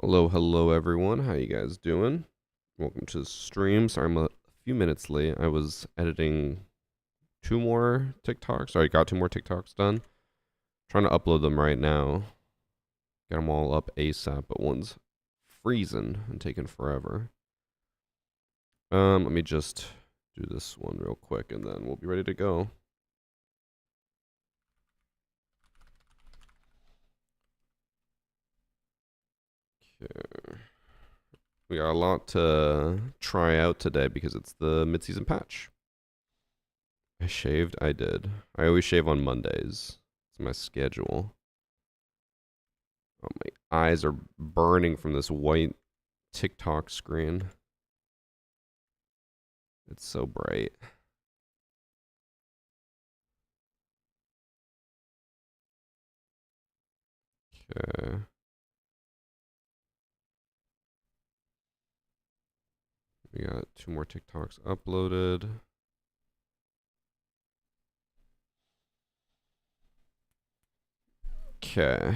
Hello everyone. How you guys doing? Welcome to the stream. Sorry I'm a few minutes late. I was editing two more TikToks. Sorry, got two more TikToks done. Trying to upload them right now. Get them all up ASAP, but one's freezing and taking forever. Let me just do this one real quick and then we'll be ready to go. Okay. We got a lot to try out today because it's the mid-season patch. I shaved? I did. I always shave on Mondays. It's my schedule. Oh, my eyes are burning from this white TikTok screen. It's so bright. Okay. We got two more TikToks uploaded. Okay. I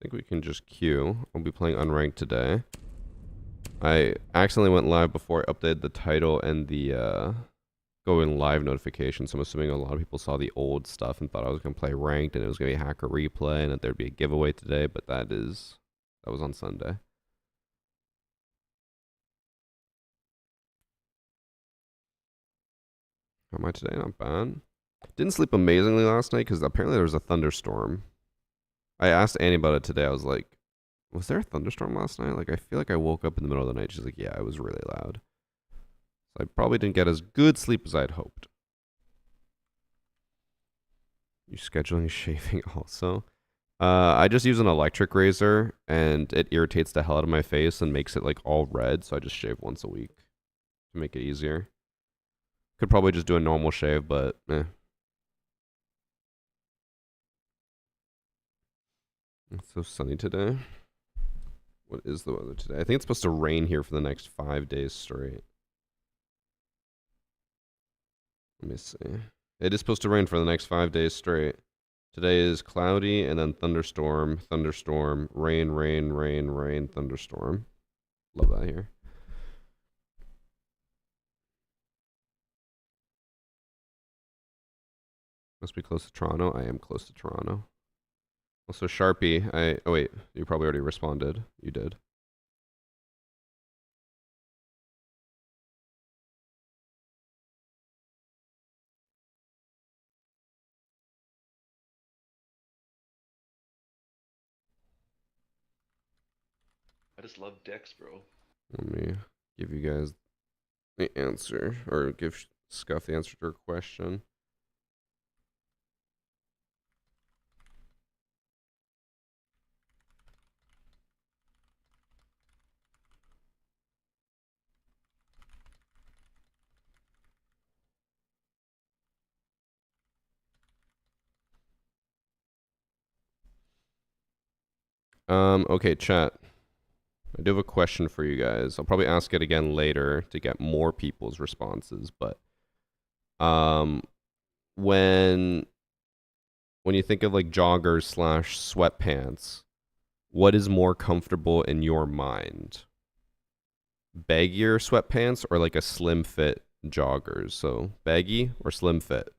think we can just queue. I'll be playing unranked today. I accidentally went live before I updated the title and the going live notification, so I'm assuming a lot of people saw the old stuff and thought I was going to play ranked and it was going to be hacker replay and that there'd be a giveaway today, but that was on Sunday. How am I today? Not bad. Didn't sleep amazingly last night because apparently there was a thunderstorm. I asked Annie about it today. I was like, was there a thunderstorm last night? Like, I feel like I woke up in the middle of the night. She's like, yeah, it was really loud. So I probably didn't get as good sleep as I'd hoped. You scheduling shaving also? I just use an electric razor and it irritates the hell out of my face and makes it like all red. So I just shave once a week to make it easier. Could probably just do a normal shave, but eh. It's so sunny today. What is the weather today? I think it's supposed to rain here for the next 5 days straight. Let me see. It is supposed to rain for the next 5 days straight. Today is cloudy and then thunderstorm, thunderstorm, rain, rain, rain, rain, thunderstorm. Love that here. Must be close to Toronto. I am close to Toronto. Also, Sharpie. Oh wait, you probably already responded. You did. I just love decks, bro. Let me give you guys the answer, or give Scuff the answer to her question. Okay, chat. I do have a question for you guys. I'll probably ask it again later to get more people's responses, but when you think of like joggers slash sweatpants, what is more comfortable in your mind? Baggier sweatpants or like a slim fit joggers? So baggy or slim fit?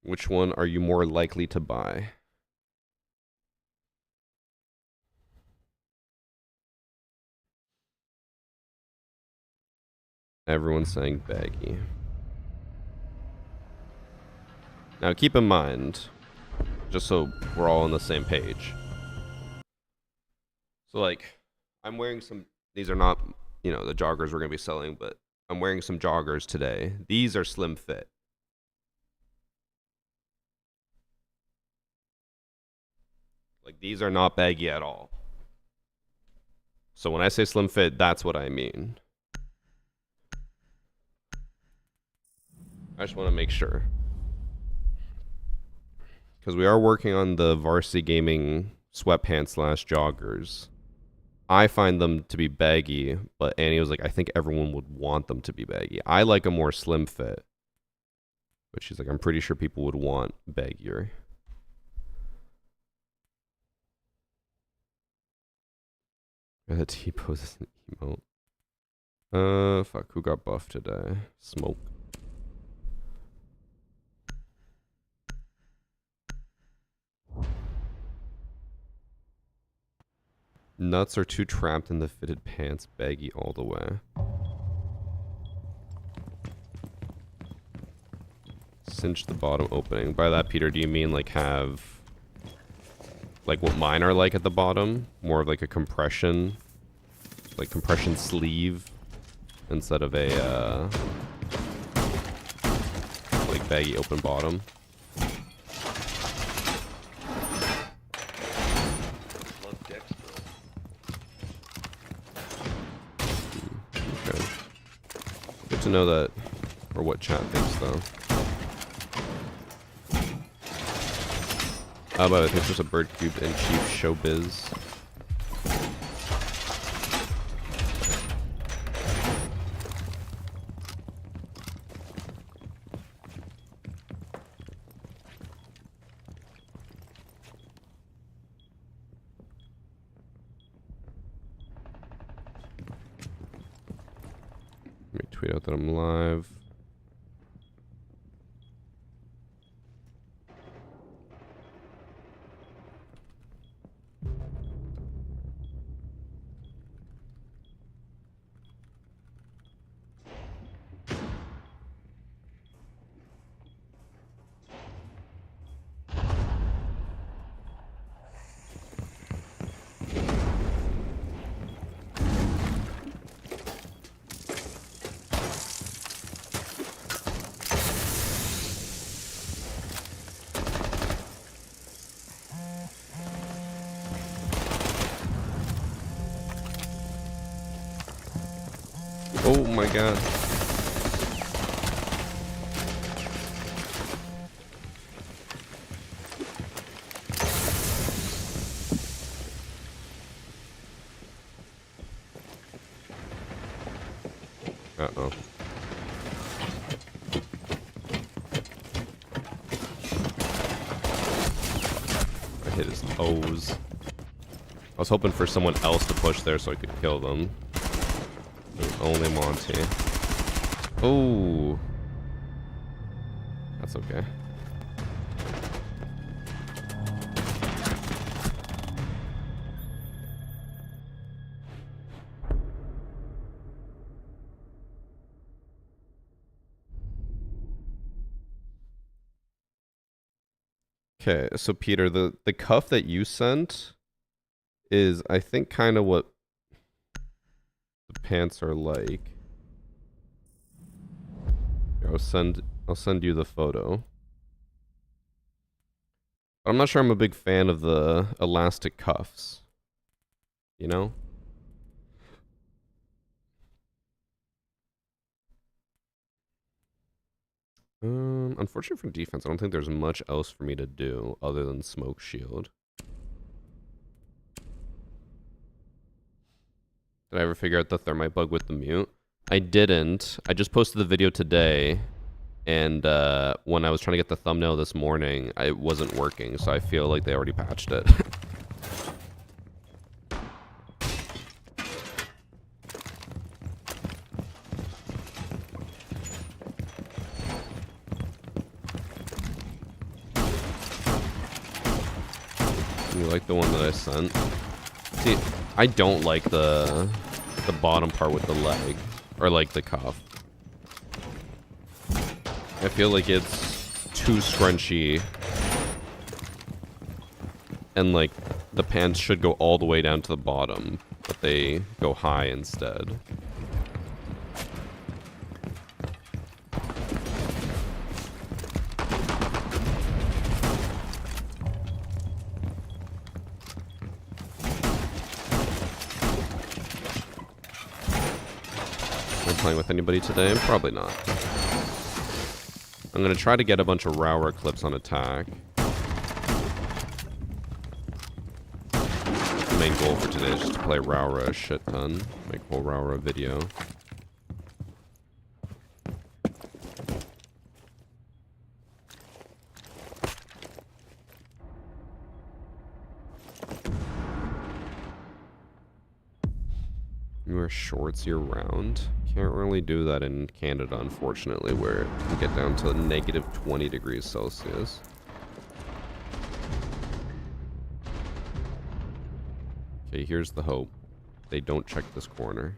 Which one are you more likely to buy? Everyone's saying baggy. Now keep in mind, just so we're all on the same page. So like, I'm wearing some, these are not, the joggers we're going to be selling, but I'm wearing some joggers today. These are slim fit. Like, these are not baggy at all. So when I say slim fit, that's what I mean. I just want to make sure. Because we are working on the VarsityGaming sweatpants slash joggers. I find them to be baggy, but Annie was like, I think everyone would want them to be baggy. I like a more slim fit. But she's like, I'm pretty sure people would want baggier. The T-pose is an emote. Fuck, who got buffed today? Smoke. Nuts are too trapped in the fitted pants, baggy all the way. Cinch the bottom opening. By that, Peter, do you mean like have like what mine are like at the bottom? More of like a compression, like compression sleeve instead of a like baggy open bottom. Love decks, bro. Okay. Good to know that, or what chat thinks though. But I think it's just a bird cube and cheap showbiz. Let me tweet out that I'm live. Oh my god. Uh-oh. I hit his toes. I was hoping for someone else to push there so I could kill them. Only Monty. Oh. That's okay. Okay, so Peter, the cuff that you sent is, I think, kind of what the pants are like. I'll send you the photo. I'm not sure I'm a big fan of the elastic cuffs. You know? Unfortunately for defense, I don't think there's much else for me to do other than smoke shield. Did I ever figure out the thermite bug with the mute? I didn't. I just posted the video today, and when I was trying to get the thumbnail this morning, it wasn't working, so I feel like they already patched it. You like the one that I sent? See, I don't like the bottom part with the leg, or like the cuff. I feel like it's too scrunchy, and like the pants should go all the way down to the bottom, but they go high instead. Playing with anybody today? Probably not. I'm gonna try to get a bunch of RAUORA clips on attack. The main goal for today is just to play RAUORA a shit ton. Make a whole RAUORA video. You wear shorts year round. Can't really do that in Canada, unfortunately, where it can get down to negative 20 degrees Celsius. Okay, here's the hope. They don't check this corner.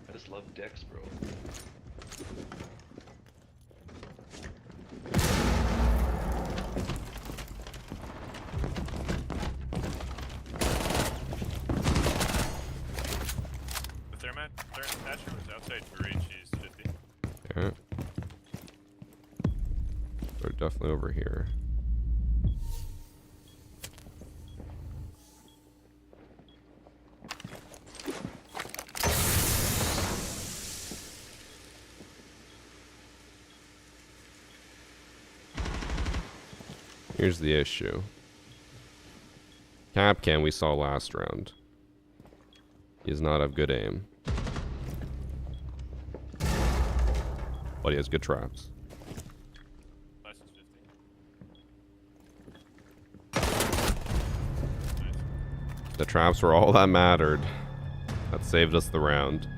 I just love decks, bro. The Thatcher was outside for reach, he's 50. Okay. They're definitely over here. Here's the issue. Capcan we saw last round. He does not have good aim. But he has good traps. Flash is 50. Nice. The traps were all that mattered. That saved us the round.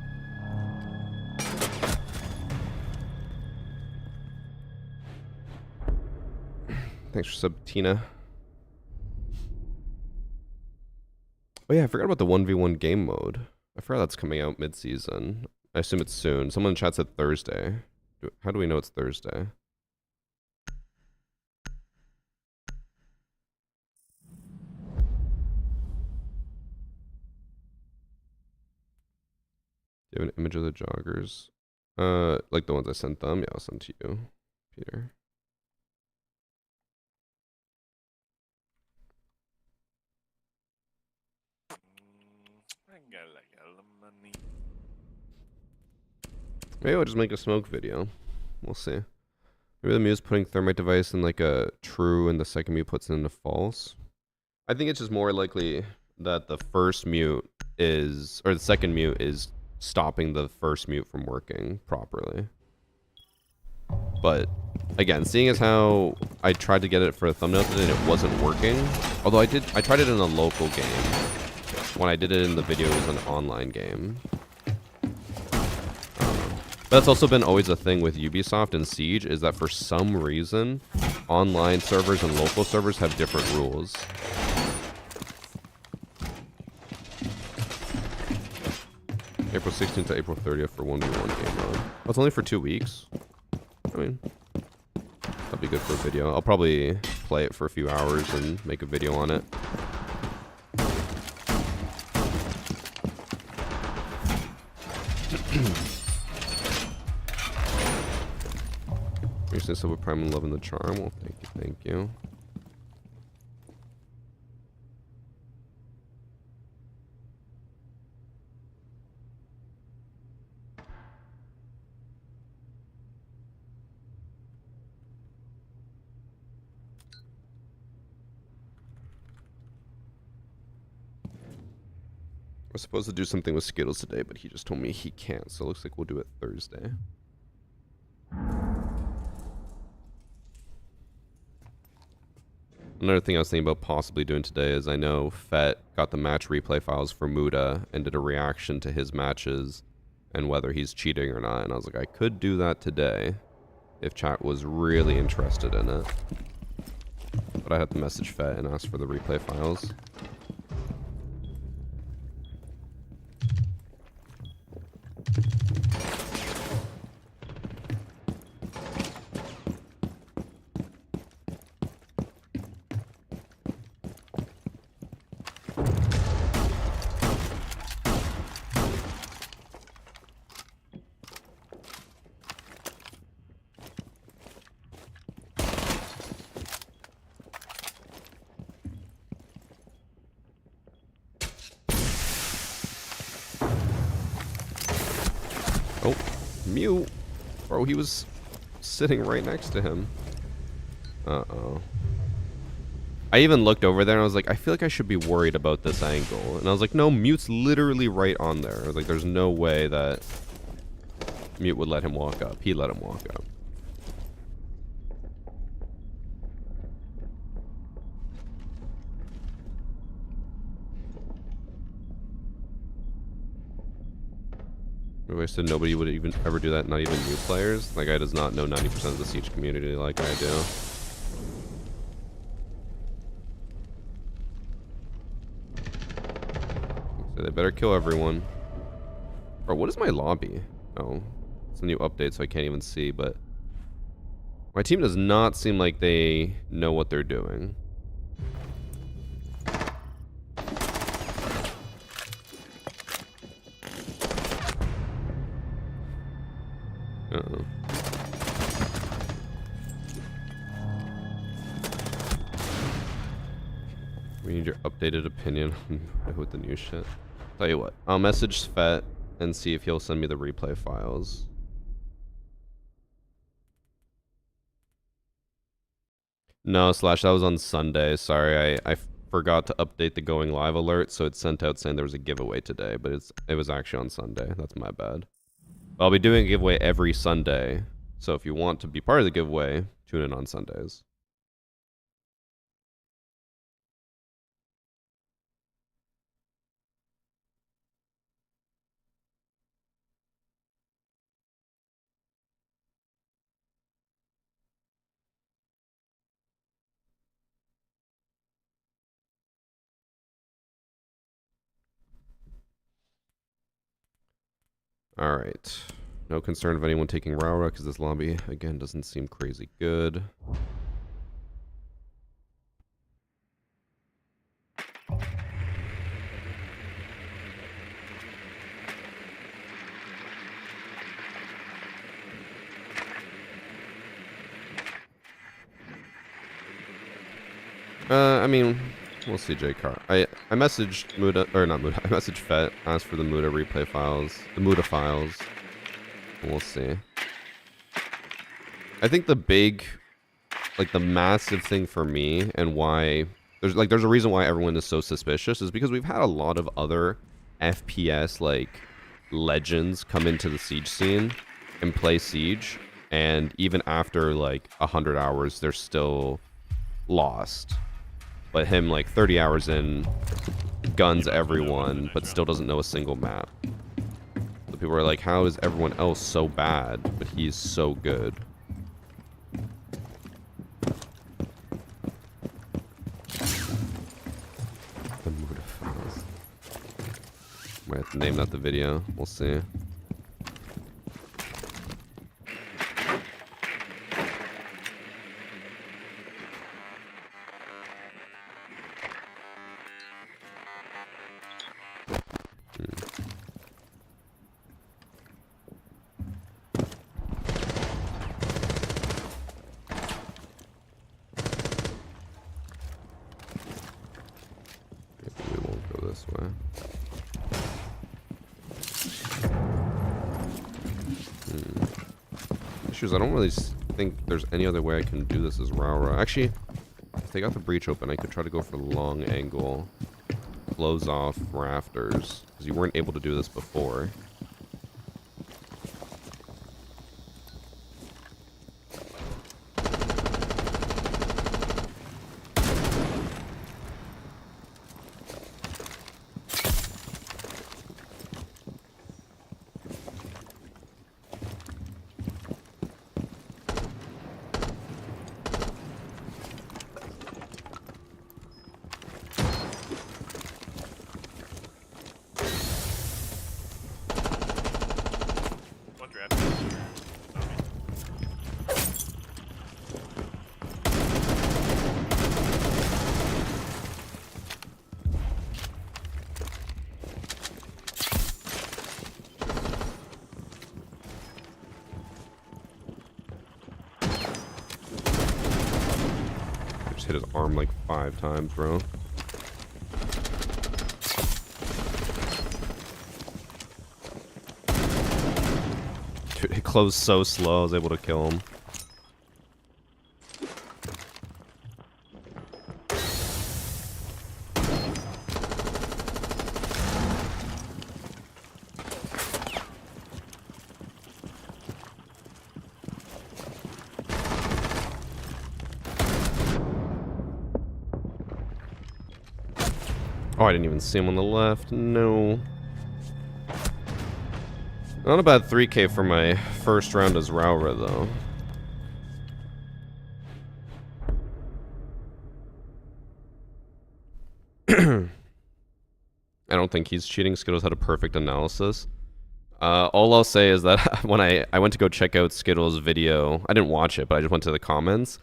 Thanks for sub, Tina. Oh yeah, I forgot about the 1v1 game mode. I forgot that's coming out mid-season. I assume it's soon. Someone in chat said Thursday. How do we know it's Thursday? Do you have an image of the joggers? Like the ones I sent them? Yeah, I'll send to you, Peter. I got like a lot of money. Maybe I'll just make a smoke video. We'll see. Maybe the mute's putting thermite device in like a true and the second mute puts it into false. I think it's just more likely that the first mute is, or the second mute is stopping the first mute from working properly. But again, seeing as how I tried to get it for a thumbnail and it wasn't working, although I tried it in a local game. When I did it in the video, it was an online game. But that's also been always a thing with Ubisoft and Siege, is that for some reason, online servers and local servers have different rules. April 16th to April 30th for 1v1 game mode. Oh, it's only for 2 weeks. I mean, that'd be good for a video. I'll probably play it for a few hours and make a video on it. You're saying so with Prime and Love and the Charm? Well, thank you. I was supposed to do something with Skittles today, but he just told me he can't, so it looks like we'll do it Thursday. Another thing I was thinking about possibly doing today is I know Fett got the match replay files for Muda and did a reaction to his matches and whether he's cheating or not, and I was like, I could do that today if chat was really interested in it. But I had to message Fett and ask for the replay files. Oh, mute. Bro, he was sitting right next to him. Uh-oh. I even looked over there and I was like, I feel like I should be worried about this angle. And I was like, no, mute's literally right on there. I was like, there's no way that mute would let him walk up. He let him walk up. I wasted nobody would even ever do that, not even new players. That guy does not know 90% of the Siege community like I do. So they better kill everyone. Bro, what is my lobby? Oh, it's a new update, so I can't even see, but my team does not seem like they know what they're doing. Uh-oh. We need your updated opinion with the new shit. Tell you what, I'll message Svet and see if he'll send me the replay files. No, Slash, that was on Sunday. Sorry, I forgot to update the going live alert, so it sent out saying there was a giveaway today, but it was actually on Sunday. That's my bad. I'll be doing a giveaway every Sunday, so if you want to be part of the giveaway, tune in on Sundays. Alright. No concern of anyone taking RAUORA because this lobby, again, doesn't seem crazy good. I mean, we'll see, J-Car. I messaged Muda, or not Muda, I messaged Fet, asked for the Muda replay files, the Muda files. We'll see. I think the big, like the massive thing for me and why, there's a reason why everyone is so suspicious is because we've had a lot of other FPS, like, legends come into the Siege scene and play Siege, and even after, like, 100 hours, they're still lost. But him, like, 30 hours in, guns everyone, but still doesn't know a single map. So people are like, how is everyone else so bad, but he's so good? The mood of files. Might have to name that the video. We'll see. I don't really think there's any other way I can do this as RAUORA. Actually, if they got the breach open, I could try to go for long angle. Close off rafters. Because you weren't able to do this before. Hit his arm like 5 times, bro. Dude, it closed so slow, I was able to kill him. Oh, I didn't even see him on the left. No. Not a bad 3K for my first round as RAUORA, though. I don't think he's cheating. Skittles had a perfect analysis. All I'll say is that when I went to go check out Skittles' video, I didn't watch it, but I just went to the comments.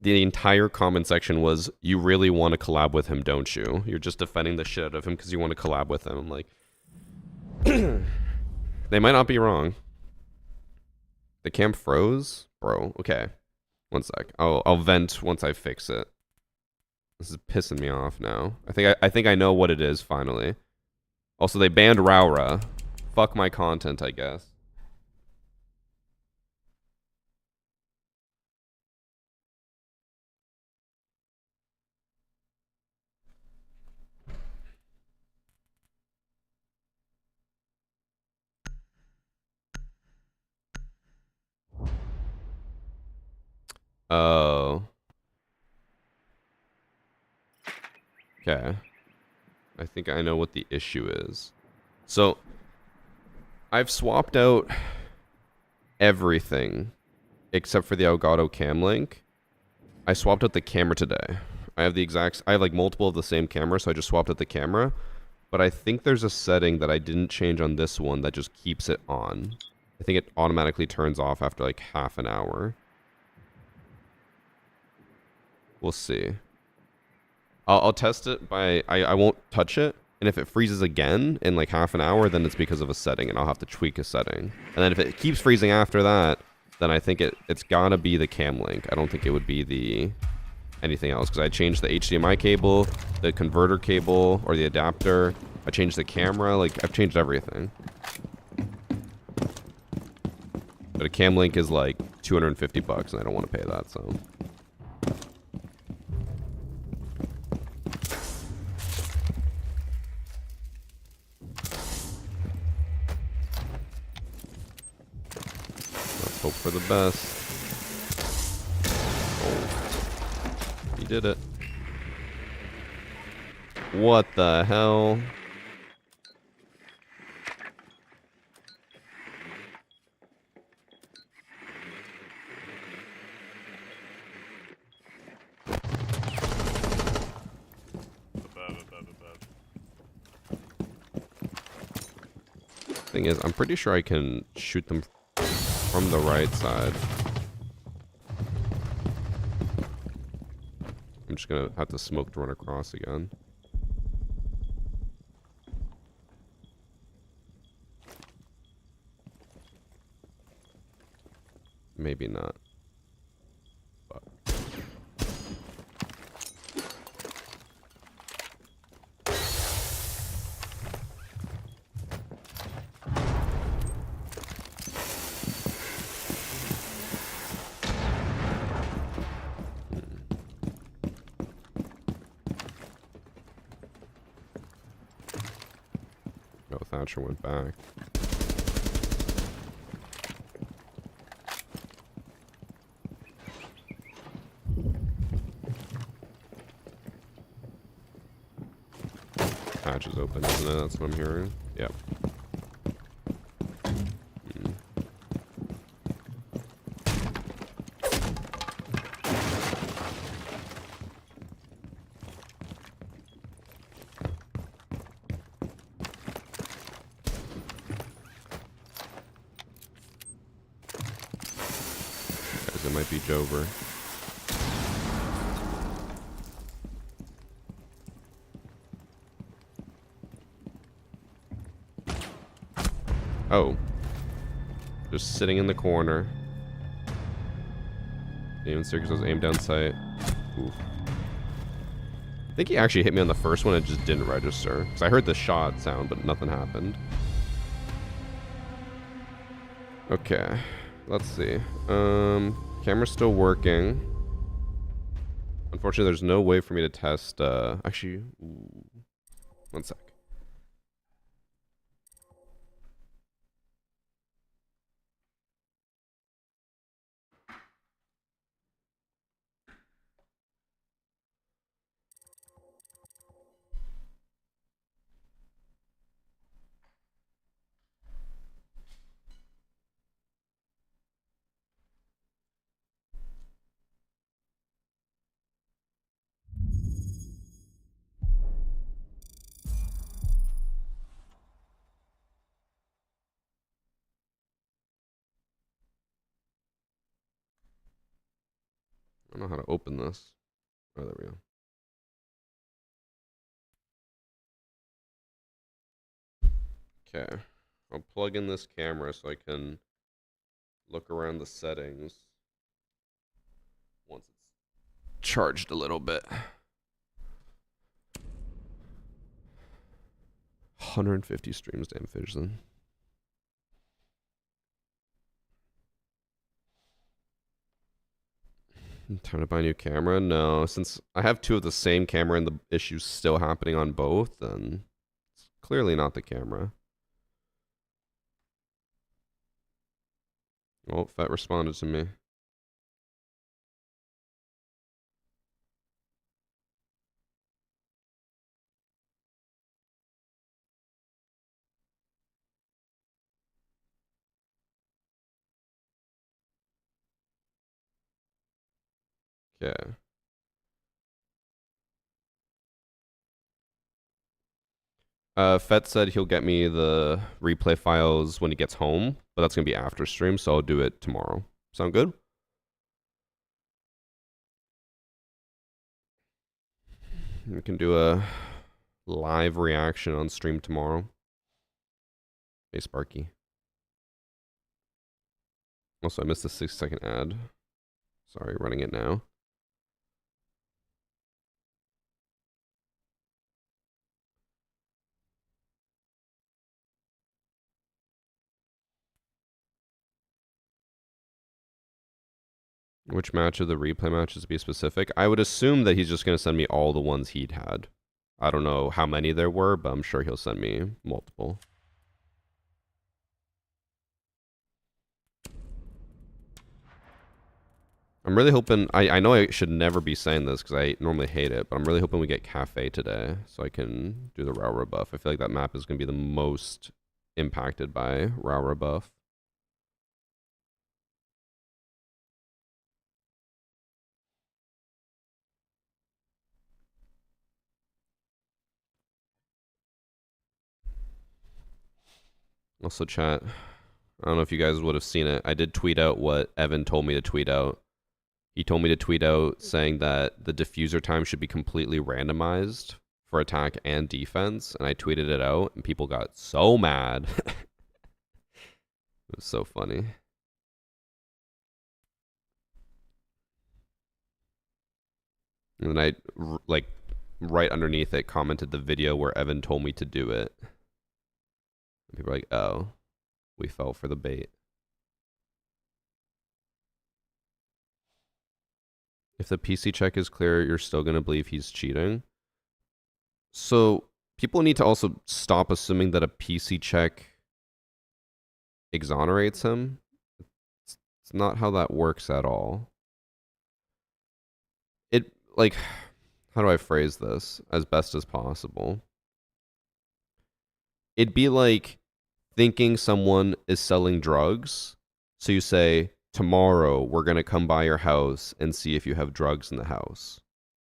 The entire comment section was, "You really want to collab with him, don't you? You're just defending the shit out of him because you want to collab with him." I'm like, they might not be wrong. The cam froze, bro. Okay, one sec. I'll vent once I fix it. This is pissing me off now. I think I know what it is finally. Also, they banned RAUORA. Fuck my content, I guess. Oh. Okay. I think I know what the issue is. So, I've swapped out everything except for the Elgato cam link. I swapped out the camera today. I have like multiple of the same camera, so I just swapped out the camera. But I think there's a setting that I didn't change on this one that just keeps it on. I think it automatically turns off after like half an hour. We'll see. I'll test it by... I won't touch it. And if it freezes again in like half an hour, then it's because of a setting, and I'll have to tweak a setting. And then if it keeps freezing after that, then I think it's gotta be the cam link. I don't think it would be the anything else, because I changed the HDMI cable, the converter cable, or the adapter. I changed the camera. Like, I've changed everything. But a cam link is like $250, and I don't want to pay that, so... Hope for the best. Oh. He did it. What the hell? Thing is, I'm pretty sure I can shoot them from the right side. I'm just gonna have to smoke to run across again. Maybe not. But. Oh, Thatcher went back. Hatch is open, isn't it? That's what I'm hearing. Yep. Guys, it might be Jogger. Oh. Just sitting in the corner. Even Circus was aimed down sight. Oof. I think he actually hit me on the first one, it just didn't register. Because I heard the shot sound, but nothing happened. Okay. Let's see. Camera's still working. Unfortunately, there's no way for me to test, actually... Ooh. One sec. don't know how to open this. Oh, there we go. Okay. I'll plug in this camera so I can look around the settings once it's charged a little bit. 150 streams, damn Fidgeson. Time to buy a new camera? No, since I have two of the same camera and the issue's still happening on both, then it's clearly not the camera. Oh, Fett responded to me. Okay. Fett said he'll get me the replay files when he gets home, but that's gonna be after stream, so I'll do it tomorrow. Sound good? We can do a live reaction on stream tomorrow. Hey, Sparky. Also, I missed the 6-second ad. Sorry, running it now. Which match of the replay matches to be specific? I would assume that he's just going to send me all the ones he'd had. I don't know how many there were, but I'm sure he'll send me multiple. I'm really hoping... I know I should never be saying this because I normally hate it, but I'm really hoping we get Cafe today so I can do the RAUORA buff. I feel like that map is going to be the most impacted by RAUORA buff. Also, chat, I don't know if you guys would have seen it. I did tweet out what Evan told me to tweet out. He told me to tweet out saying that the diffuser time should be completely randomized for attack and defense, and I tweeted it out, and people got so mad. It was so funny. And then I, like, right underneath it, commented the video where Evan told me to do it. And people are like, oh, we fell for the bait. If the PC check is clear, you're still going to believe he's cheating. So people need to also stop assuming that a PC check exonerates him. It's not how that works at all. It, like, how do I phrase this as best as possible? It'd be like thinking someone is selling drugs. So you say, tomorrow we're going to come by your house and see if you have drugs in the house.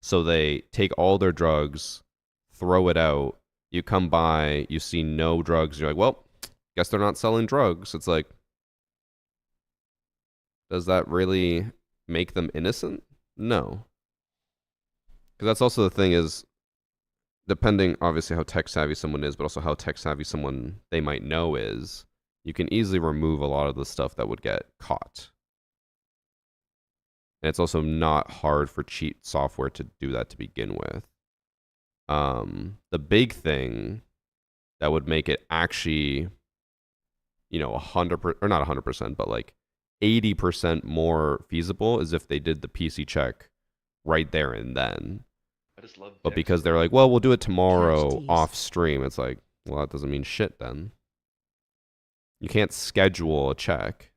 So they take all their drugs, throw it out. You come by, you see no drugs. You're like, well, guess they're not selling drugs. It's like, does that really make them innocent? No. Because that's also the thing is, depending obviously how tech savvy someone is, but also how tech savvy someone they might know is, you can easily remove a lot of the stuff that would get caught. And it's also not hard for cheat software to do that to begin with. The big thing that would make it actually, 100%, or not 100%, but like 80% more feasible is if they did the PC check right there and then. I just love But because they're like, well, we'll do it tomorrow off stream, it's like, well, that doesn't mean shit then. You can't schedule a check.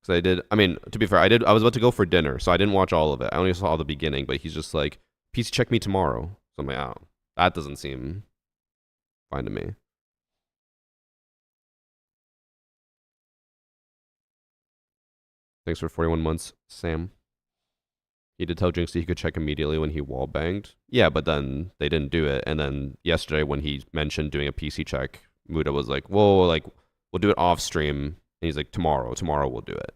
Because to be fair, I was about to go for dinner, so I didn't watch all of it. I only saw the beginning, but he's just like, PC check me tomorrow. So I'm like, oh, that doesn't seem fine to me. Thanks for 41 months, Sam. He did tell Jinxie he could check immediately when he wallbanged. Yeah, but then they didn't do it. And then yesterday when he mentioned doing a PC check, Muda was like, whoa, like, we'll do it off stream. And he's like, tomorrow we'll do it.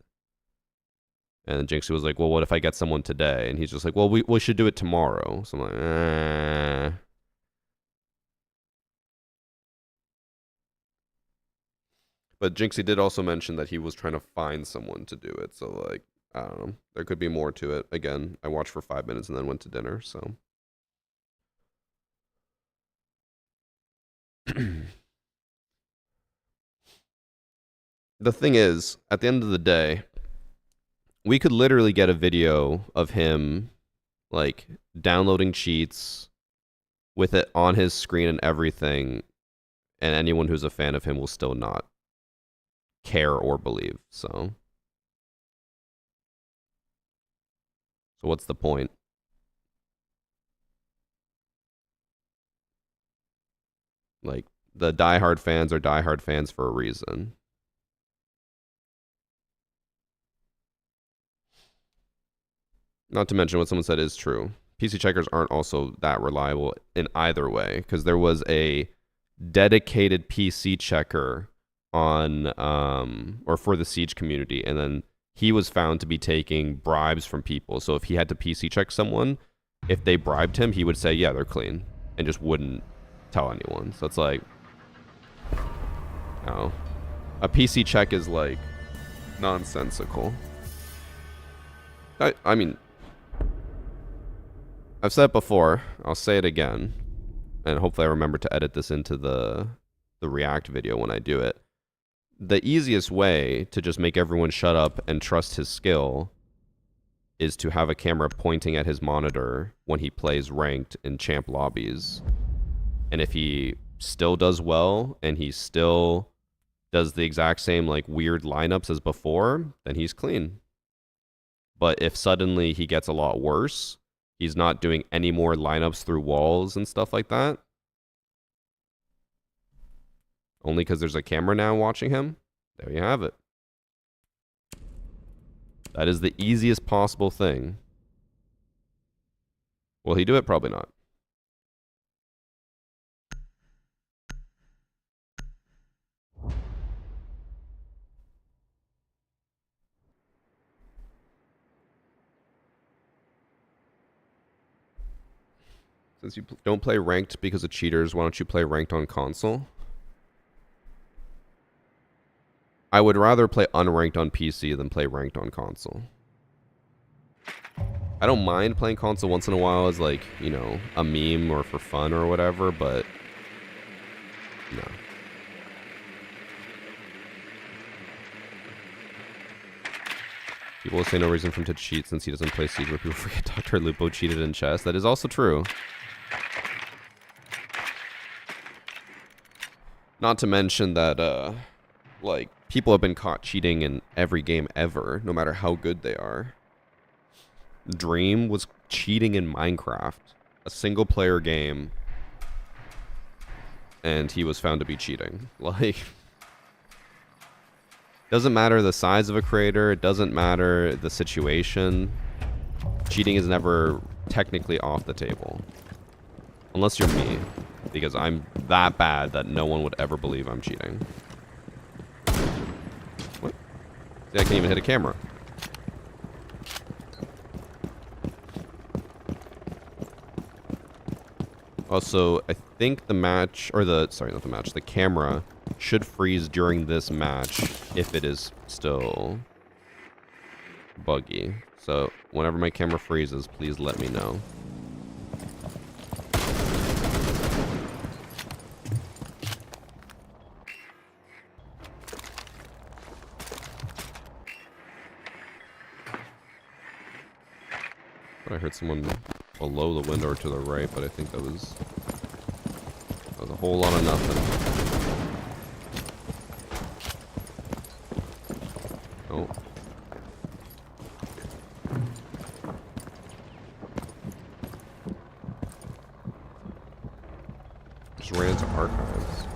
And Jinxie was like, well, what if I get someone today? And he's just like, well, we should do it tomorrow. So I'm like, eh. But Jinxie did also mention that he was trying to find someone to do it. So, like, I don't know. There could be more to it. Again, I watched for 5 minutes and then went to dinner, so. The thing is, at the end of the day, we could literally get a video of him, like, downloading cheats with it on his screen and everything, and anyone who's a fan of him will still not care or believe, so what's the point? Like, the diehard fans are diehard fans for a reason. Not to mention what someone said is true. PC checkers aren't also that reliable in either way, because there was a dedicated PC checker on or for the Siege community, and then he was found to be taking bribes from people. So if he had to PC check someone, if they bribed him, he would say, yeah, they're clean, and just wouldn't tell anyone. So it's like, no, a PC check is like nonsensical. I mean, I've said it before, I'll say it again, and hopefully I remember to edit this into the React video when I do it. The easiest way to just make everyone shut up and trust his skill is to have a camera pointing at his monitor when he plays ranked in champ lobbies. And if he still does well, and he still does the exact same like weird lineups as before, then he's clean. But if suddenly he gets a lot worse, he's not doing any more lineups through walls and stuff like that, only because there's a camera now watching him, there you have it. That is the easiest possible thing. Will he do it? Probably not. Since you don't play ranked because of cheaters, why don't you play ranked on console? I would rather play unranked on PC than play ranked on console. I don't mind playing console once in a while as like, you know, a meme or for fun or whatever, but no. People will say no reason for him to cheat since he doesn't play Siege, where people forget Dr. Lupo cheated in chess. That is also true. Not to mention that, like, people have been caught cheating in every game ever, no matter how good they are. Dream was cheating in Minecraft, a single-player game, and he was found to be cheating. Like, doesn't matter the size of a creator, it doesn't matter the situation. Cheating is never technically off the table. Unless you're me, because I'm that bad that no one would ever believe I'm cheating. What? See, I can't even hit a camera. Also, I think the match, or sorry, not the match, the camera should freeze during this match if it is still buggy. So, whenever my camera freezes, please let me know. I heard someone below the window or to the right, but I think that was a whole lot of nothing. Oh. Just ran into archives.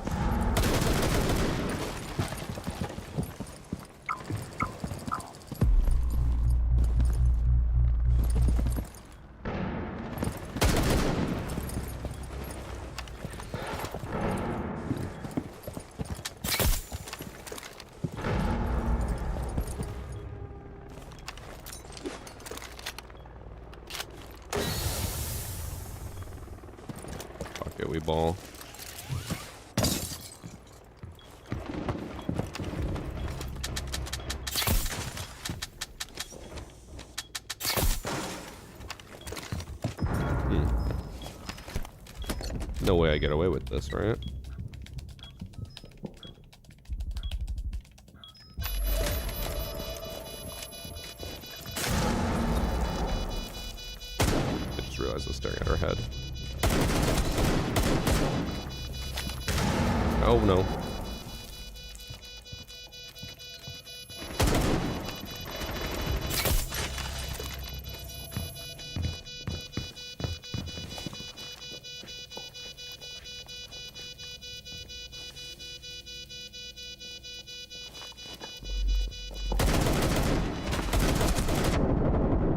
Okay, we ball. No way I get away with this, right? I just realized I was staring at her head. Oh no.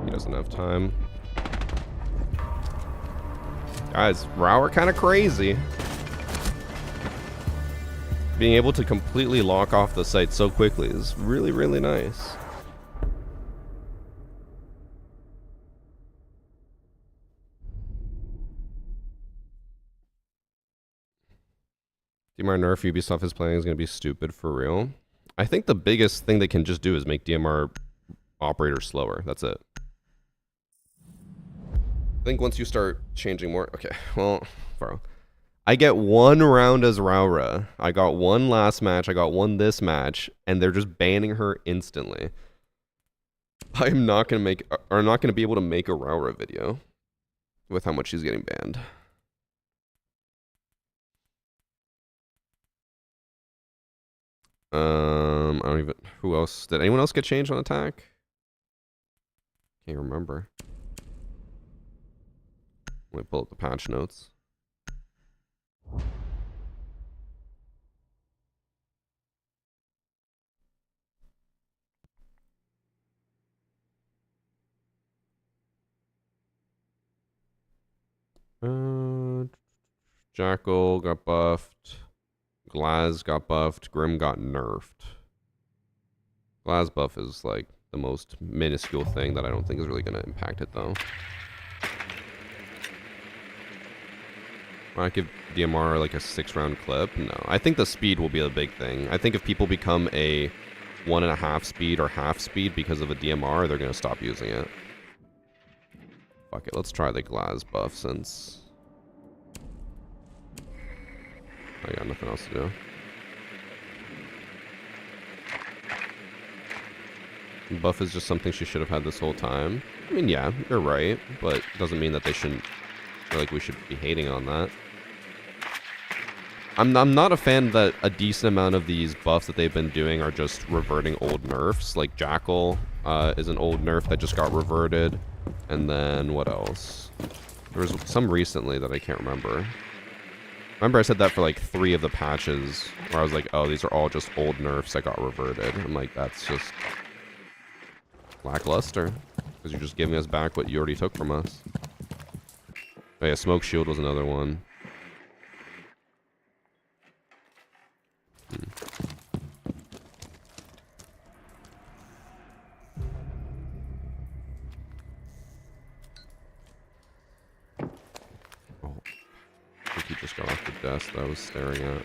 He doesn't have time. Guys, RAUORA kind of crazy. Being able to completely lock off the site so quickly is really, really nice. DMR nerf Ubisoft is planning is going to be stupid for real. I think the biggest thing they can just do is make DMR operators slower. That's it. I think once you start changing more... Okay, well, bro. I get one round as RAUORA. I got one last match. I got one this match. And they're just banning her instantly. I'm not going to make... Or not going to be able to make a RAUORA video with how much she's getting banned. I don't even... Who else? Did anyone else get changed on attack? Can't remember. Let me pull up the patch notes. Jackal got buffed. Glaz got buffed. Grim got nerfed. Glaz buff is like the most minuscule thing that I don't think is really going to impact it though. I give DMR like a 6-round clip. No, I think the speed will be a big thing. I think if people become a 1.5 speed or half speed because of a DMR, they're going to stop using it. Fuck it, let's try the Glaz buff since I got nothing else to do. Buff is just something she should have had this whole time. I mean, yeah, you're right, but doesn't mean that they shouldn't, or like we should be hating on that. I'm not a fan that a decent amount of these buffs that they've been doing are just reverting old nerfs. Like Jackal is an old nerf that just got reverted. And then what else? There was some recently that I can't remember. Remember I said that for like 3 of the patches where I was like, oh, these are all just old nerfs that got reverted. I'm like, that's just lackluster. Because you're just giving us back what you already took from us. Oh yeah, Smoke Shield was another one. Oh, I think he just got off the desk that I was staring at.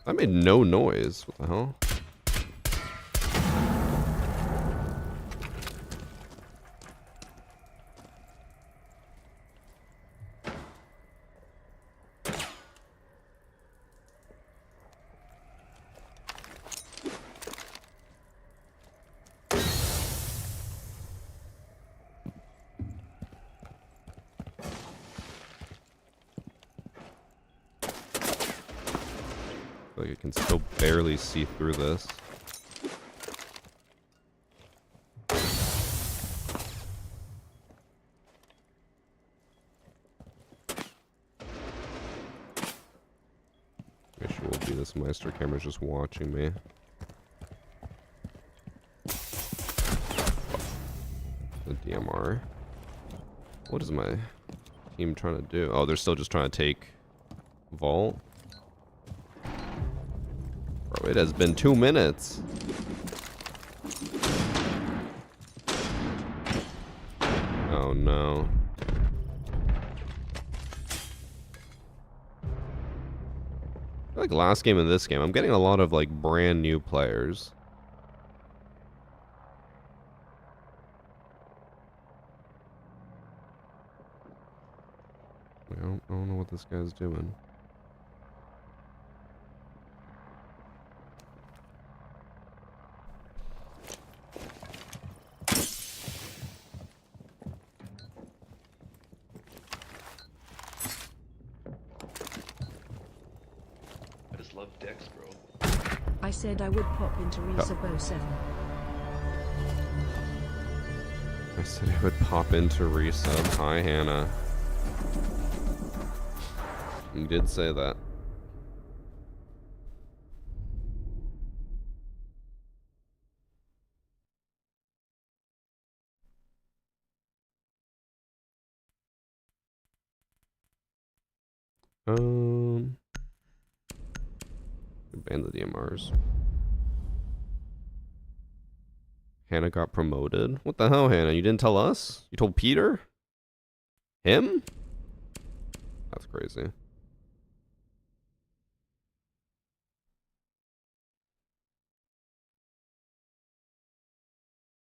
That made no noise. What the hell? Like I can still barely see through this. Issue will be this Meister camera's just watching me. The DMR. What is my team trying to do? Oh, they're still just trying to take vault. Bro, it has been 2 minutes. Oh no. I feel like last game and this game, I'm getting a lot of like brand new players. I don't know what this guy's doing. I just love Dex, bro. I said I would pop into Resub 07. I said I would pop into resub. Hi, Hannah. You did say that. Ban the DMRs. Hannah got promoted? What the hell, Hannah? You didn't tell us? You told Peter? Him? That's crazy.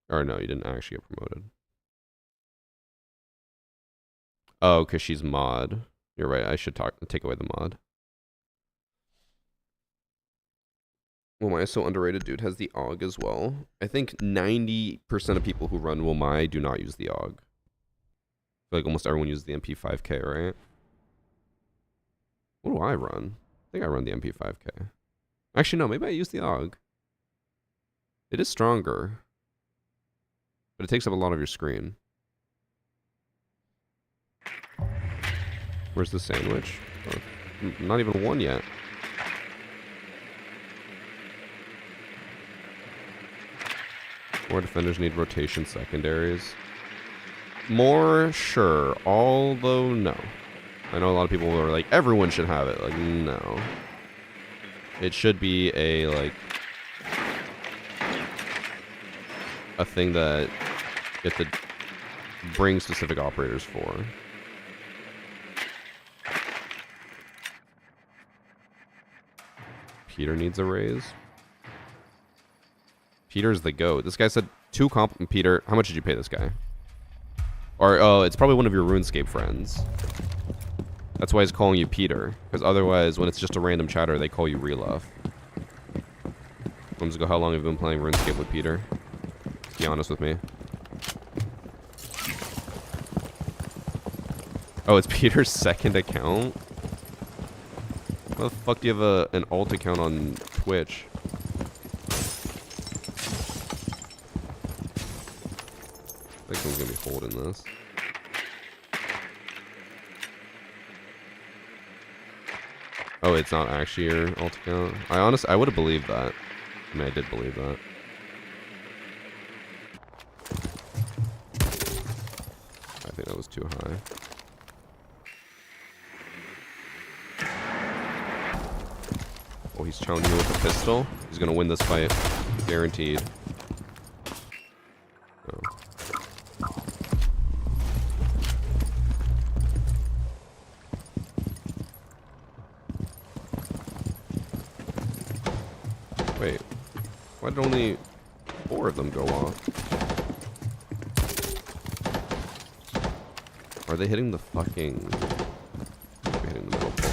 Or no, you didn't actually get promoted. Oh, because she's mod. You're right, I should take away the mod. Womai is so underrated, dude. Has the AUG as well. I think 90% of people who run Womai do not use the AUG. I feel like almost everyone uses the MP5K, right? What do I run? I think I run the MP5K. Actually, no, maybe I use the AUG. It is stronger. But it takes up a lot of your screen. Where's the sandwich? Oh, not even one yet. More defenders need rotation secondaries. More, sure. Although, no. I know a lot of people are like, everyone should have it. Like, no. It should be a, like, a thing that you have to bring specific operators for. Peter needs a raise. Peter's the GOAT. This guy said 2 comp. Peter, how much did you pay this guy? Or, oh, it's probably one of your RuneScape friends. That's why he's calling you Peter. Because otherwise, when it's just a random chatter, they call you Reluff. Let's go. How long have you been playing RuneScape with Peter? Be honest with me. Oh, it's Peter's second account? Why the fuck do you have an alt account on Twitch? I think someone's gonna be holding this. Oh, it's not actually your alt account? I would have believed that. I mean, I did believe that. I think that was too high. Oh, he's challenging me with a pistol. He's gonna win this fight. Guaranteed. Oh. Wait. Why did only 4 of them go off? Are they hitting the fucking... They're hitting the middle pole.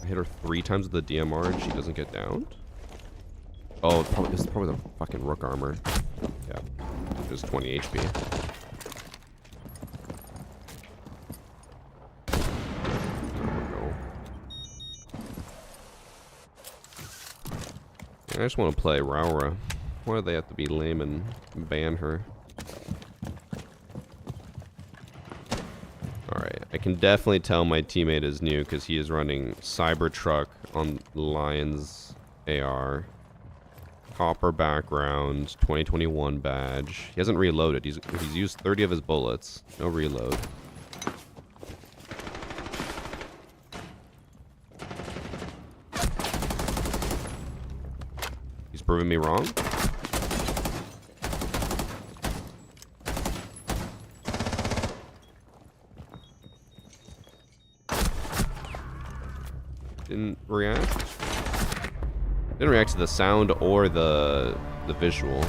Hit her 3 times with the DMR and she doesn't get downed? Oh, this is probably the fucking rook armor. Yeah, just 20 HP. I just want to play RAUORA. Why do they have to be lame and ban her? Alright, I can definitely tell my teammate is new because he is running Cybertruck on Lion's AR. Copper background, 2021 badge. He hasn't reloaded. He's used 30 of his bullets. No reload. He's proving me wrong. Didn't react. Didn't react to the sound or the visual.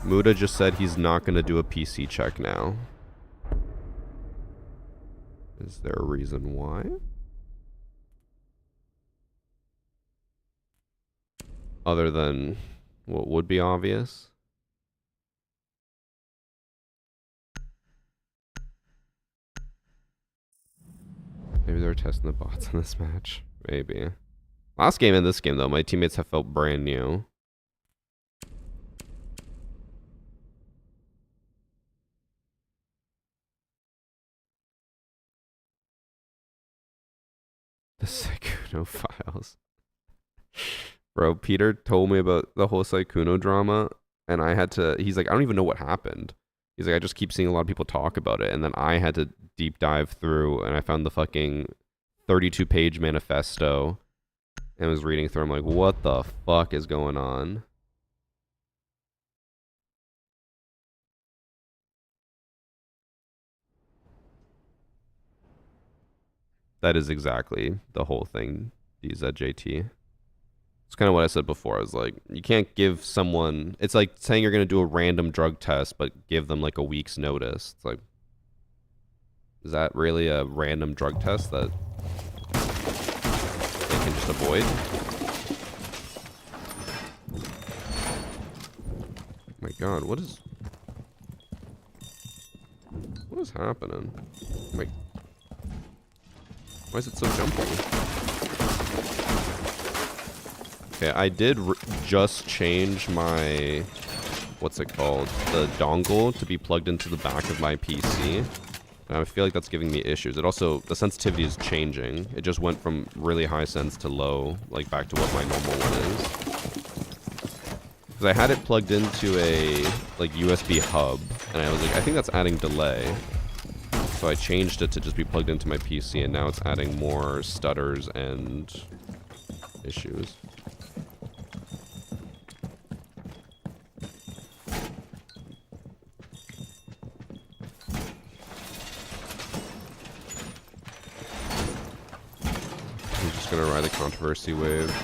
Muda just said he's not going to do a PC check now. Is there a reason why? Other than what would be obvious? Maybe they're testing the bots in this match. Maybe. Last game and this game, though, my teammates have felt brand new. The Sykkuno files. Bro, Peter told me about the whole Sykkuno drama, and I had to... He's like, I don't even know what happened. He's like, I just keep seeing a lot of people talk about it, and then I had to deep dive through, and I found the fucking 32-page manifesto, and was reading through. I'm like, what the fuck is going on? That is exactly the whole thing, DZJT. It's kind of what I said before. I was like, you can't give someone... It's like saying you're going to do a random drug test, but give them like a week's notice. It's like, is that really a random drug test that they can just avoid? Oh my god, what is happening? Wait. Why is it so jumpy? Okay, I did just change my, what's it called? The dongle to be plugged into the back of my PC. And I feel like that's giving me issues. It also, the sensitivity is changing. It just went from really high sense to low, like back to what my normal one is. Because I had it plugged into a like USB hub, and I was like, I think that's adding delay. So I changed it to just be plugged into my PC, and now it's adding more stutters and issues. I'm just gonna ride the controversy wave.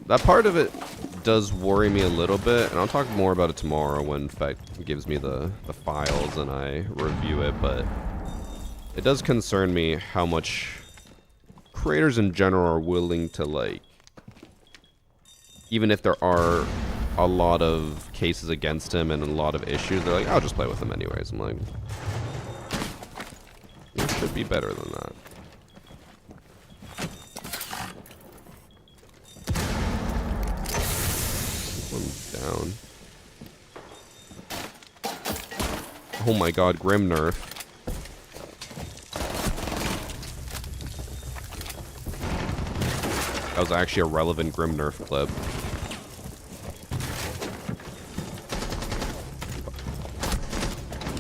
That part of it does worry me a little bit, and I'll talk more about it tomorrow when Feck gives me the files and I review it, but it does concern me how much creators in general are willing to, like, even if there are a lot of cases against him and a lot of issues, they're like, I'll just play with him anyways. I'm like, it should be better than that. Down. Oh my god, Grim nerf. That was actually a relevant Grim nerf clip.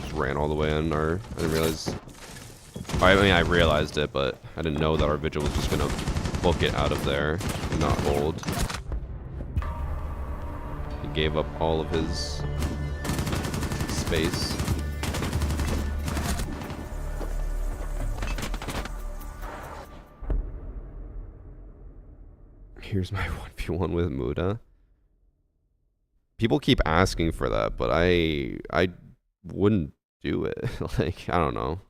Just ran all the way in our... I didn't realize... I mean, I realized it, but I didn't know that our vigil was just gonna book it out of there and not hold. Gave up all of his space. Here's my 1v1 with Muda. People keep asking for that, but I wouldn't do it. Like, I don't know.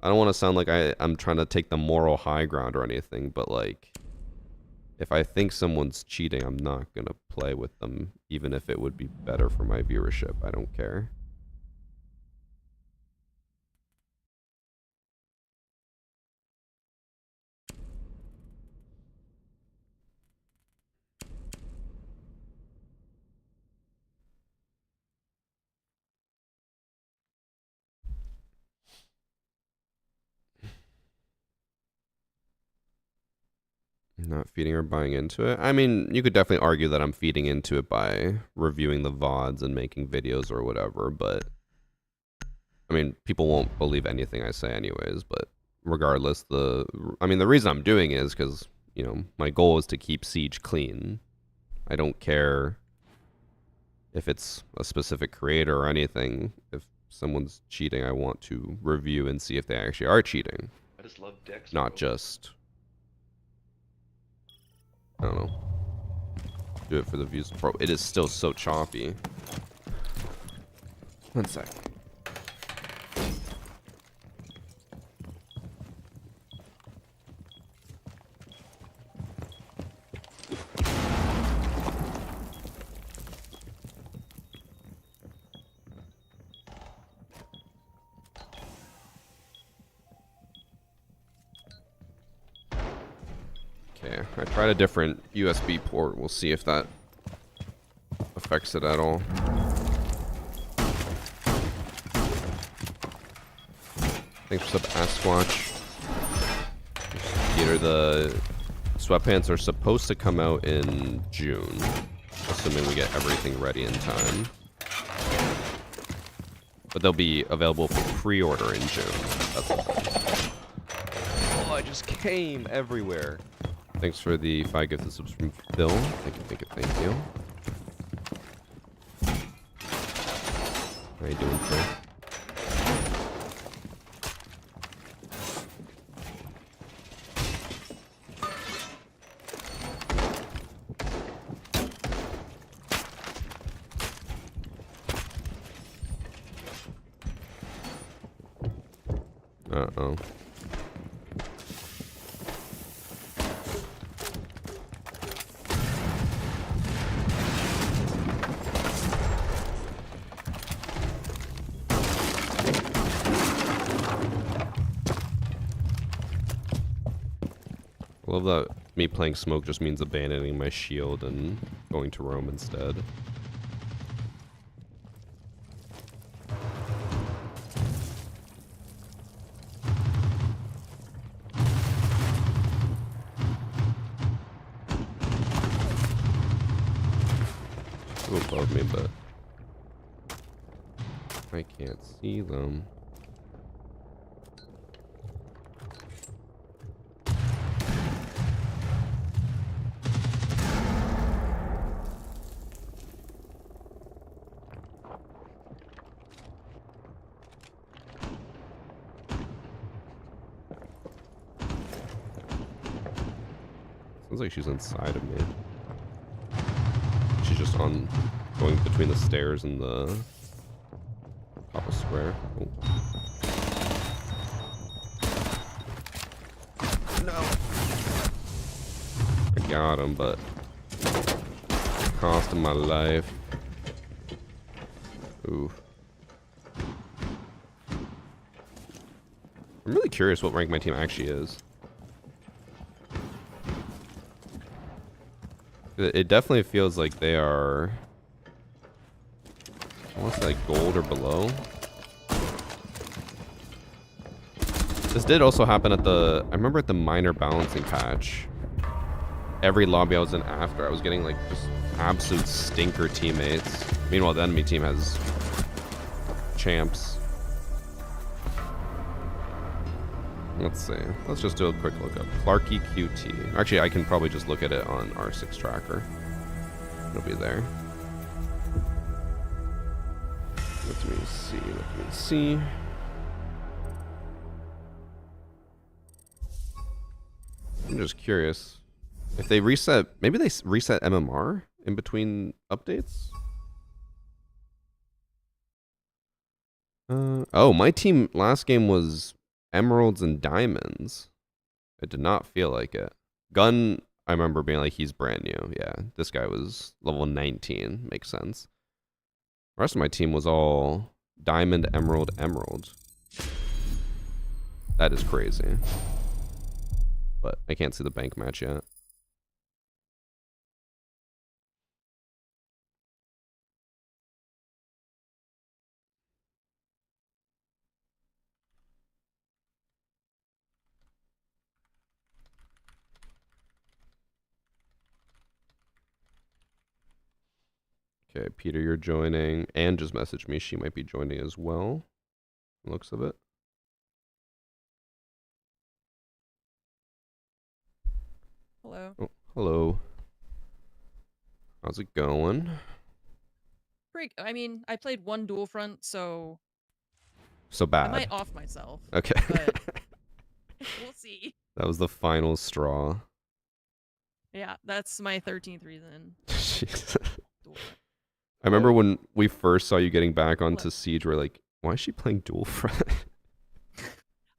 I don't want to sound like I'm trying to take the moral high ground or anything, but like, if I think someone's cheating, I'm not going to play with them, even if it would be better for my viewership. I don't care. Not feeding or buying into it. I mean, you could definitely argue that I'm feeding into it by reviewing the VODs and making videos or whatever, but I mean, people won't believe anything I say anyways, but regardless, the reason I'm doing it is because, you know, my goal is to keep Siege clean. I don't care if it's a specific creator or anything. If someone's cheating, I want to review and see if they actually are cheating. I just love decks, Not bro. just, I don't know, do it for the views. Bro, it is still so choppy. One sec. Okay, I tried a different USB port. We'll see if that affects it at all. Thanks for sub Asquatch. Peter, the sweatpants are supposed to come out in June, assuming we get everything ready in time. But they'll be available for pre-order in June. That's the thing. Oh, I just came everywhere. Thanks for the 5 gifted subs from Phil. Thank you, thank you, thank you. How you doing, Phil? Uh-oh. I love that me playing smoke just means abandoning my shield and going to roam instead. Above me, but I can't see them. Sounds like she's inside of me. She's just on, going between the stairs and the top of square. Oh. No. I got him, but it cost him my life. Ooh. I'm really curious what rank my team actually is. It definitely feels like they are, I want to say like gold or below. This did also happen at the, I remember at the minor balancing patch. Every lobby I was in after, I was getting like just absolute stinker teammates. Meanwhile, the enemy team has champs. Let's see. Let's just do a quick look up. Clarky QT. Actually, I can probably just look at it on R6 tracker. It'll be there. Let me see. Let me see. I'm just curious. If they reset, maybe they reset MMR in between updates? Oh, my team last game was emeralds and diamonds. It did not feel like it. Gun, I remember being like, he's brand new. Yeah, this guy was level 19. Makes sense. The rest of my team was all diamond, emerald, emerald. That is crazy. But I can't see the bank match yet. Okay, Peter, you're joining. Anne just messaged me. She might be joining as well. Looks of it. Hello. Oh, hello. How's it going? I mean, I played one dual front, so So I bad. might off myself. Okay. But we'll see. That was the final straw. Yeah, that's my 13th reason. Jeez. Dual front. I remember when we first saw you getting back onto What? Siege, we're like, why is she playing dual front?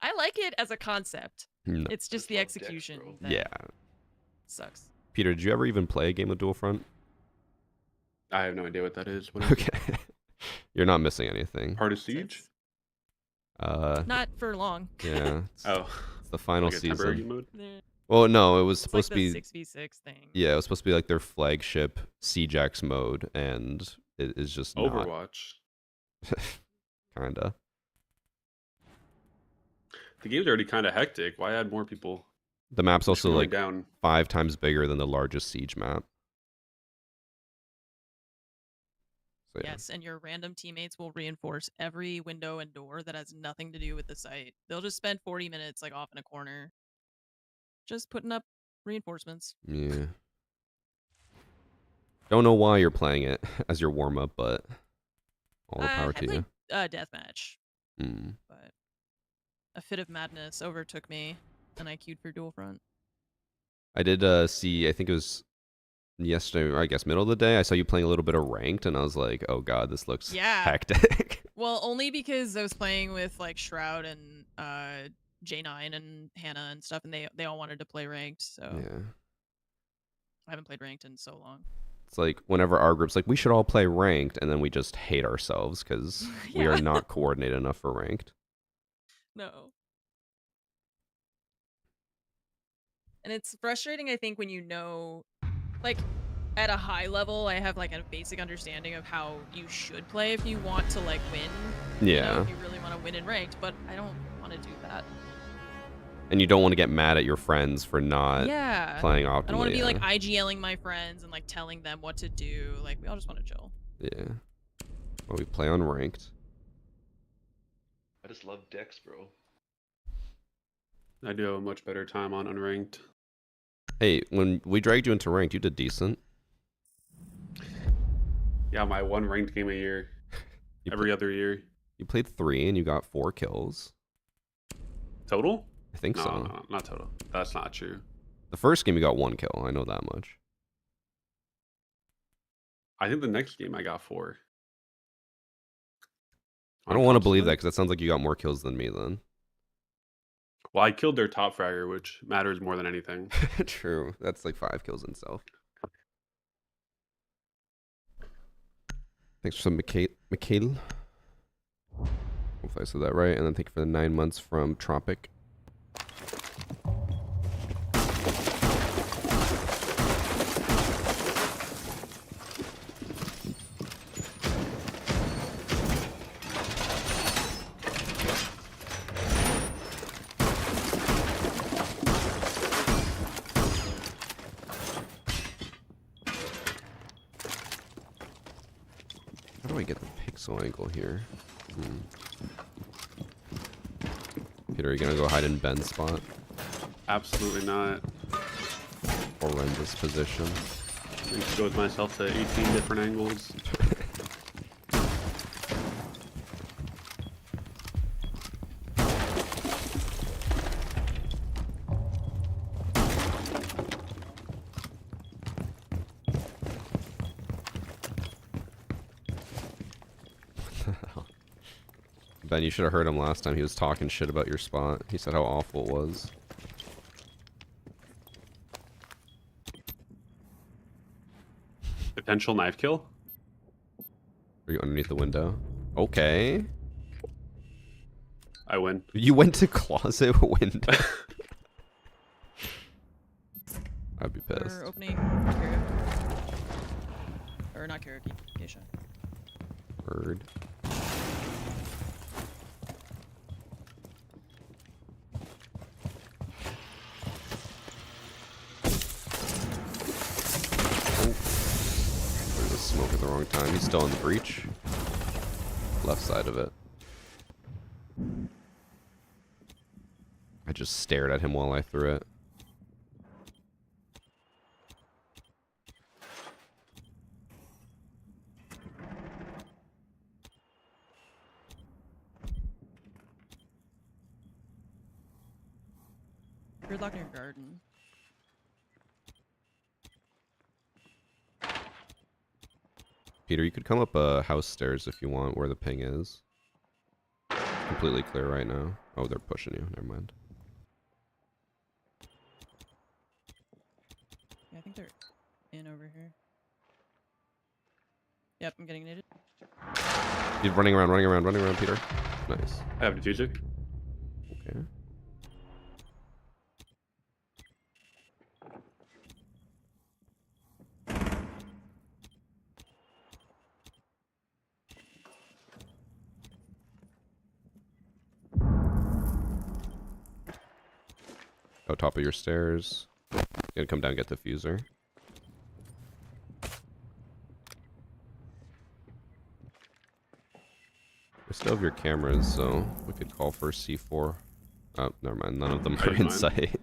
I like it as a concept. No. It's just the Just love decks, execution bro. that Yeah. sucks. Peter, did you ever even play a game of dual front? I have no idea what that is. What is it? Okay. You're not missing anything. Heart of So Siege? it's not for long. Yeah. Oh, It's the final like a temporary season. mode? Well, no, it was It's like supposed the to be 6v6 thing. Yeah, it was supposed to be like their flagship Siege mode, and it is just not. Overwatch. Kinda. The game's already kind of hectic. Why add more people? The map's Just also going like down. 5 times bigger than the largest Siege map. So, yeah. Yes, and your random teammates will reinforce every window and door that has nothing to do with the site. They'll just spend 40 minutes like off in a corner, just putting up reinforcements. Yeah. Don't know why you're playing it as your warm up, but all the power I to you. played deathmatch, Mm. but a fit of madness overtook me, and I queued for dual front. I did see. I think it was yesterday, or I guess middle of the day. I saw you playing a little bit of ranked, and I was like, "Oh God, this looks Yeah. hectic." Well, only because I was playing with like Shroud and J9 and Hannah and stuff, and they all wanted to play ranked, so Yeah. I haven't played ranked in so long. It's like whenever our group's like, we should all play ranked, and then we just hate ourselves because we are Yeah. not coordinated enough for ranked. No. And it's frustrating, I think, when you know, like, at a high level, I have, like, a basic understanding of how you should play if you want to, like, win. You know, Yeah. if you really want to win in ranked, but I don't want to do that. And you don't want to get mad at your friends for not Yeah. playing optimally. I don't want to be, yeah. like, IGLing my friends and, like, telling them what to do. Like, we all just want to chill. Yeah. Well, we play on ranked. I just love decks, bro. I do have a much better time on unranked. Hey, when we dragged you into ranked, you did decent. Yeah, my one ranked game a year. You Every other year. You played 3 and you got 4 kills. Total? I think No, so. no, not total. That's not true. The first game you got 1 kill. I know that much. I think the next game I got 4. I don't want to On believe that Consulate? because that sounds like you got more kills than me then. Well, I killed their top fragger, which matters more than anything. True. That's like 5 kills in self. Thanks for some Mikhail. Hopefully I said that right. And then thank you for the 9 months from Tropic. How do I get the pixel angle here? Peter, are you gonna go hide in Ben's spot? Absolutely not. Horrendous position. I exposed myself to 18 different angles. Ben, you should have heard him last time. He was talking shit about your spot. He said how awful it was. Potential knife kill? Are you underneath the window? Okay. I win. You went to closet window. I'd be pissed. We're opening karaoke. Or not karaoke, Geisha. Bird. There's a smoke in the wrong time. He's still in the breach. Left side of it. I just stared at him while I threw it. Gridlock in your garden. Peter, you could come up house stairs if you want, where the ping is. Completely clear right now. Oh, they're pushing you. Never mind. Yeah, I think they're in over here. Yep, I'm getting naded. He's running around, Peter. Nice. I have strategic. Okay. Go top of your stairs. Gonna come down and get the fuser. We still have your cameras, so we could call for C4. Oh, never mind. None of them are in sight.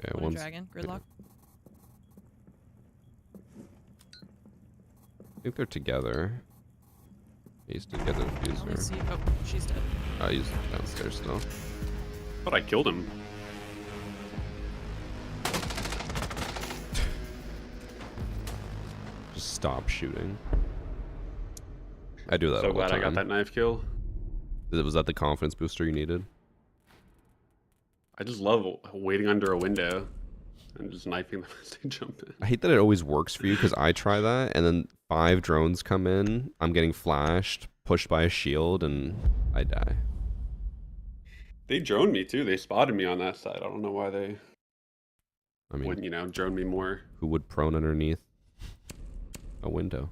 Yeah, One one's dragon, gridlock. I think they're together. He's to get the I only diffuser. see. Oh, she's dead. He's downstairs still. But I killed him. Just stop shooting. I do that So all the glad I time. got that knife kill. Was that the confidence booster you needed? I just love waiting under a window and just knifing them as they jump in. I hate that it always works for you because I try that and then 5 drones come in. I'm getting flashed, pushed by a shield, and I die. They droned me too. They spotted me on that side. I don't know why they I mean, wouldn't, drone me more. who would prone underneath a window?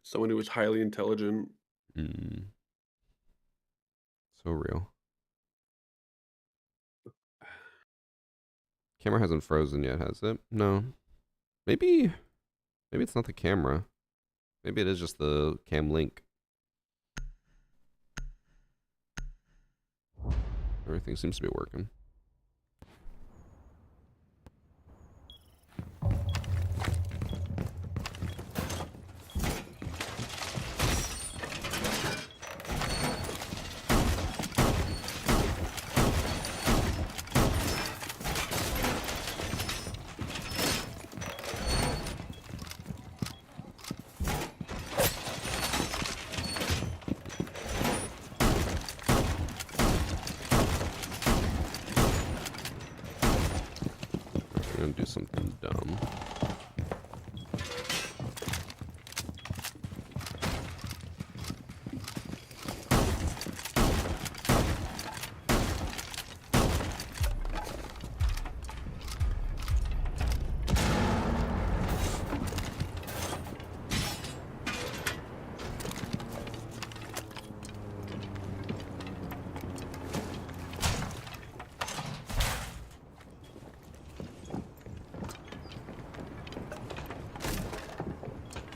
Someone who was highly intelligent. So real. Camera hasn't frozen yet, has it? No. Maybe it's not the camera. Maybe it is just the cam link. Everything seems to be working. I'm gonna do something dumb.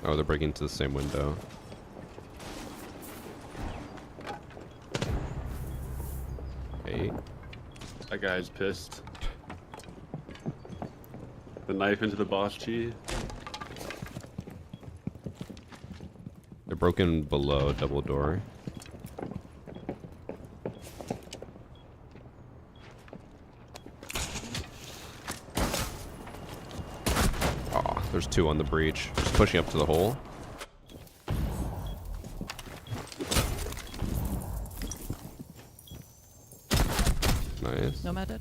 Oh, they're breaking into the same window. Hey. That guy's pissed. The knife into the boss chi. They're broken below double door. Oh, there's 2 on the breach. Just pushing up to the hole. Nice. Nomad dead.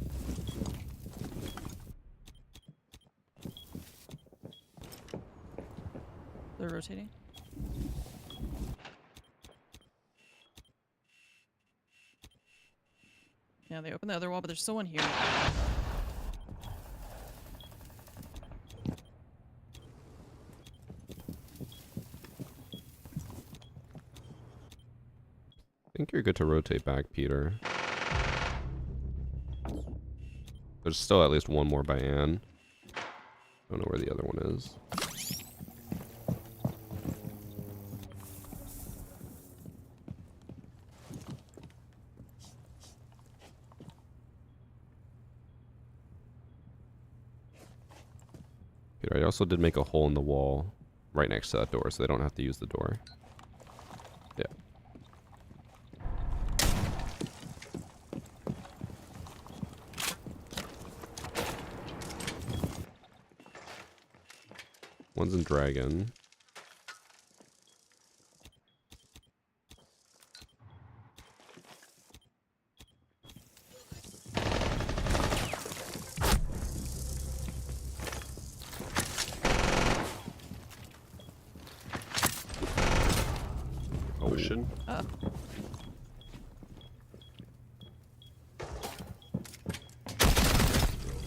They're rotating. Yeah, they opened the other wall, but there's still one here. I think you're good to rotate back, Peter. There's still at least one more by Anne. Don't know where the other one is. Peter, I also did make a hole in the wall right next to that door, so they don't have to use the door. Yeah. One's in Dragon. Ocean. Oh.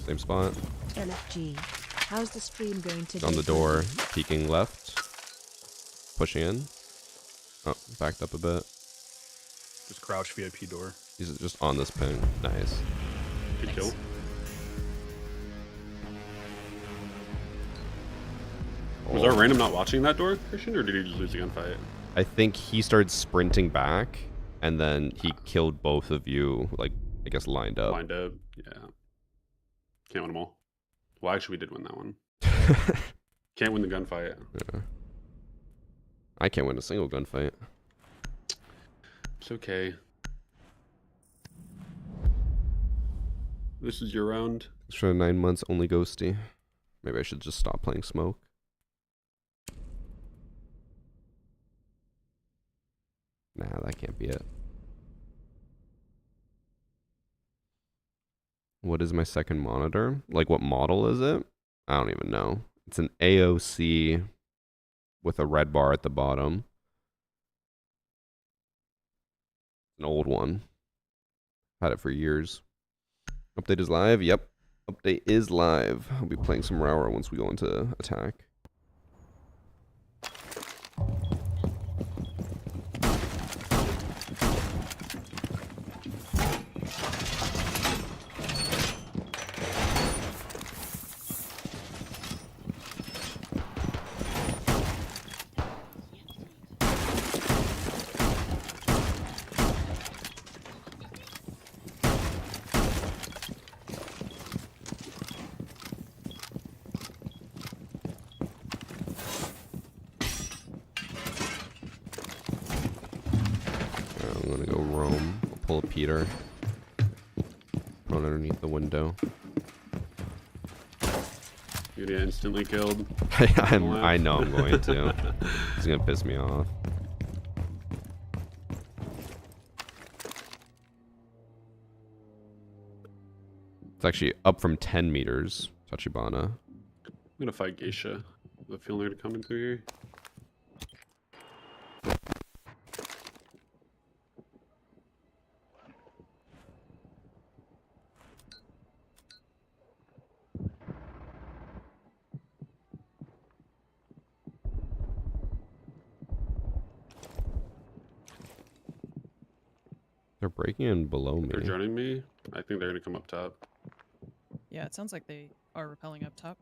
Same spot. LFG. How's the stream going today? On the door, peeking left. Pushing in. Oh, backed up a bit. Just crouch VIP door. He's just on this ping. Nice. Good Nice. kill. Was our random not watching that door, Christian, or did he just lose the gunfight? I think he started sprinting back, and then he killed both of you, like, I guess, lined up. Lined up. Yeah. Can't win them all. Well, actually, we did win that one. Can't win the gunfight. Yeah. I can't win a single gunfight. It's okay. This is your round. For 9 months, only ghosty. Maybe I should just stop playing smoke. Nah, that can't be it. What is my second monitor? Like, what model is it? I don't even know. It's an AOC with a red bar at the bottom. An old one. Had it for years. Update is live? Yep. Update is live. I'll be playing some RAUORA once we go into attack. I'm gonna go roam. I'll pull a Peter. Run underneath the window. You're gonna get instantly killed. I know I'm going to. It's gonna piss me off. It's actually up from 10 meters, Tachibana. I'm gonna fight Geisha. The feeling they're coming through here. They're breaking in below They're me. joining me. I think they're gonna come up top. Yeah, it sounds like they are repelling up top.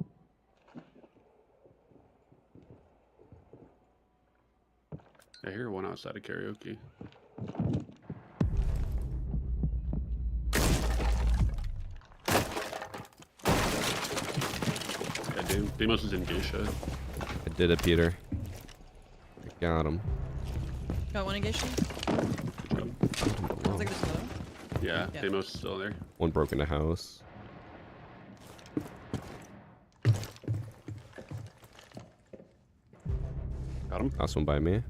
I hear one outside of karaoke. Yeah, dude. Demos is in Geisha. I did it, Peter. I got him. Got one engaged. Sounds like there's another. Yeah, Yeah. Demos is still there. One broke into house. Got him. Last one by me.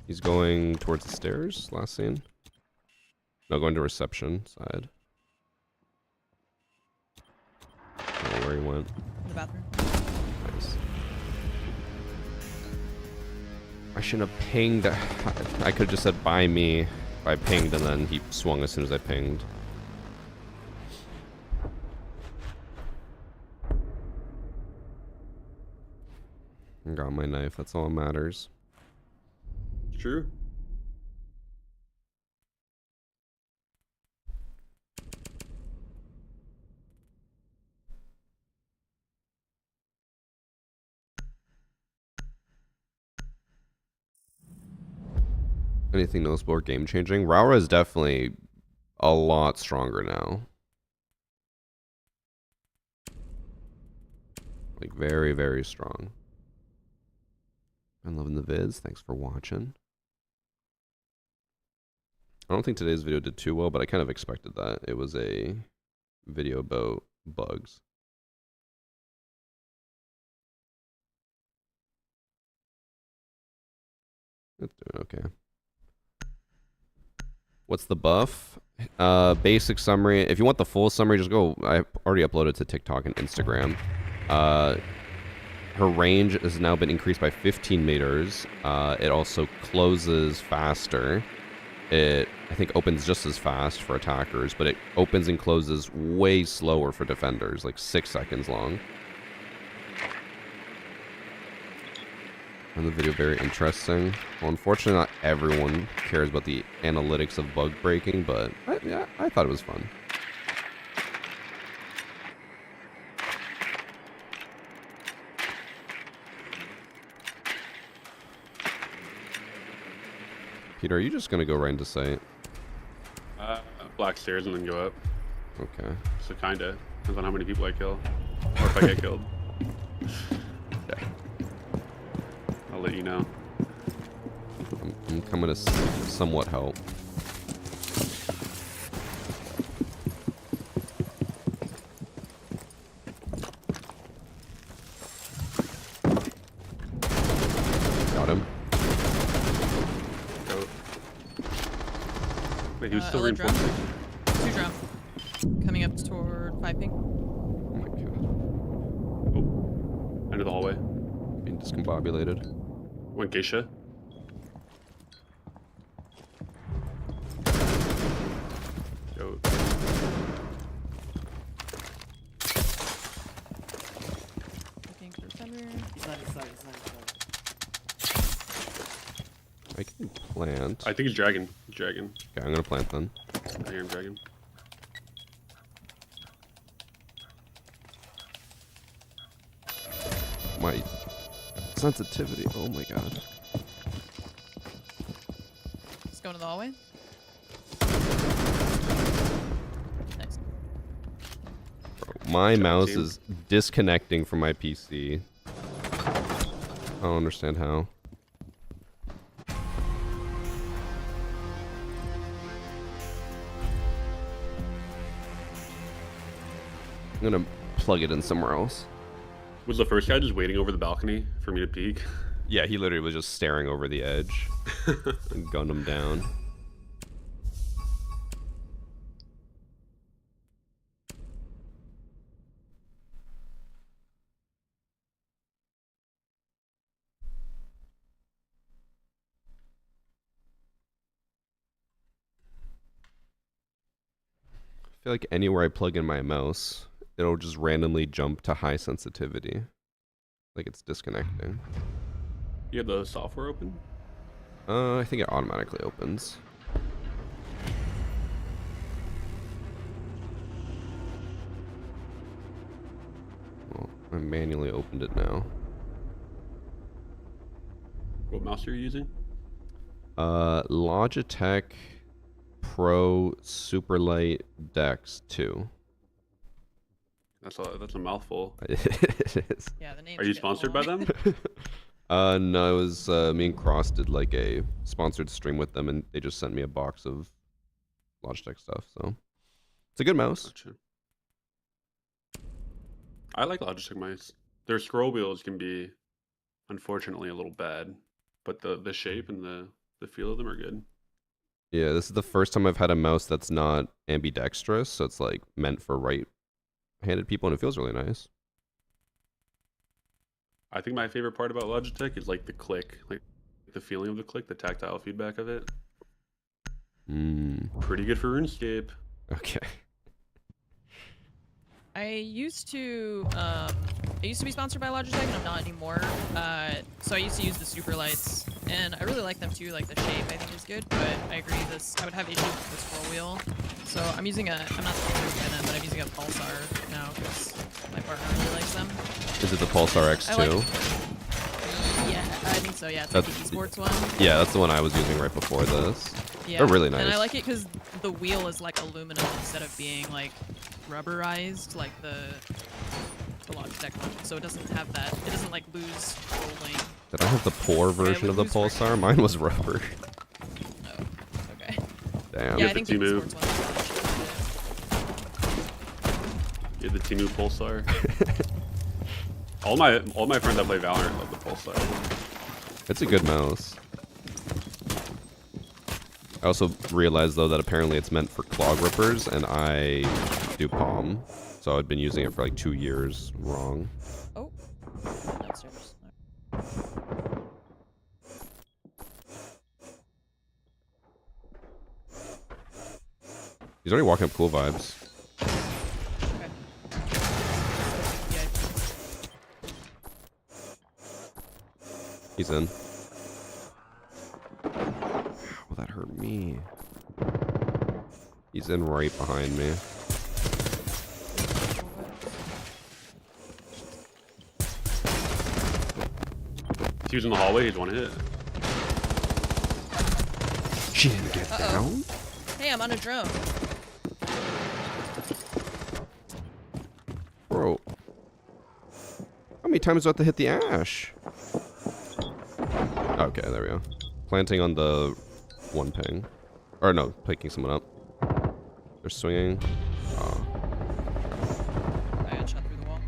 He's going towards the stairs, last scene. No, going to reception side. I don't know where he went. In the bathroom. Nice. I shouldn't have pinged. I could have just said by me. I pinged and then he swung as soon as I pinged. I got my knife, that's all that matters. True. Anything noticeable or game changing? RAUORA is definitely a lot stronger now. Like very, very strong. I'm loving the vids. Thanks for watching. I don't think today's video did too well, but I kind of expected that. It was a video about bugs. It's doing okay. What's the buff? Basic summary. If you want the full summary, just go. I already uploaded to TikTok and Instagram. Her range has now been increased by 15 meters. It also closes faster. It, I think, opens just as fast for attackers, but it opens and closes way slower for defenders, like 6 seconds long. And the video very interesting. Well, unfortunately, not everyone cares about the analytics of bug breaking, but yeah, I thought it was fun. Peter, are you just gonna go right into sight? Black stairs and then go up. Okay. So kinda depends on how many people I kill, or if I get killed. Yeah. I'll let you know. I'm coming to somewhat help. Got him. Go. Wait, he was still Ella drum. reinforcing. 2 drum. Coming up toward 5 ping. Oh my god. Oh. End of the hallway. Being discombobulated. One geisha. Go. Looking for thunder. I can plant. I think he's dragon. He's dragon. Okay, I'm gonna plant then. I hear him dragon. My sensitivity. Oh my god. Just going to the hallway. Nice. Bro, my mouse team. is disconnecting from my PC. I don't understand how. I'm gonna plug it in somewhere else. Was the first guy just waiting over the balcony for me to peek? Yeah, he literally was just staring over the edge and gunned him down. I feel like anywhere I plug in my mouse, it'll just randomly jump to high sensitivity. Like it's disconnecting. You have the software open? I think it automatically opens. Well, I manually opened it now. What mouse are you using? Logitech Pro Superlight Dex 2. That's a mouthful. It is. Yeah, the name. Are you sponsored by them? No, it was me and Cross did like a sponsored stream with them, and they just sent me a box of Logitech stuff. So it's a good mouse. Gotcha. I like Logitech mice. Their scroll wheels can be, unfortunately, a little bad, but the shape and the feel of them are good. Yeah, this is the first time I've had a mouse that's not ambidextrous, so it's like meant for right-handed people, and it feels really nice. I think my favorite part about Logitech is like the click, like the feeling of the click, the tactile feedback of it. Pretty good for RuneScape. Okay. I used to I used to be sponsored by Logitech, and I'm not anymore. So I used to use the super lights, and I really like them too. Like the shape, I think is good. But I agree, I would have issues with the scroll wheel. So I'm using I'm not sponsored by them, but I'm using a Pulsar now because my partner really likes them. Is it the Pulsar X2? Yeah, I think so. Yeah, it's like the esports one. Yeah, that's the one I was using right before this. Yeah, They're really nice. And I like it because the wheel is like aluminum instead of being like rubberized like the Logitech one. So it doesn't have that. It doesn't like lose rolling. Did I have the poor version of the Pulsar? Mine was rubber. Oh, okay. Damn. Yeah, I think the Timu. esports one. You had the Timu Pulsar. all my friends that play Valorant love the Pulsar. It's a good mouse. I also realized though that apparently it's meant for claw grippers, and I do palm, so I'd been using it for like 2 years wrong. Oh, downstairs. He's already walking up cool vibes. Okay. Yeah. He's in. Well, that hurt me. He's in right behind me. He was in the hallway. He's one hit. She didn't get down? Hey, I'm on a drone. Bro. How many times do I have to hit the ash? Okay, there we go. Planting on the one ping. Or no, picking someone up. They're swinging. Oh. I got shot through the wall.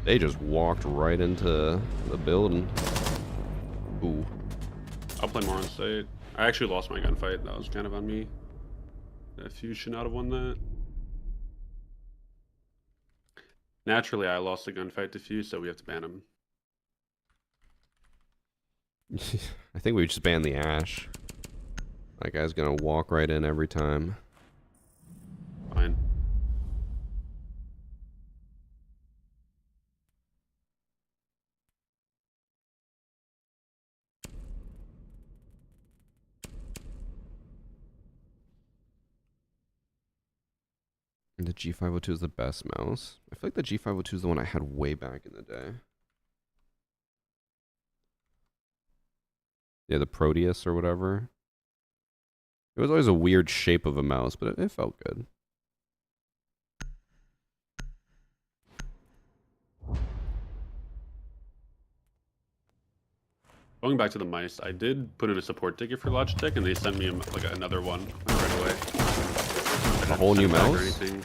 They just walked right into the building. Ooh. I'll play more on state. I actually lost my gunfight. That was kind of on me. If you should not have won that. Naturally, I lost the gunfight to Fuse, so we have to ban him. I think we just banned the ash. That guy's gonna walk right in every time. Fine. The G502 is the best mouse. I feel like the G502 is the one I had way back in the day. Yeah, the Proteus or whatever. It was always a weird shape of a mouse, but it felt good. Going back to the mice, I did put in a support ticket for Logitech, and they sent me like another one right away. A whole new mouse? Or anything.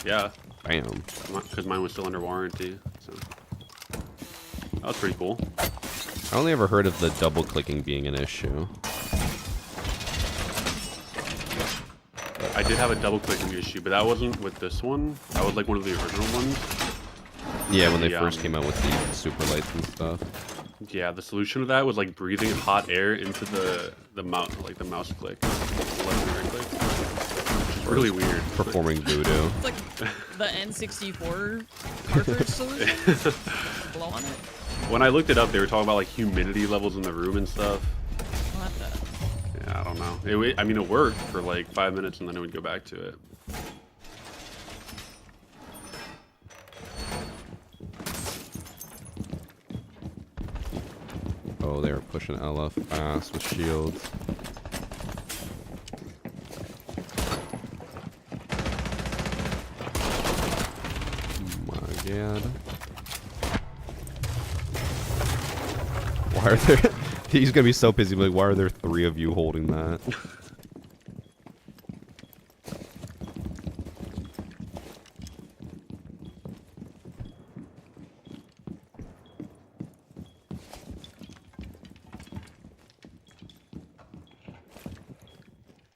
Yeah. Bam. Because mine was still under warranty. So that was pretty cool. I only ever heard of the double clicking being an issue. I did have a double clicking issue, but that wasn't with this one. That was like one of the original ones. Yeah, when they first came out with the super lights and stuff. Yeah, the solution to that was like breathing hot air into the mouse, like the mouse click, left and right click. Which is really weird. Performing voodoo. It's like the N64 cartridge solution. Blow on it. When I looked it up, they were talking about like humidity levels in the room and stuff. What the? Yeah, I don't know. I mean, it worked for like 5 minutes, and then it would go back to it. Oh, they were pushing LF fast with shields. Oh my god. Why are there... He's gonna be so busy, like, why are there 3 of you holding that?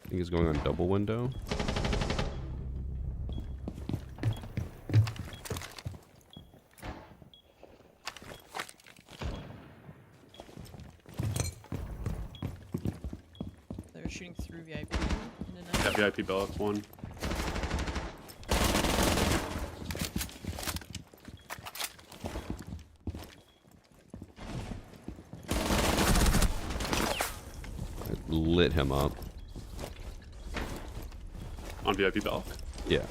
I think he's going on double window. They're shooting through VIP. Yeah, VIP Belloc one. lit him up. On VIP Balk. Yeah.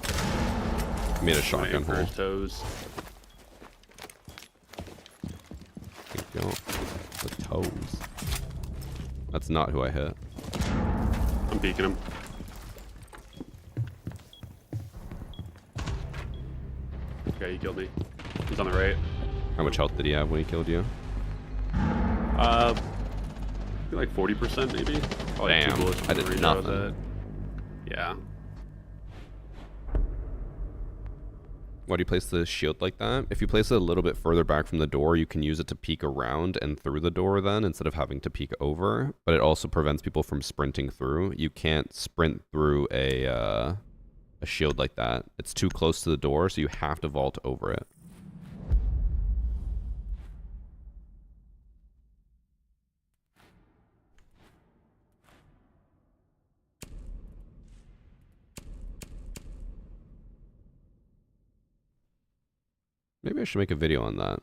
Made a shotgun For hole. his toes. Keep going. The toes. That's not who I hit. I'm peeking him. Okay, he killed me. He's on the right. How much health did he have when he killed you? I feel like 40% maybe. Probably two Damn, bullets I from did the reach nothing. of that. Yeah. Why do you place the shield like that? If you place it a little bit further back from the door, you can use it to peek around and through the door then, instead of having to peek over. But it also prevents people from sprinting through. You can't sprint through a shield like that. It's too close to the door, so you have to vault over it. Maybe I should make a video on that.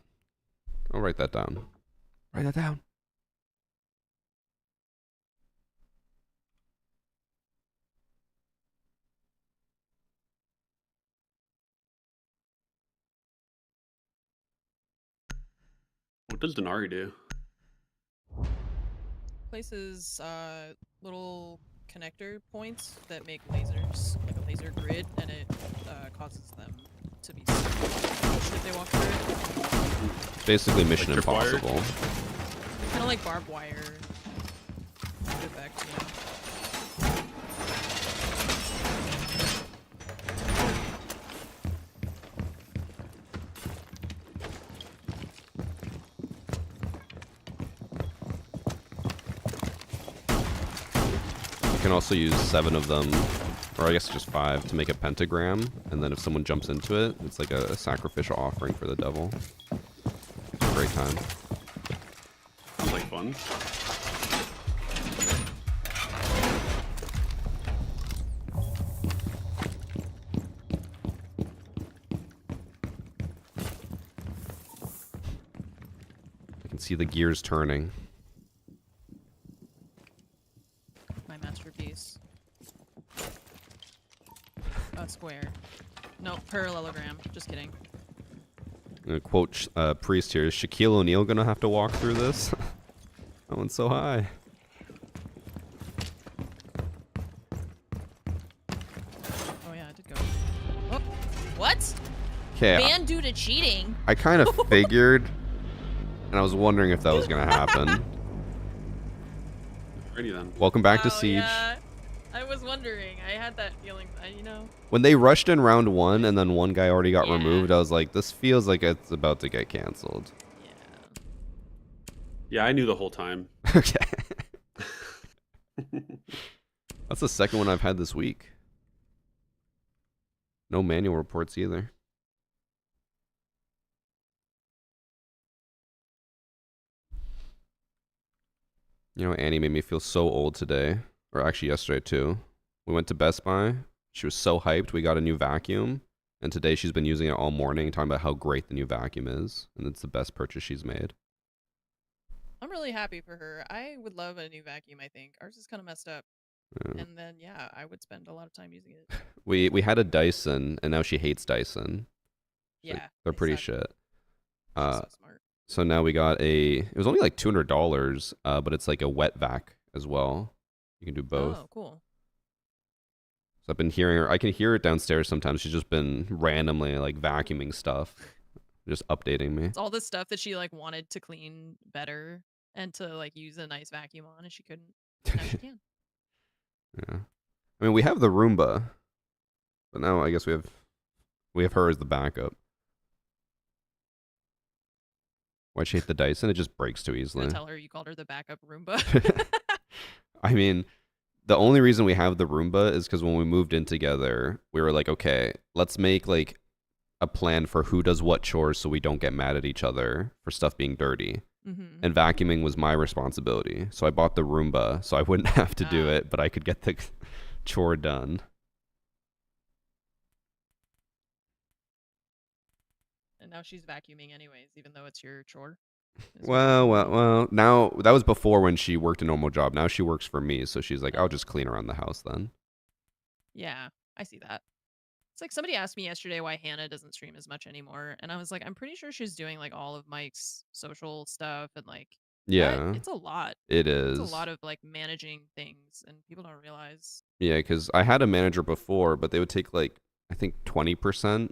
I'll write that down. Write that down. What does Denari do? Places little connector points that make lasers, like a laser grid, and it causes them to be pushed if they walk through it. Basically Mission Like tripwire? Impossible. Kind of like barbed wire effect, yeah. You can also use 7 of them, or I guess just 5, to make a pentagram, and then if someone jumps into it, it's like a sacrificial offering for the devil. It's a great time. Sounds like fun. I can see the gears turning. My masterpiece. A square. No, parallelogram. Just kidding. I'm gonna quote Priest here. Is Shaquille O'Neal gonna have to walk through this? That one's so high. Oh yeah, I did go. Oh, what? Okay, Banned due to cheating? I kind of figured, and I was wondering if that was gonna happen. Alrighty then. Welcome back to Wow, Siege. Yeah. I was wondering. I had that feeling, you know. When they rushed in round 1 and then one guy already got Yeah. removed, I was like, this feels like it's about to get canceled. Yeah. Yeah, I knew the whole time. Okay. That's the second one I've had this week. No manual reports either. You know, Annie made me feel so old today, or actually yesterday too. We went to Best Buy. She was so hyped. We got a new vacuum, and today she's been using it all morning, talking about how great the new vacuum is, and it's the best purchase she's made. I'm really happy for her. I would love a new vacuum, I think. Ours is kind of messed up. Yeah. And then, yeah, I would spend a lot of time using it. We had a Dyson, and now she hates Dyson. Yeah. They're they pretty suck. shit. She's so smart. So now we got it was only like $200, but it's like a wet vac as well. You can do both. Oh, cool. So I've been hearing her. I can hear it downstairs sometimes. She's just been randomly like vacuuming stuff, just updating me. It's all the stuff that she like wanted to clean better and to like use a nice vacuum on, and she couldn't. Now she can. Yeah. I mean, we have the Roomba, but now I guess we have her as the backup. Why'd she hate the Dyson? It just breaks too easily. Gonna tell her you called her the backup Roomba. I mean, the only reason we have the Roomba is because when we moved in together, we were like, okay, let's make like a plan for who does what chores so we don't get mad at each other for stuff being dirty. Mm-hmm. And vacuuming was my responsibility. So I bought the Roomba so I wouldn't have to do Ah. it, but I could get the chore done. And now she's vacuuming anyways, even though it's your chore. is what I'm doing. Well. Now that was before when she worked a normal job. Now she works for me, so she's like, I'll just clean around the house then. Yeah, I see that. It's like somebody asked me yesterday why Hannah doesn't stream as much anymore, and I was like, I'm pretty sure she's doing like all of Mike's social stuff and like Yeah, it's a lot. it It's a is. lot of like managing things, and people don't realize. Yeah, because I had a manager before, but they would take like I think 20%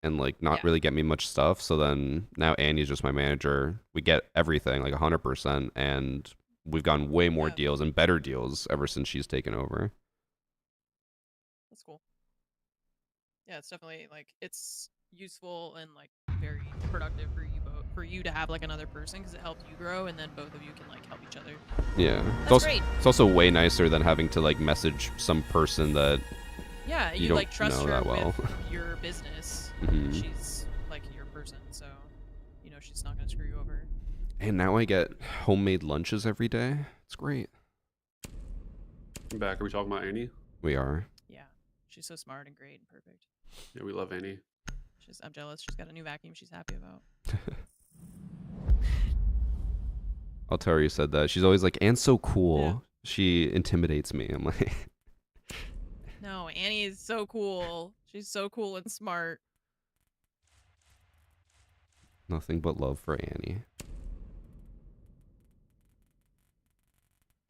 and like not Yeah. really get me much stuff. So then now Annie's just my manager. We get everything like 100%, and we've gotten way more Yeah. deals and better deals ever since she's taken over. That's cool. Yeah, it's definitely like it's useful and like very productive for you both, for you to have like another person because it helps you grow, and then both of you can like help each other. Yeah, That's great. It's also way nicer than having to like message some person that Yeah, you you don't like trust know her that well. with your business. Mhm. She's like your person, so you know she's not gonna screw you over. And now I get homemade lunches every day. It's great. I'm back. Are we talking about Annie? We are. Yeah, she's so smart and great and perfect. Yeah, we love Annie. I'm jealous. She's got a new vacuum she's happy about. I'll tell her you said that. She's always like, Anne's so cool. Yeah. She intimidates me. I'm like, No, Annie is so cool. She's so cool and smart. nothing but love for Annie.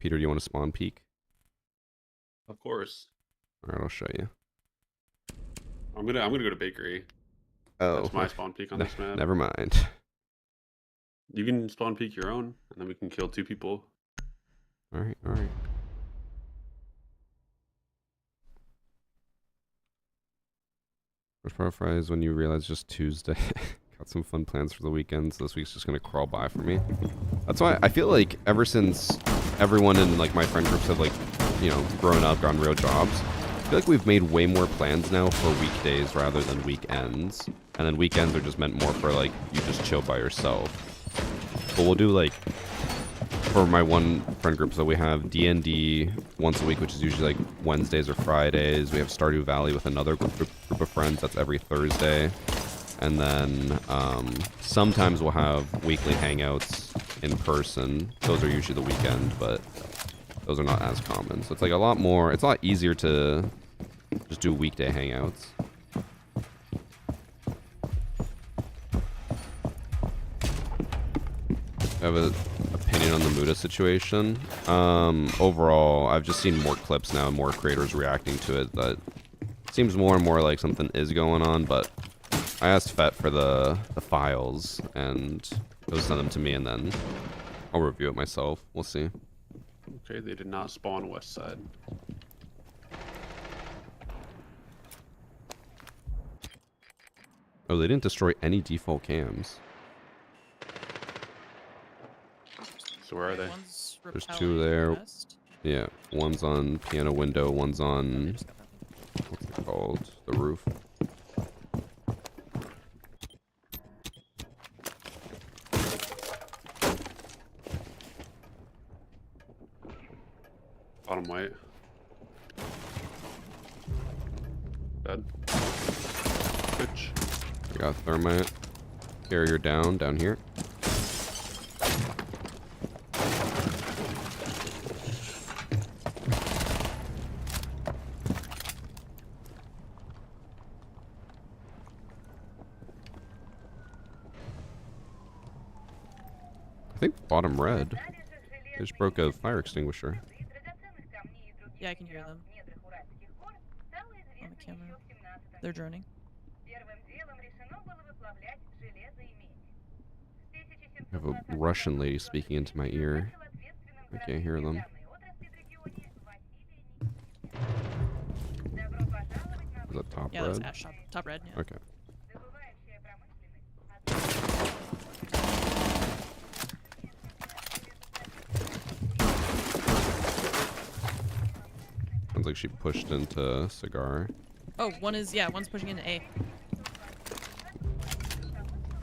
Peter, do you want to spawn peek? Of course. All right, I'll show you. I'm gonna go to bakery. Oh, That's my spawn peak on this map. never mind. You can spawn peak your own, and then we can kill 2 people. All right, all right. First part of Friday is when you realize just Tuesday. Got some fun plans for the weekend, so this week's just gonna crawl by for me. That's why I feel like ever since everyone in like my friend groups have like, you know, grown up, gotten real jobs, I feel like we've made way more plans now for weekdays rather than weekends. And then weekends are just meant more for like you just chill by yourself. But we'll do like for my one friend group, so we have D&D once a week, which is usually like Wednesdays or Fridays. We have Stardew Valley with another group of friends. That's every Thursday. And then sometimes we'll have weekly hangouts in person. Those are usually the weekend, but those are not as common. So it's like a lot more, it's a lot easier to just do weekday hangouts. I have an opinion on the Muda situation. Overall, I've just seen more clips now and more creators reacting to it that seems more and more like something is going on, but I asked Fett for the files, and he'll send them to me, and then I'll review it myself. We'll see. Okay, they did not spawn west side. Oh, they didn't destroy any default cams. So where are they? One's There's 2 repelling there. west. Yeah, one's on piano window, one's Oh, they on, just got that thing. what's it called? The roof. Bottom white. Dead. Bitch. We got thermite. Carrier down here. I think bottom red. They just broke a fire extinguisher. Yeah, I can hear them on the camera. They're droning. I have a Russian lady speaking into my ear. I can't hear them. Is that top Yeah, that's red? Ash top red. Yeah. Okay. Sounds like she pushed into cigar. Oh, one's pushing into A. I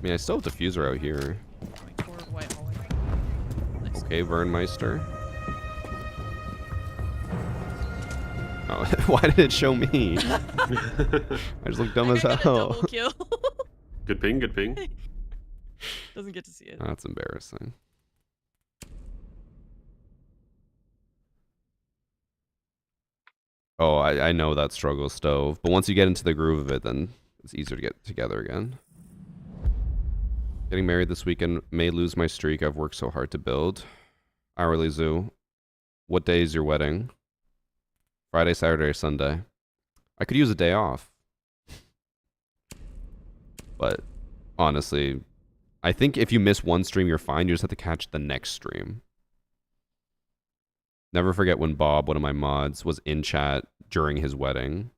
mean, I still have diffuser out here. Going toward white hallway. Nice. Okay, Vernmeister. Oh, why did it show me? I just look dumb as I got a hell. double kill. Good ping, good ping. Doesn't get to see it. That's embarrassing. Oh, I know that struggle, Stove. But once you get into the groove of it, then it's easier to get together again. Getting married this weekend may lose my streak I've worked so hard to build. Hourly Zoo. What day is your wedding? Friday, Saturday, or Sunday? I could use a day off. But honestly, I think if you miss one stream, you're fine. You just have to catch the next stream. Never forget when Bob, one of my mods, was in chat during his wedding.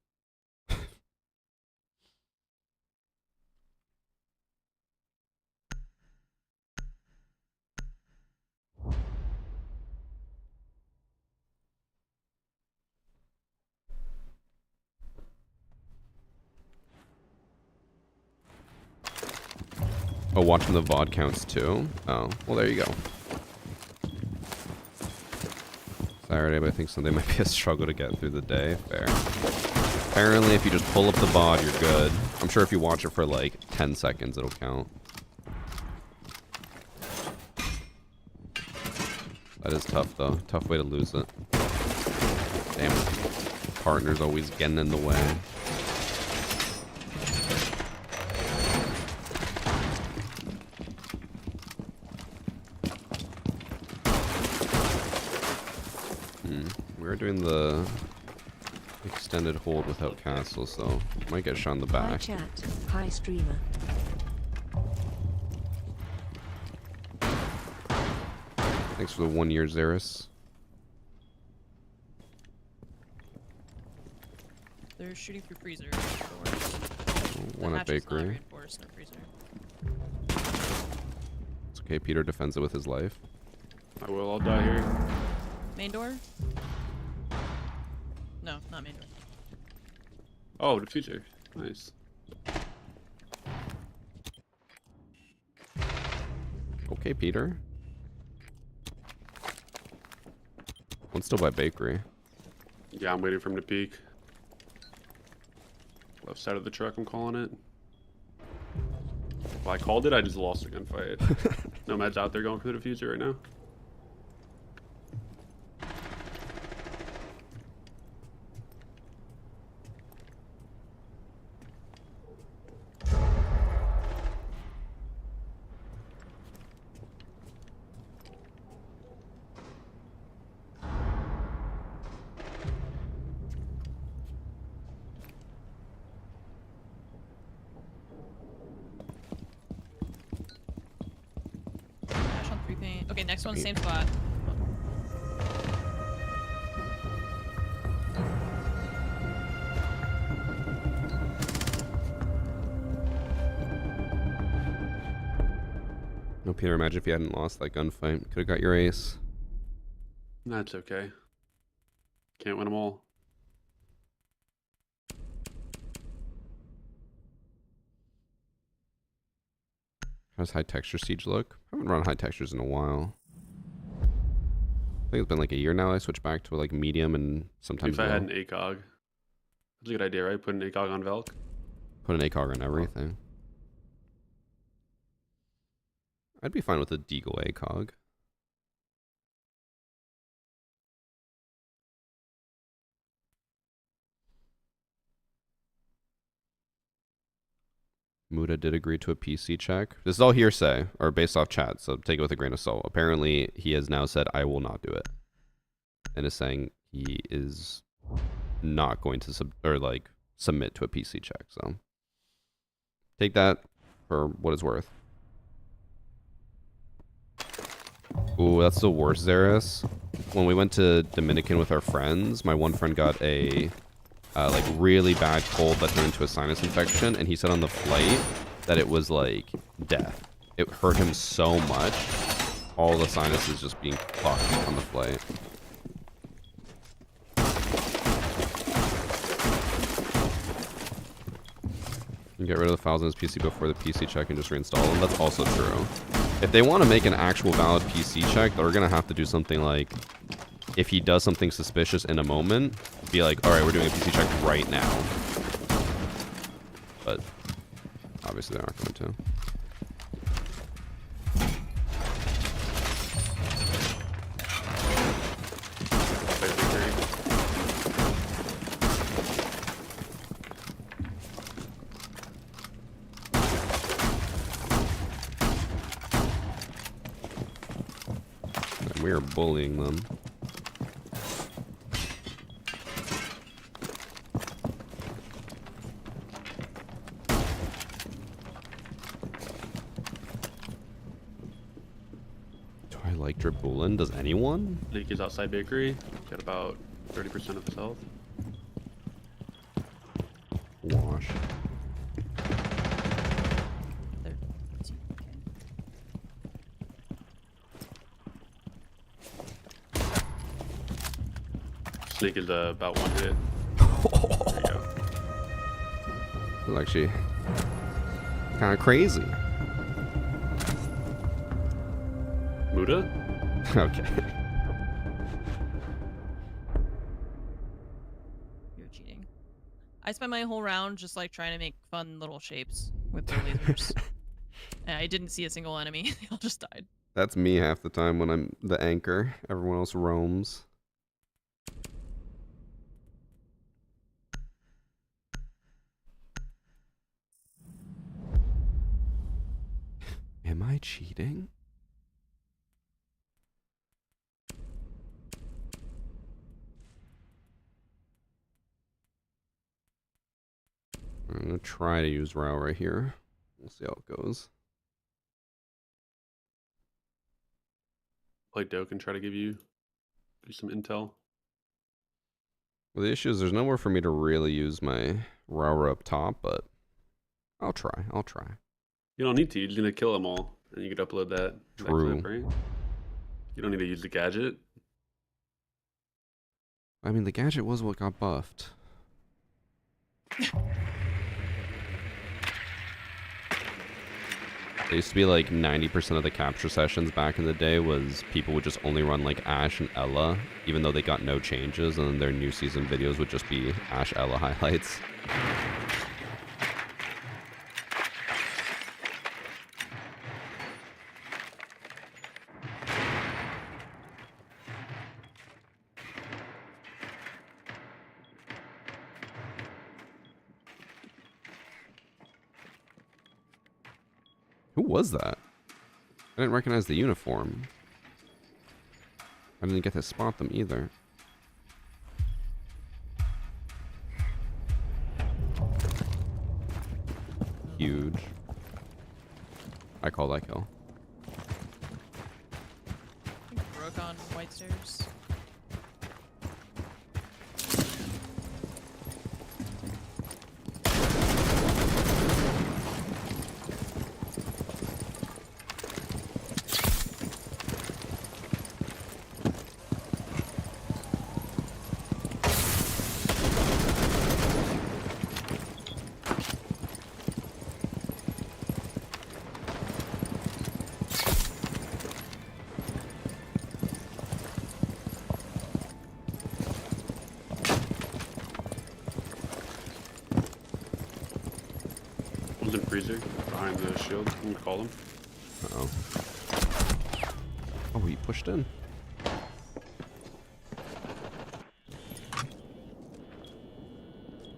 Oh, watching the VOD counts too? Oh, well, there you go. Saturday, but I think Sunday might be a struggle to get through the day. Fair. Apparently, if you just pull up the VOD, you're good. I'm sure if you watch it for like 10 seconds, it'll count. That is tough, though. Tough way to lose it. Damn. Partner's always getting in the way. We're doing the extended hold without castle, so might get shot in the Hi back. chat. Hi streamer. Thanks for the 1 year, Xeris. They're shooting through freezer. One at bakery. Reinforced, no freezer. It's okay, Peter defends it with his life. I will. I'll die here. Main door? No, not main door. Oh, the future. Nice. Okay, Peter. One's still by bakery. Yeah, I'm waiting for him to peek. Left side of the truck, I'm calling it. Well, I called it, I just lost the gunfight. Nomad's out there going for the future right now. Dash on 3 paint. Okay, next one, same spot. No, Peter, imagine if you hadn't lost that gunfight. Could have got your ace. That's okay. Can't win them all. How does high texture siege look? I haven't run high textures in a while. I think it's been like a year now. I switched back to like medium and sometimes If I had low. an ACOG. That's a good idea, right? Put an ACOG on Velk. Put an ACOG on everything. I'd be fine with a Deagle ACOG. Muda did agree to a PC check. This is all hearsay, or based off chat, so take it with a grain of salt. Apparently, he has now said, I will not do it. And is saying he is not going to submit to a PC check, so take that for what it's worth. Ooh, that's the worst, Xeris. When we went to Dominican with our friends, my one friend got a like really bad cold that turned into a sinus infection, and he said on the flight that it was like death. It hurt him so much. All the sinuses just being clogged on the flight. You get rid of the files on his PC before the PC check and just reinstall them. That's also true. If they want to make an actual valid PC check, they're going to have to do something like, if he does something suspicious in a moment, be like, all right, we're doing a PC check right now. But obviously they're not going to. We are bullying them. Do I like drip bullying? Does anyone? Snake is outside bakery. Got about 30% of his health. Wash. There. Snake is about 1 hit. There you go. It's actually kind of crazy. Muda? Okay. You're cheating. I spent my whole round just like trying to make fun little shapes with the lasers. And I didn't see a single enemy. They all just died. That's me half the time when I'm the anchor. Everyone else roams. Am I cheating? I'm gonna try to use RAUORA here. We'll see how it goes. Play Doke and try to give you some intel. Well, the issue is there's nowhere for me to really use my RAUORA up top, but I'll try. I'll try. You don't need to. You're just gonna kill them all, and you could upload that True. clip, right? You don't need to use the gadget. I mean, the gadget was what got buffed. It used to be like 90% of the capture sessions back in the day was people would just only run like Ashe and Ella, even though they got no changes, and then their new season videos would just be Ashe Ella highlights. Who was that? I didn't recognize the uniform. I didn't get to spot them either. Huge. I call that kill. I think broke on white stairs. One's in freezer behind the shield. I'm gonna call him. Uh-oh. Oh, he pushed in.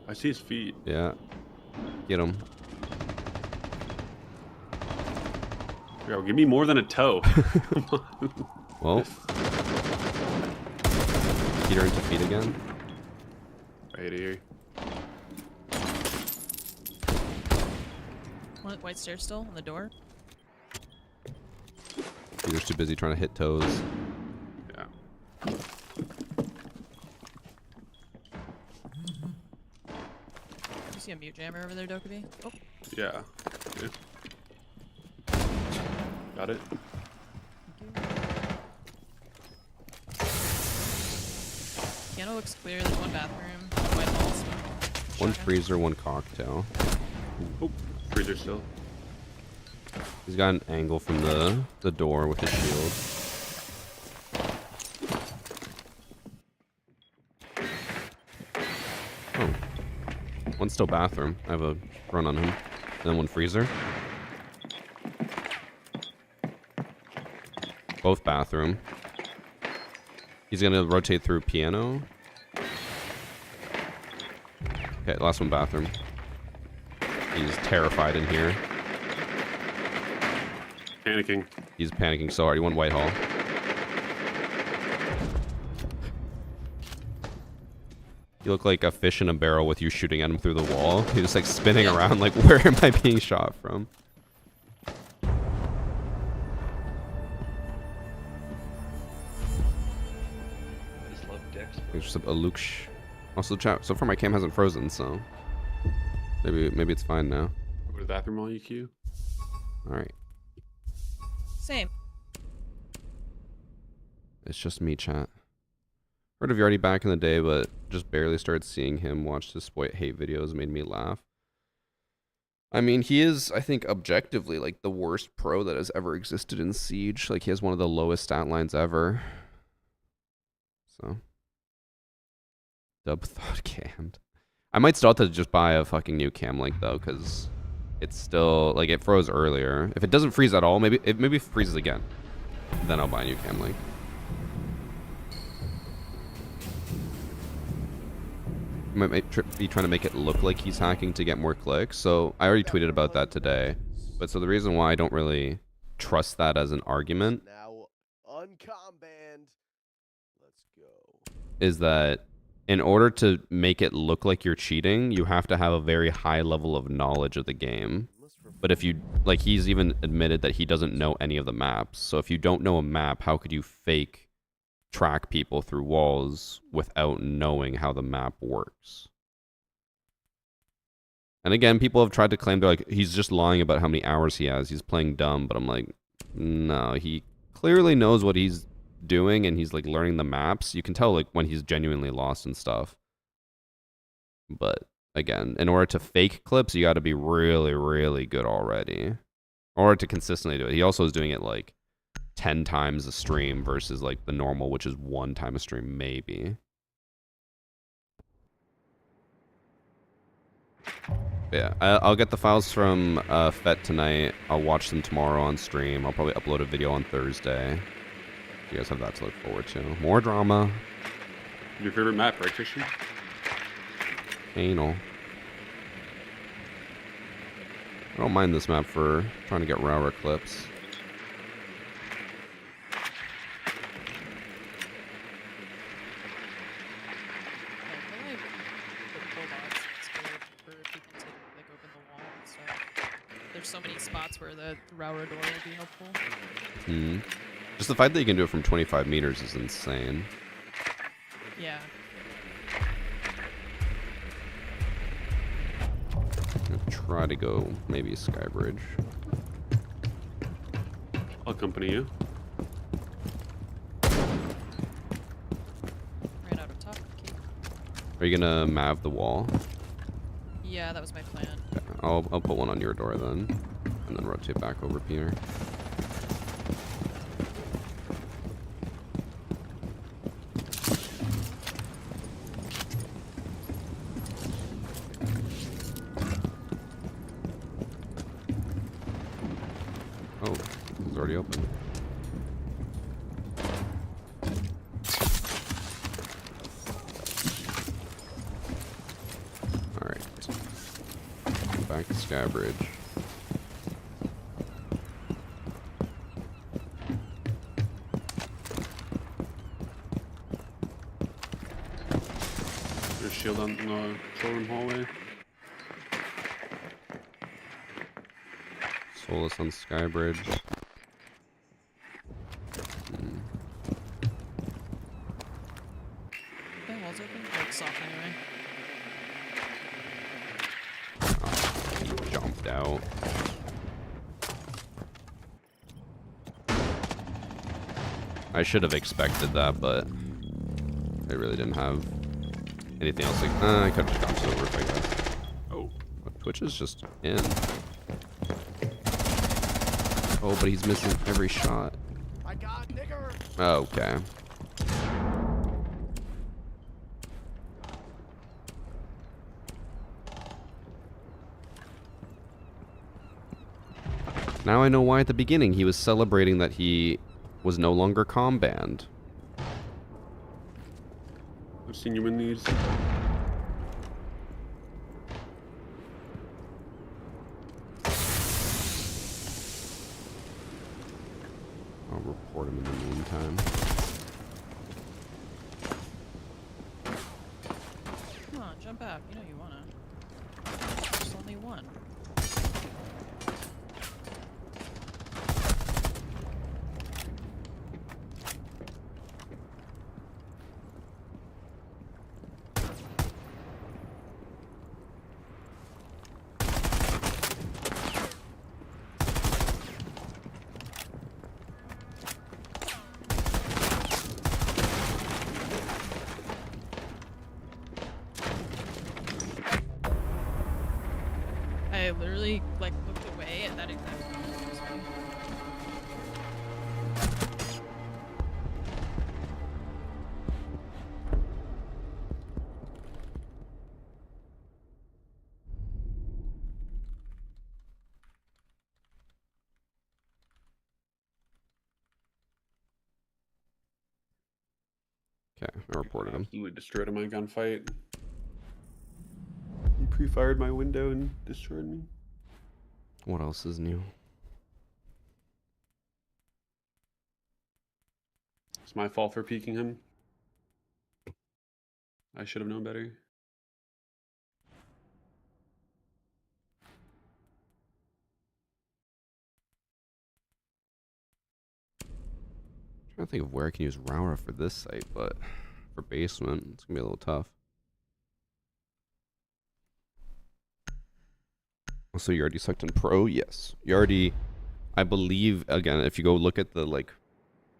I see his feet. Yeah. Get him. Yo, give me more than a toe. Well. Peter into feet again. Right here. One white stairs still on the door. Peter's too busy trying to hit toes. Yeah. You see a mute jammer over there, Dokkaby? Oh, Yeah. Yeah. Got it. thank you. Piano looks clear. There's one bathroom. White walls. One Shotgun. freezer, one cocktail. Oh, freezer still. He's got an angle from the door with his shield. Oh. One's still bathroom. I have a run on him. And then one freezer. Both bathroom. He's gonna rotate through piano. Okay, last one bathroom. He's terrified in here. Panicking. He's panicking so hard. He won Whitehall. You look like a fish in a barrel with you shooting at him through the wall. You're just like spinning around like, where am I being shot from? I just love decks, bro. It's just a Luke. Also, chat. So far, my cam hasn't frozen, so maybe it's fine now. Go to the bathroom while you queue. All right, Same. it's just me, chat. Heard of Yardy back in the day, but just barely started seeing him. Watch the Spoit hate videos, made me laugh. I mean, he is, I think, objectively like the worst pro that has ever existed in Siege. Like, he has one of the lowest stat lines ever. So, dub thought cammed. I might still have to just buy a fucking new cam link though, because it's still like it froze earlier. If it doesn't freeze at all, maybe it freezes again. Then I'll buy a new cam link. Might be trying to make it look like he's hacking to get more clicks. So I already tweeted about that today. But so the reason why I don't really trust that as an argument Now uncom banned. Let's go. is that in order to make it look like you're cheating, you have to have a very high level of knowledge of the game. But if you, like, he's even admitted that he doesn't know any of the maps. So if you don't know a map, how could you fake track people through walls without knowing how the map works? And again, people have tried to claim they're like, he's just lying about how many hours he has. He's playing dumb. But I'm like, no, he clearly knows what he's doing and he's like learning the maps. You can tell like when he's genuinely lost and stuff. But again, in order to fake clips, you got to be really, really good already. In order to consistently do it. He also is doing it like 10 times a stream versus like the normal, which is 1 time a stream, maybe. But yeah, I'll get the files from FET tonight. I'll watch them tomorrow on stream. I'll probably upload a video on Thursday. You guys have that to look forward to. More drama. Your favorite map, right, Christian? Anal. I don't mind this map for trying to get RAUORA clips. There's so many spots where the RAUORA door would be helpful. Just the fact that you can do it from 25 meters is insane. Yeah. Try to go maybe Skybridge. I'll accompany you. Ran out of top key. Are you gonna mav the wall? Yeah, that was my plan. Okay, I'll put one on your door then, and then rotate back over Peter. Oh, it's already open. Alright. Back to Skybridge. There's a shield on the showroom hallway. Solus on Skybridge. The wall's open. Like soft anyway. Oh, he jumped out. I should have expected that, but I really didn't have anything else. Like, I could have just gone to the roof, I guess. Oh. But Twitch is just in. Oh, but he's missing every shot. I got nigger. Oh, okay. Now I know why at the beginning he was celebrating that he was no longer comm banned. I've seen you win these. I'll report him in the meantime. jump out. You know you wanna. There's only one. I literally like looked away at that exact moment. Sorry. Okay, I reported him. Absolutely destroyed him in my gunfight. He pre-fired my window and destroyed me. What else is new? It's my fault for peeking him. I should have known better. I'm trying to think of where I can use RAUORA for this site, but for basement, it's gonna be a little tough. So you already sucked in pro? Yes. You already, I believe, again, if you go look at the like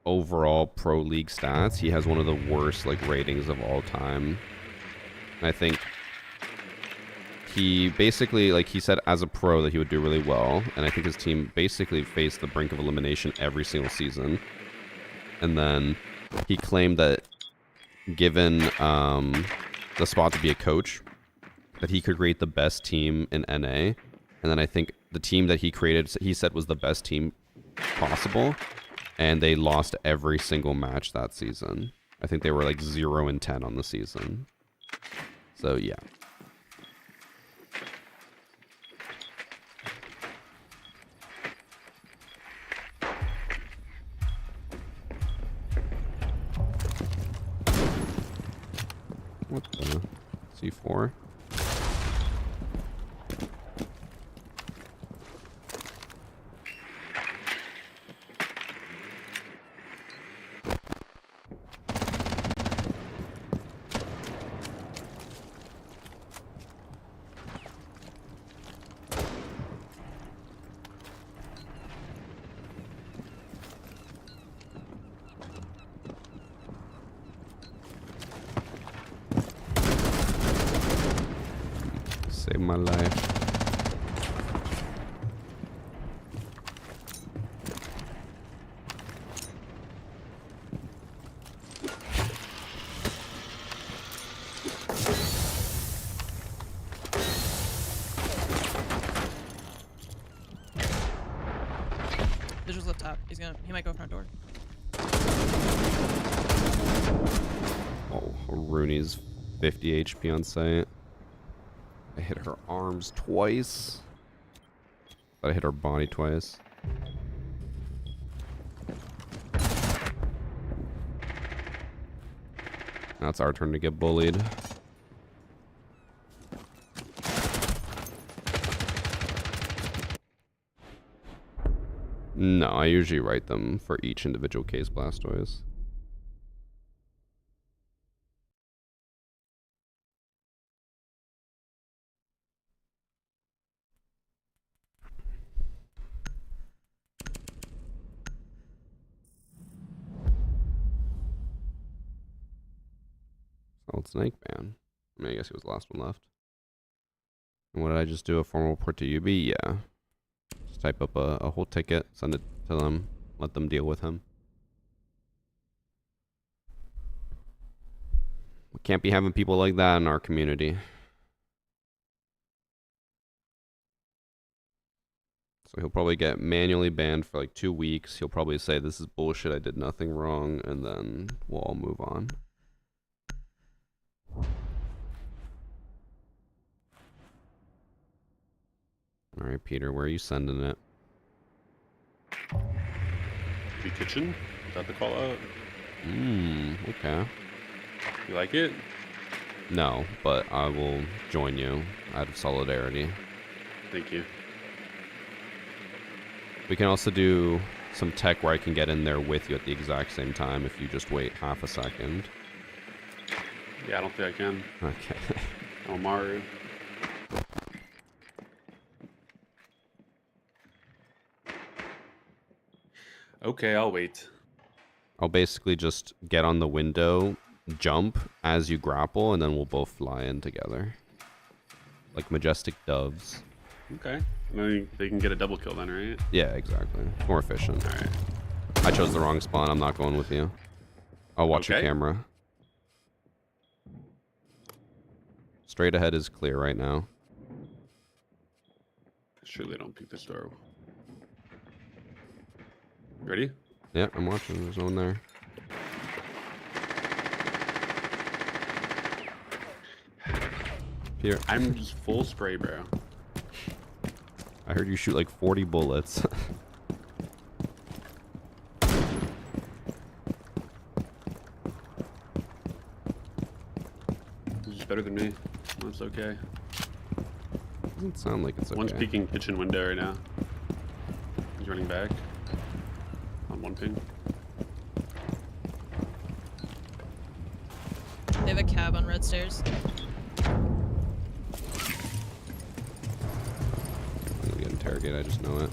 overall pro league stats, he has one of the worst like ratings of all time. And I think he basically, like he said as a pro that he would do really well, and I think his team basically faced the brink of elimination every single season. And then he claimed that given the spot to be a coach, that he could create the best team in NA. And then I think the team that he created, he said was the best team possible. And they lost every single match that season. I think they were like 0-10 on the season. So yeah. What the? C4? Saved my life. Visuals up top. He might go front door. Oh, Rooney's 50 HP on site. I hit her arms twice. But I hit her body twice. Now it's our turn to get bullied. No, I usually write them for each individual case, Blastoise. Solid Snake ban. I mean, I guess he was the last one left. And what did I just do? A formal report to UB? Yeah. Just type up a whole ticket, send it to them, let them deal with him. We can't be having people like that in our community. So he'll probably get manually banned for like 2 weeks. He'll probably say, this is bullshit, I did nothing wrong, and then we'll all move on. Alright, Peter, where are you sending it? The kitchen? Is that the call out? Okay. You like it? No, but I will join you out of solidarity. Thank you. We can also do some tech where I can get in there with you at the exact same time if you just wait half a second. Yeah, I don't think I can. Okay. Oh, Maru. Okay, I'll wait. I'll basically just get on the window, jump as you grapple, and then we'll both fly in together. Like majestic doves. Okay. And then they can get a double kill then, right? Yeah, exactly. More efficient. Alright. I chose the wrong spawn. I'm not going with you. I'll watch your Okay. camera. Straight ahead is clear right now. Sure they don't pick this door. Ready? Yeah, I'm watching. There's no one there. Here. I'm just full spray, bro. I heard you shoot like 40 bullets. This is better than me. That's okay. Doesn't sound like it's okay. One's peeking kitchen window right now. He's running back. On one ping. They have a cab on red stairs. I'm gonna get interrogated, I just know it.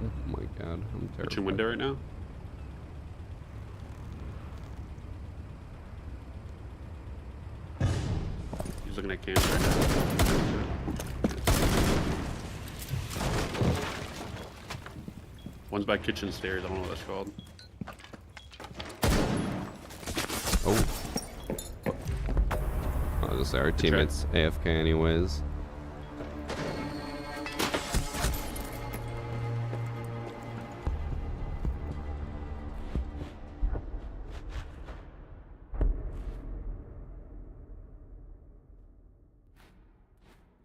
Oh my god, I'm terrified. Kitchen window right now. He's looking at cams right now. One's by kitchen stairs. I don't know what that's called. Oh. I was just say our teammates AFK anyways.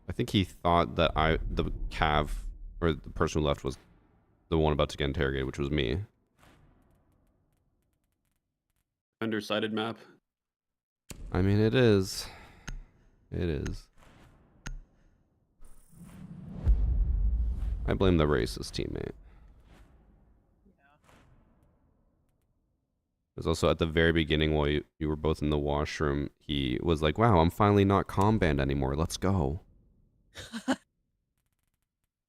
I think he thought that the cav, or the person who left was the one about to get interrogated, which was me. Undersided map. I mean, it is. It is. I blame the racist teammate. It was also at the very beginning while you were both in the washroom, he was like, wow, I'm finally not comm banned anymore. Let's go.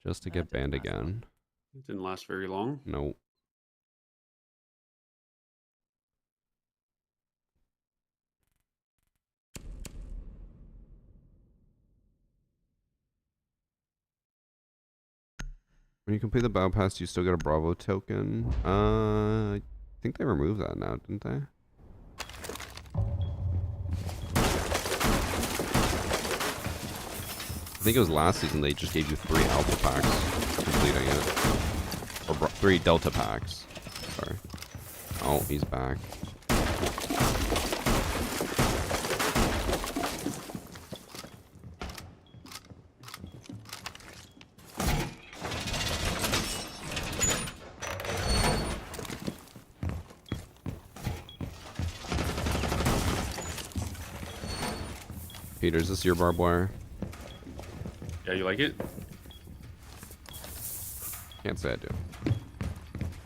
Just to get banned again. It didn't last very long. Nope. When you complete the battle pass, you still get a Bravo token. I think they removed that now, didn't they? I think it was last season they just gave you 3 alpha packs completing it. Or 3 delta packs. Sorry. Oh, he's back. Peter, is this your barbed wire? Yeah, you like it? Can't say I do.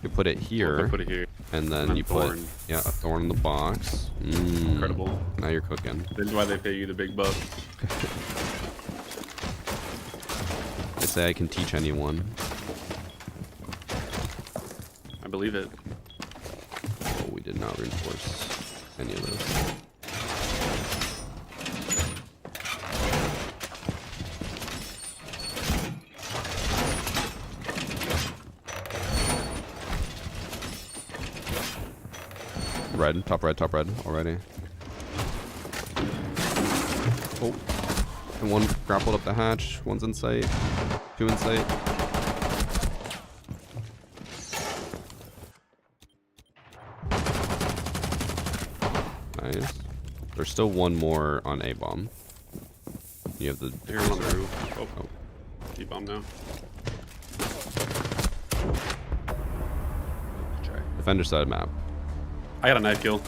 You put it here, Well, if I put it here. and then And you put thorn. a thorn in the box. Mm. Incredible. Now you're cooking. This is why they pay you the big bucks. They say I can teach anyone. I believe it. Oh, we did not reinforce any of this. Red, top red already. Oh, and one grappled up the hatch. One's in sight. 2 in sight. Nice. There's still one more on A bomb. You have the. Here on the roof. Oh, Oh. D-bomb now. Defender side map. I got a knife kill.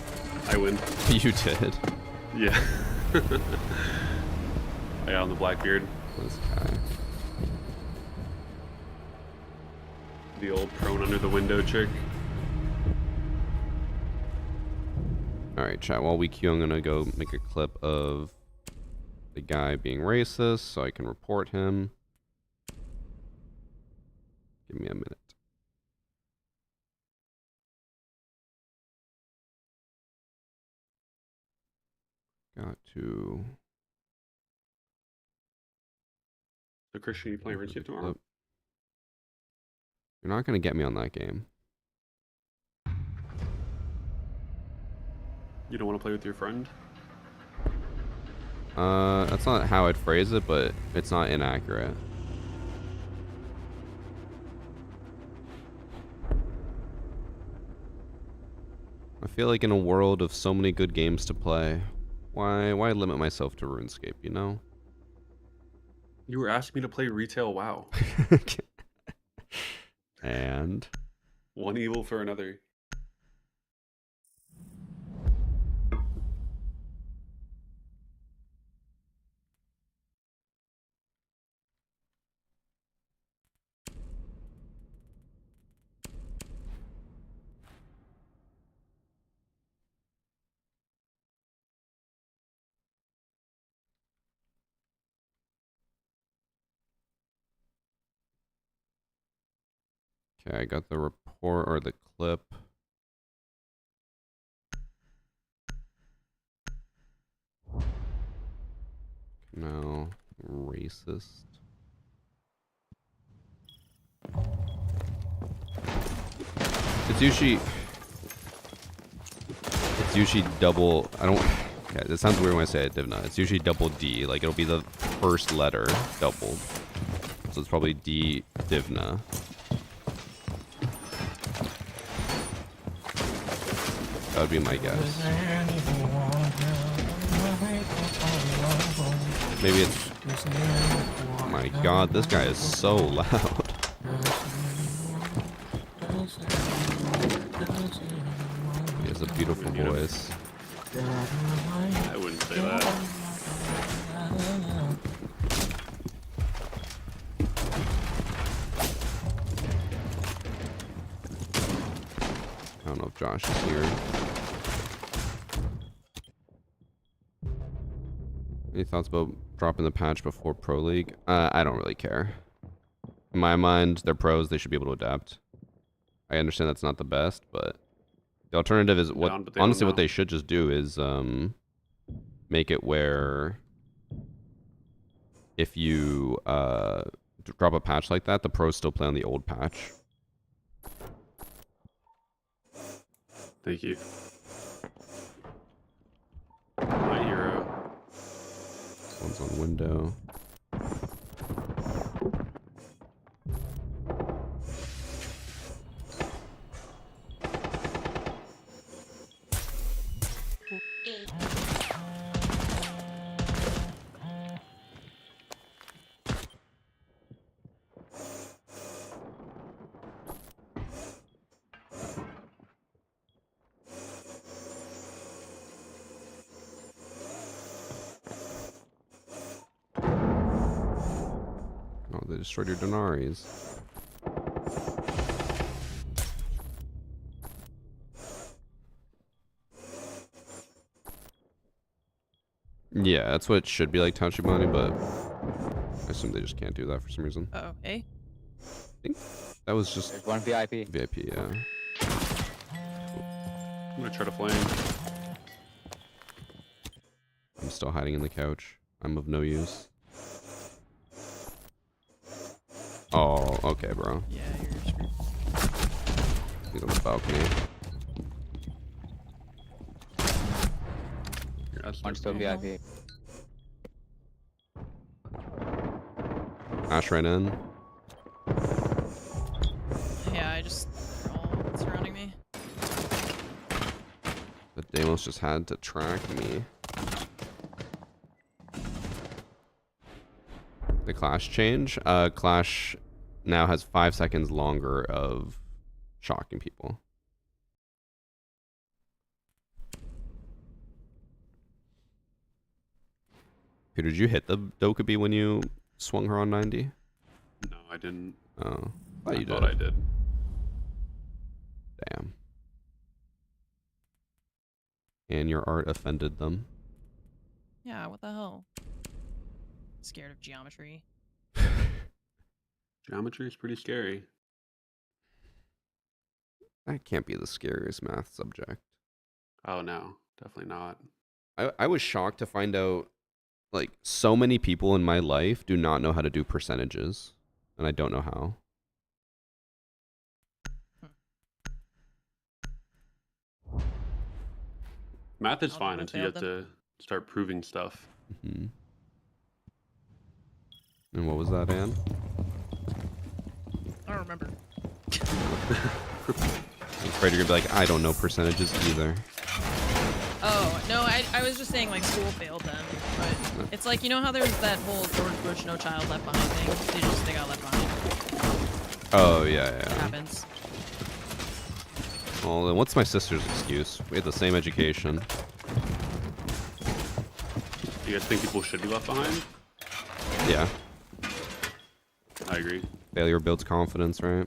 I win. You did. Yeah. I got on the Blackbeard. This guy. The old prone under the window trick. Alright, chat. While we queue, I'm gonna go make a clip of the guy being racist so I can report him. Give me a minute. Got to. So Christian, you playing RuneScape tomorrow? Clip. You're not gonna get me on that game. You don't want to play with your friend? That's not how I'd phrase it, but it's not inaccurate. I feel like in a world of so many good games to play, why limit myself to RuneScape, you know? You were asking me to play retail WoW. And One evil for another. okay, I got the report or the clip. No, racist. It's usually double. I don't. Okay, it sounds weird when I say it, Divna. It's usually double D. Like it'll be the first letter doubled. So it's probably D Divna. That would be my guess. Maybe it's. Oh my god, this guy is so loud. He has a beautiful voice. I wouldn't say that. I don't know if Josh is here. Any thoughts about dropping the patch before Pro League? I don't really care. In my mind, they're pros. They should be able to adapt. I understand that's not the best, but the alternative is what. Honestly, what they should just do is make it where if you drop a patch like that, the pros still play on the old patch. Thank you. My hero. This one's on window. Oh, they destroyed your Denaries. Yeah, that's what it should be like Township Money, but I assume they just can't do that for some reason. Oh, hey. I think that was just There's one VIP. VIP, yeah. I'm gonna try to flame. I'm still hiding in the couch. I'm of no use. Oh, okay, bro. Yeah, you're screwed. He's on the balcony. One still VIP. Ash ran in. Yeah, they're all surrounding me. The Deimos just had to track me. The Clash change. Clash now has 5 seconds longer of shocking people. Peter, did you hit the Dokkaebi when you swung her on 90? No, I didn't. Oh, I you thought did. I did. Damn. And your art offended them. Yeah, what the hell? Scared of geometry. Geometry is pretty scary. That can't be the scariest math subject. Oh no, definitely not. I was shocked to find out, like, so many people in my life do not know how to do percentages. And I don't know how. Math is Algebra fine until you have failed to start proving stuff. Mm-hmm. And what was that, Anne? I don't remember. I'm afraid you're gonna be like, I don't know percentages either. Oh, no, I was just saying, like, school failed them. But it's like, you know how there's that whole George Bush No Child Left Behind thing? They got left behind. Oh, yeah. It happens. Well, then what's my sister's excuse? We had the same education. Do you guys think people should be left behind? Yeah. I agree. Failure builds confidence, right?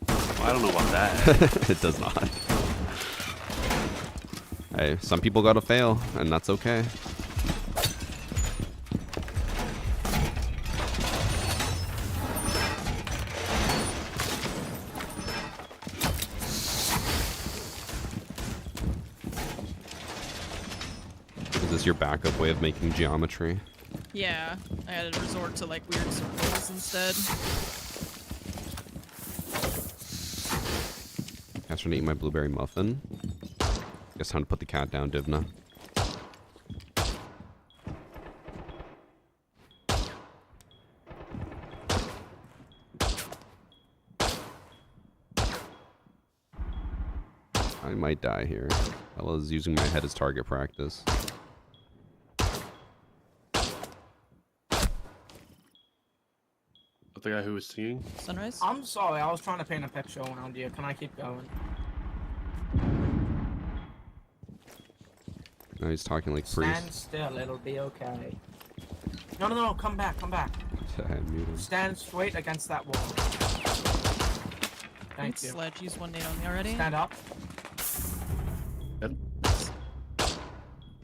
Well, I don't know about that. It does not. Hey, some people gotta fail, and that's okay. Is this your backup way of making geometry? Yeah, I had to resort to, like, weird circles instead. Guys trying to eat my blueberry muffin. Guess time to put the cat down, Divna. I might die here. Ella's using my head as target practice. The guy who was singing? Sunrise? I'm sorry, I was trying to paint a picture around you. Can I keep going? Now he's talking like priest. Stand still, it'll be okay. No, come back. Mute him. Stand straight against that wall. Thank you. Sledge used one nade on me already. Stand up. Good.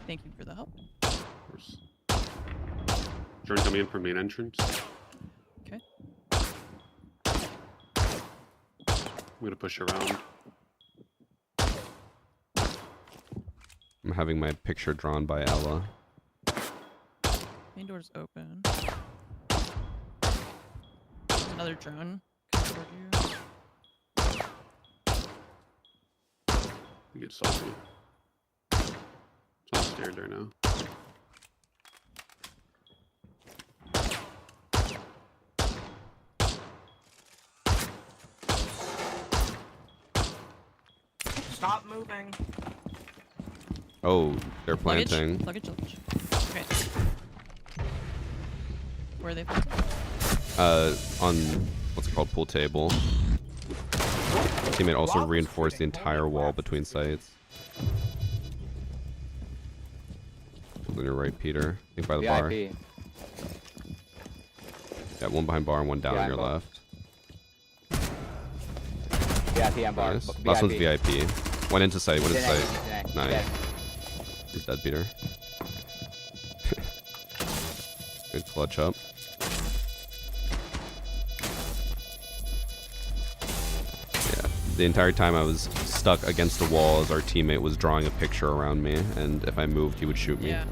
Thank you for the help. Of course. Jordan coming in from main entrance. Okay. I'm gonna push around. I'm having my picture drawn by Ella. Main door's open. There's another drone coming toward you. We get salty. It's on the stairs right now. Stop moving. Oh, they're planting. Luggage. Okay. Where are they planting? On what's it called, pool table. Teammate also reinforced the entire wall between sites. On your right, Peter. I think by the bar. VIP. Yeah, one behind bar and one down on your bar. left. VIP and bar. Nice. Last one's VIP. Went into sight. Went into sight. Nice. Dead. He's dead, Peter. Good clutch up. Yeah. The entire time I was stuck against the wall as our teammate was drawing a picture around me, and if I moved, he would shoot me. Yeah.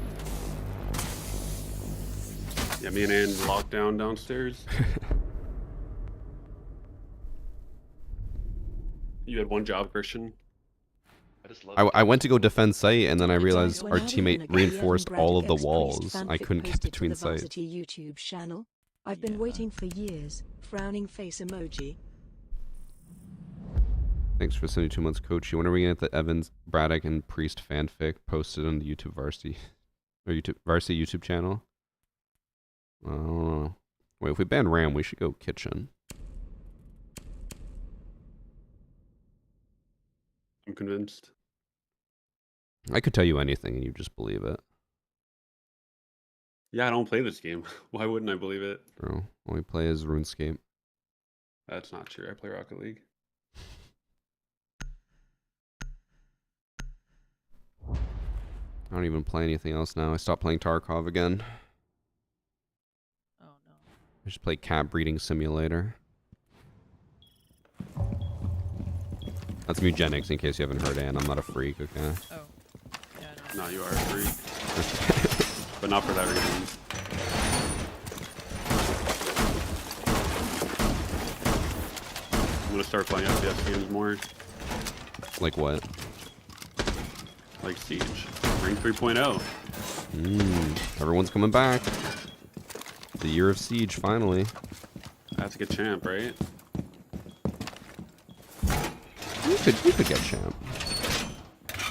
Yeah, me and Ann locked down downstairs. You had one job, Christian. I just love I went to go defend site, and then I realized When our having teammate an reinforced Brad all of the X walls. Priest I fanfic couldn't get posted to between the sites. Varsity YouTube channel. I've been waiting for years. Frowning face emoji. Thanks for 72 months, Coach. When are we gonna get the Evans, Braddock, and Priest fanfic posted on the YouTube Varsity or YouTube Varsity YouTube channel? I don't know. Wait, if we ban Ram, we should go kitchen. I'm convinced. I could tell you anything and you just believe it. Yeah, I don't play this game. Why wouldn't I believe it? Bro, all we play is RuneScape. That's not true. I play Rocket League. I don't even play anything else now. I stopped playing Tarkov again. Oh no. I just play cat breeding simulator. That's Mugenics, in case you haven't heard, Ann. I'm not a freak, okay? Oh. Yeah, I don't No, you are a freak. But not for that reason. I'm gonna start playing FPS games more. Like what? Like Siege. Ring 3.0. Everyone's coming back. The year of Siege, finally. That's a good champ, right? You could get champ.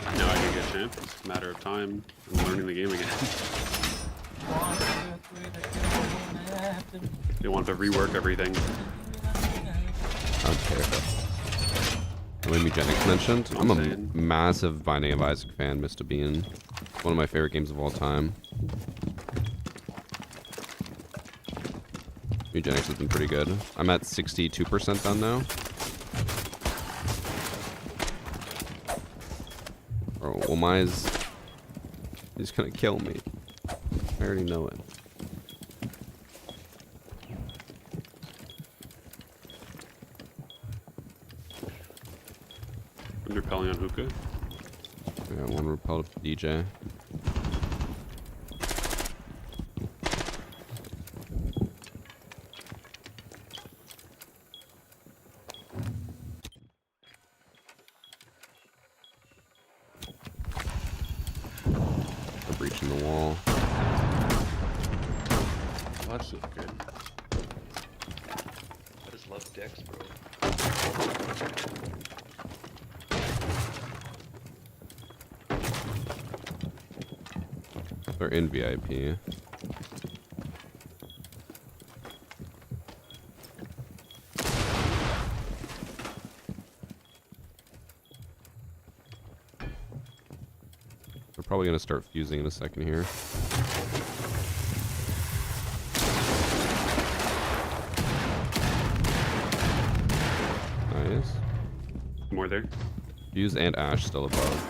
I know I can get champ. It's a matter of time. I'm learning the game again. They want to rework everything. Okay. What Mugenics mentioned? I'm a saying. massive Binding of Isaac fan, Mr. Bean. One of my favorite games of all time. Mugenics has been pretty good. I'm at 62% done now. Oh, well, mine's... He's gonna kill me. I already know it. I'm repelling on hookah. Yeah, one repelled DJ. They're breaching the wall. Well, that's not good. I just love decks, bro. They're in VIP. They're probably gonna start fusing in a second here. Nice. More there. Fuse and Ash still above.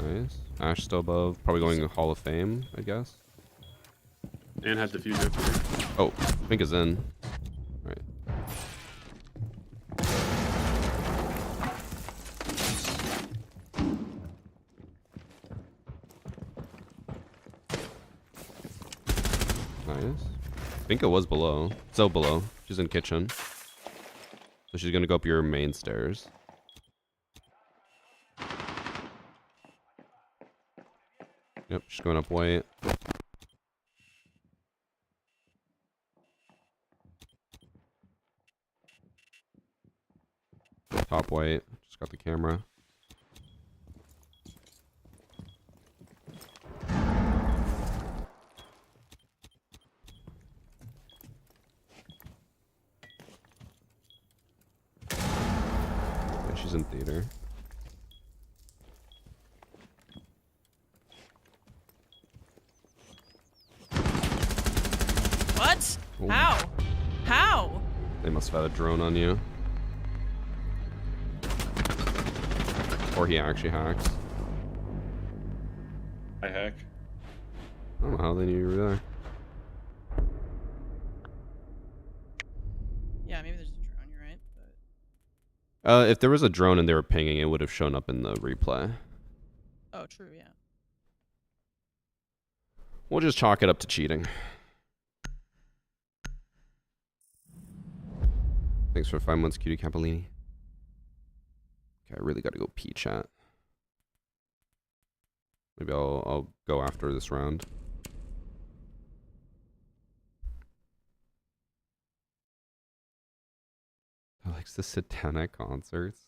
Nice. Ash still above. Probably going to Hall of Fame, I guess. And has the fuse up here. Oh, Fink is in. Right. Nice. Finka was below. Still below. She's in kitchen. So she's gonna go up your main stairs. Yep, she's going up white. Top white. Just got the camera. Yeah, she's in theater. What? Oh. How? How? They must have had a drone on you. Or he actually hacks. I hack. I don't know how they knew you were there. Yeah, maybe there's a drone, you're right. But... If there was a drone and they were pinging, it would have shown up in the replay. Oh, true, yeah. We'll just chalk it up to cheating. Thanks for 5 months, Cutie Capolini. Okay, I really got to go pee, chat. Maybe I'll go after this round. I likes to sit down at concerts.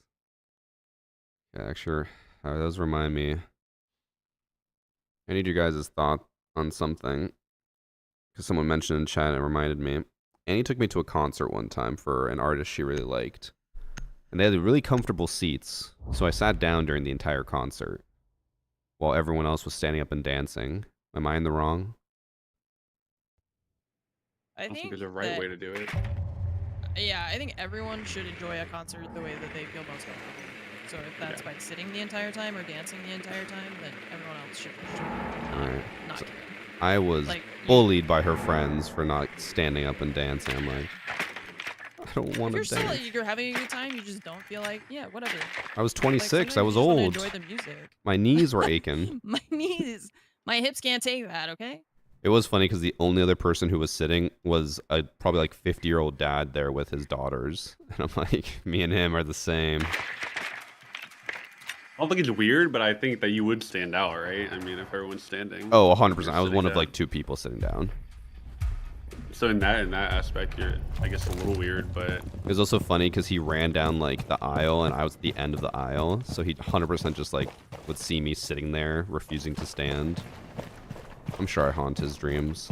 Yeah, actually, those remind me. I need your guys' thought on something. Because someone mentioned in chat and it reminded me. Annie took me to a concert one time for an artist she really liked. And they had really comfortable seats, so I sat down during the entire concert while everyone else was standing up and dancing. Am I in the wrong? I don't think there's a right way to do it. Yeah, I think everyone should enjoy a concert the way that they feel most comfortable. So if that's by sitting the entire time or dancing the entire time, then everyone else should not So care. I was Like, bullied by her friends for not standing up and dancing. I'm like, I don't want to if dance. you're having a good time, you just don't feel like, yeah, whatever. I was 26. Like, I was you just wanna old. enjoy the music. My knees were aching. My knees, my hips can't take that. Okay. It was funny because the only other person who was sitting was a probably like 50-year-old dad there with his daughters. And I'm like, me and him are the same. I don't think it's weird, but I think that you would stand out, right? I mean, if everyone's standing. Oh, 100%. I was one of down. like 2 people sitting down. So in that aspect, you're, I guess, a little weird, but It was also funny because he ran down like the aisle and I was at the end of the aisle. So he 100% just like would see me sitting there refusing to stand. I'm sure I haunt his dreams.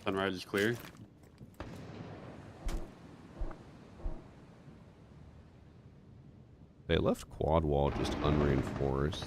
Sunrise is clear. They left quad wall just unreinforced.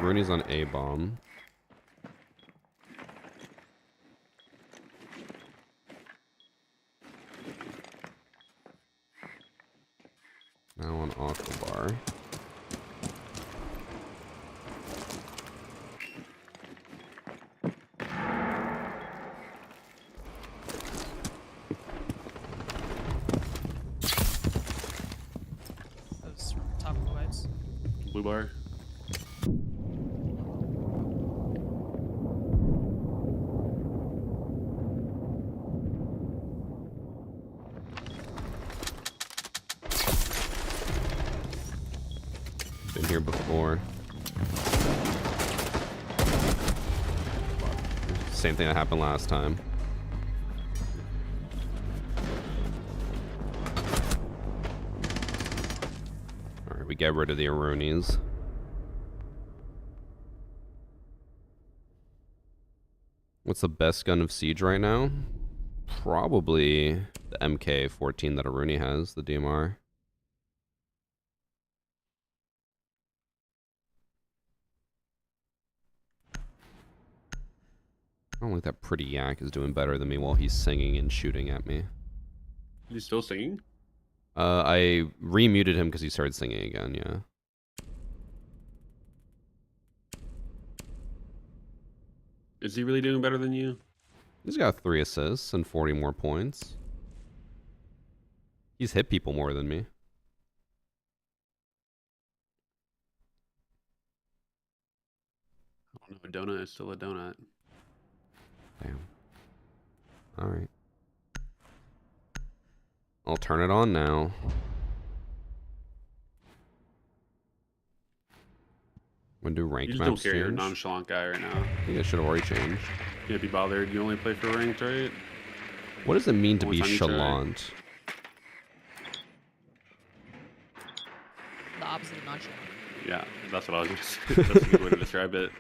Rooney's on A-bomb. Now on Aqua Bar. Those top vibes. Blue bar. Been here before. Same thing that happened last time. Alright, we get rid of the Aroonies. What's the best gun of Siege right now? Probably the MK14 that Arooney has, the DMR. I don't think that pretty yak is doing better than me while he's singing and shooting at me. He's still singing? I remuted him because he started singing again, yeah. Is he really doing better than you? He's got 3 assists and 40 more points. He's hit people more than me. I don't know. A donut is still a donut. Damn. Alright. I'll turn it on now. I'm gonna do ranked You just maps don't care. You're a change. nonchalant guy right now. I think I should have already changed. You can't be bothered. You only play for ranked, right? What does it mean to Only be time you try. chalant? The opposite of nonchalant. Yeah, that's what I was going to say. That's a good way to describe it.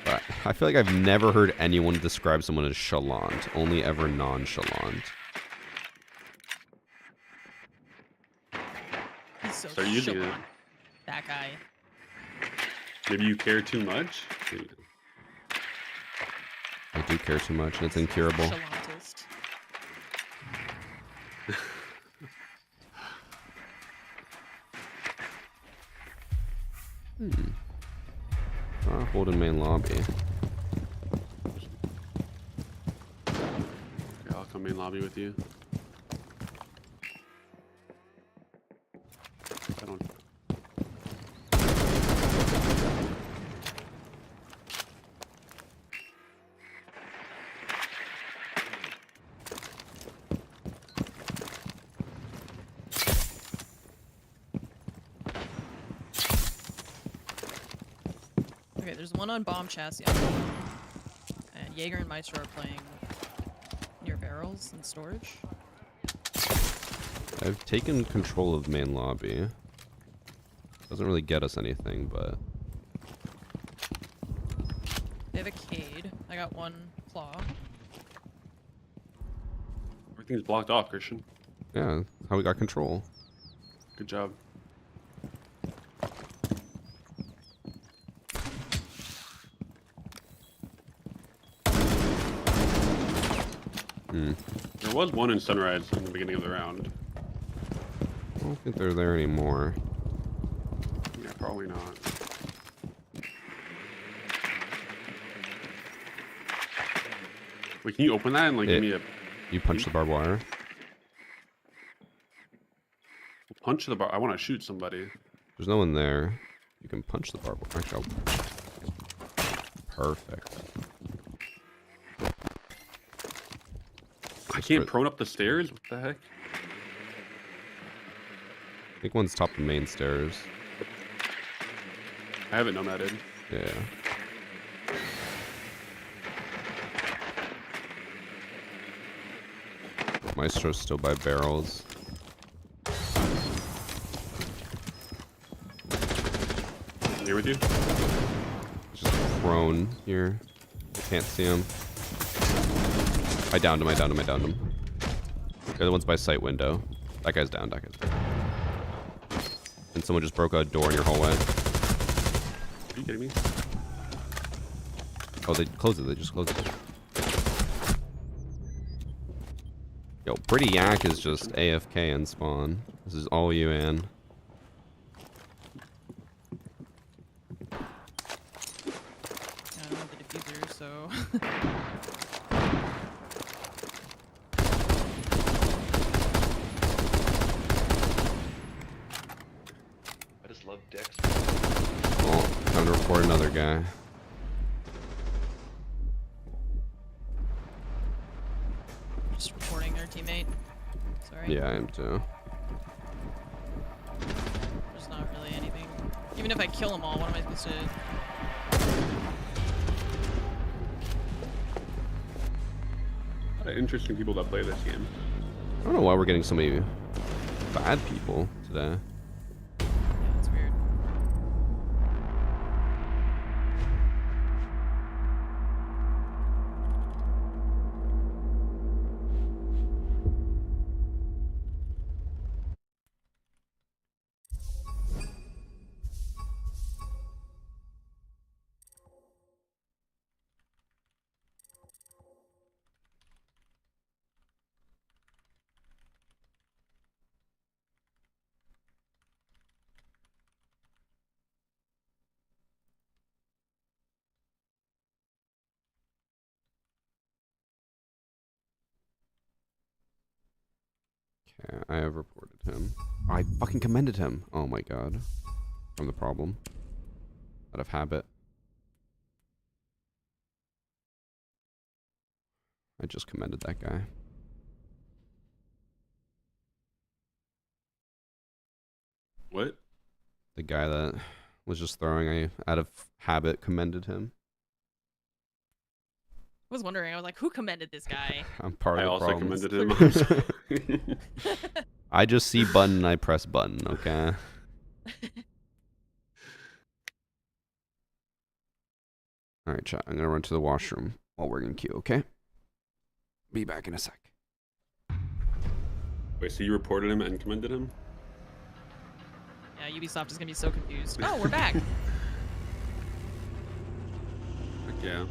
But I feel like I've never heard anyone describe someone as chalant. Only ever nonchalant. He's so Start using it. chalant. That guy. Maybe you care too much? I do care too much, and it's incurable. Chalantist. Hold in main lobby. Yeah, I'll come main lobby with you. I don't. Okay, there's one on bomb chassis. And Jaeger and Maestro are playing near barrels and storage. I've taken control of main lobby. Doesn't really get us anything, but They have a Cade. I got one claw. Everything's blocked off, Christian. yeah, that's how we got control. Good job. There was one in Sunrise in the beginning of the round. I don't think they're there anymore. Yeah, probably not. Wait, can you open that and like give me a You punch the barbed wire. punch to the bar? I want to shoot somebody. There's no one there. You can punch the barbed wire. Actually, perfect. I can't prone up the stairs? What the heck? I think one's top the main stairs. I haven't nomaded. Yeah. Maestro's still by barrels. Here with you? Just prone here. Can't see him. I downed him. The other one's by sight window. That guy's down. And someone just broke a door in your hallway. Are you kidding me? Oh, they closed it. They just closed it. Yo, Pretty Yak is just AFK and spawn. This is all you, Ann. I don't have the diffuser, so. I just love Dex. Oh, time to report another guy. Just reporting our teammate. Sorry. Yeah, I am too. There's not really anything. Even if I kill them all, what am I supposed to... A lot of interesting people that play this game. I don't know why we're getting so many bad people today. Yeah, it's weird. Okay, I have reported him. I fucking commended him. Oh my god. From the problem. Out of habit. I just commended that guy. What? The guy that was just throwing, I out of habit commended him. I was wondering, I was like, who commended this guy? I'm part I of the also problem. commended him. I just see button and I press button, okay? Alright, chat. I'm gonna run to the washroom while we're in queue, okay? Be back in a sec. Wait, so you reported him and commended him? Yeah, Ubisoft is gonna be so confused. Oh, we're back! Heck yeah.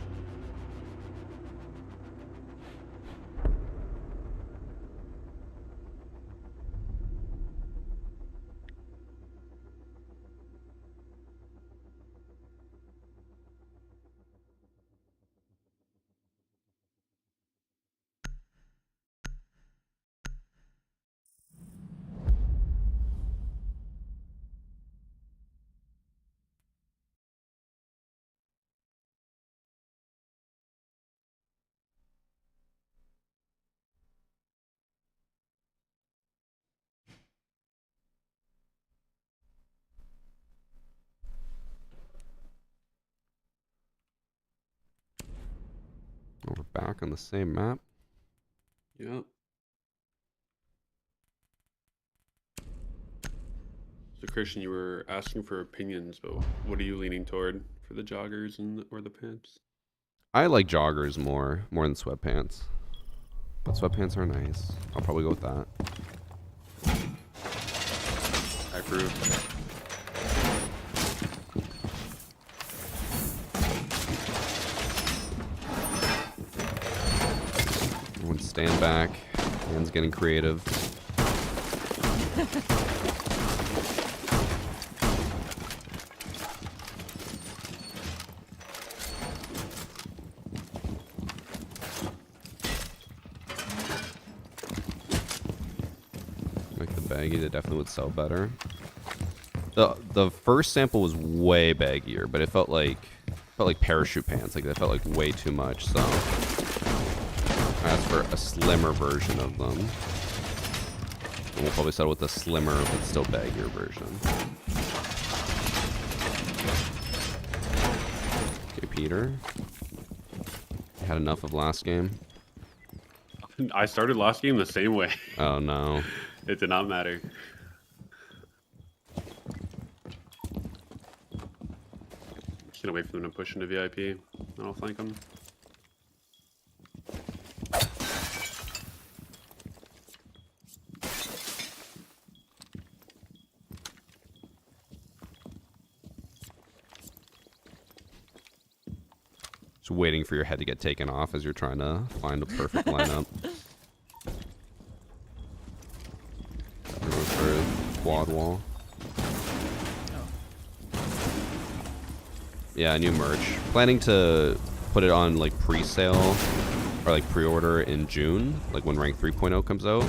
We're back on the same map. Yep. So Christian, you were asking for opinions, but what are you leaning toward for the joggers or the pants? I like joggers more than sweatpants. But sweatpants are nice. I'll probably go with that. I approve. Everyone stand back. Everyone's getting creative. Like the baggy, that definitely would sell better. The first sample was way baggier, but it felt like parachute pants. Like that felt like way too much. So I asked for a slimmer version of them. And we'll probably settle with a slimmer but still baggier version. Okay, Peter. You had enough of last game? I started last game the same way. Oh no. It did not matter. Just gonna wait for them to push into VIP, and I'll flank them. Just waiting for your head to get taken off as you're trying to find a perfect lineup. For quad wall. Yeah, new merch. Planning to put it on like pre-sale or like pre-order in June, like when rank 3.0 comes out.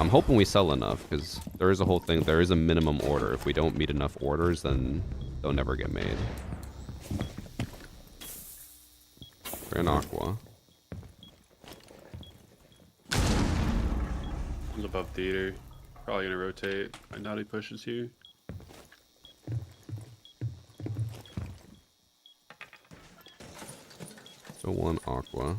I'm hoping we sell enough because there is a whole thing. There is a minimum order. If we don't meet enough orders, then they'll never get made. Grand Aqua. He's above theater. Probably gonna rotate. I doubt he pushes here. So one Aqua.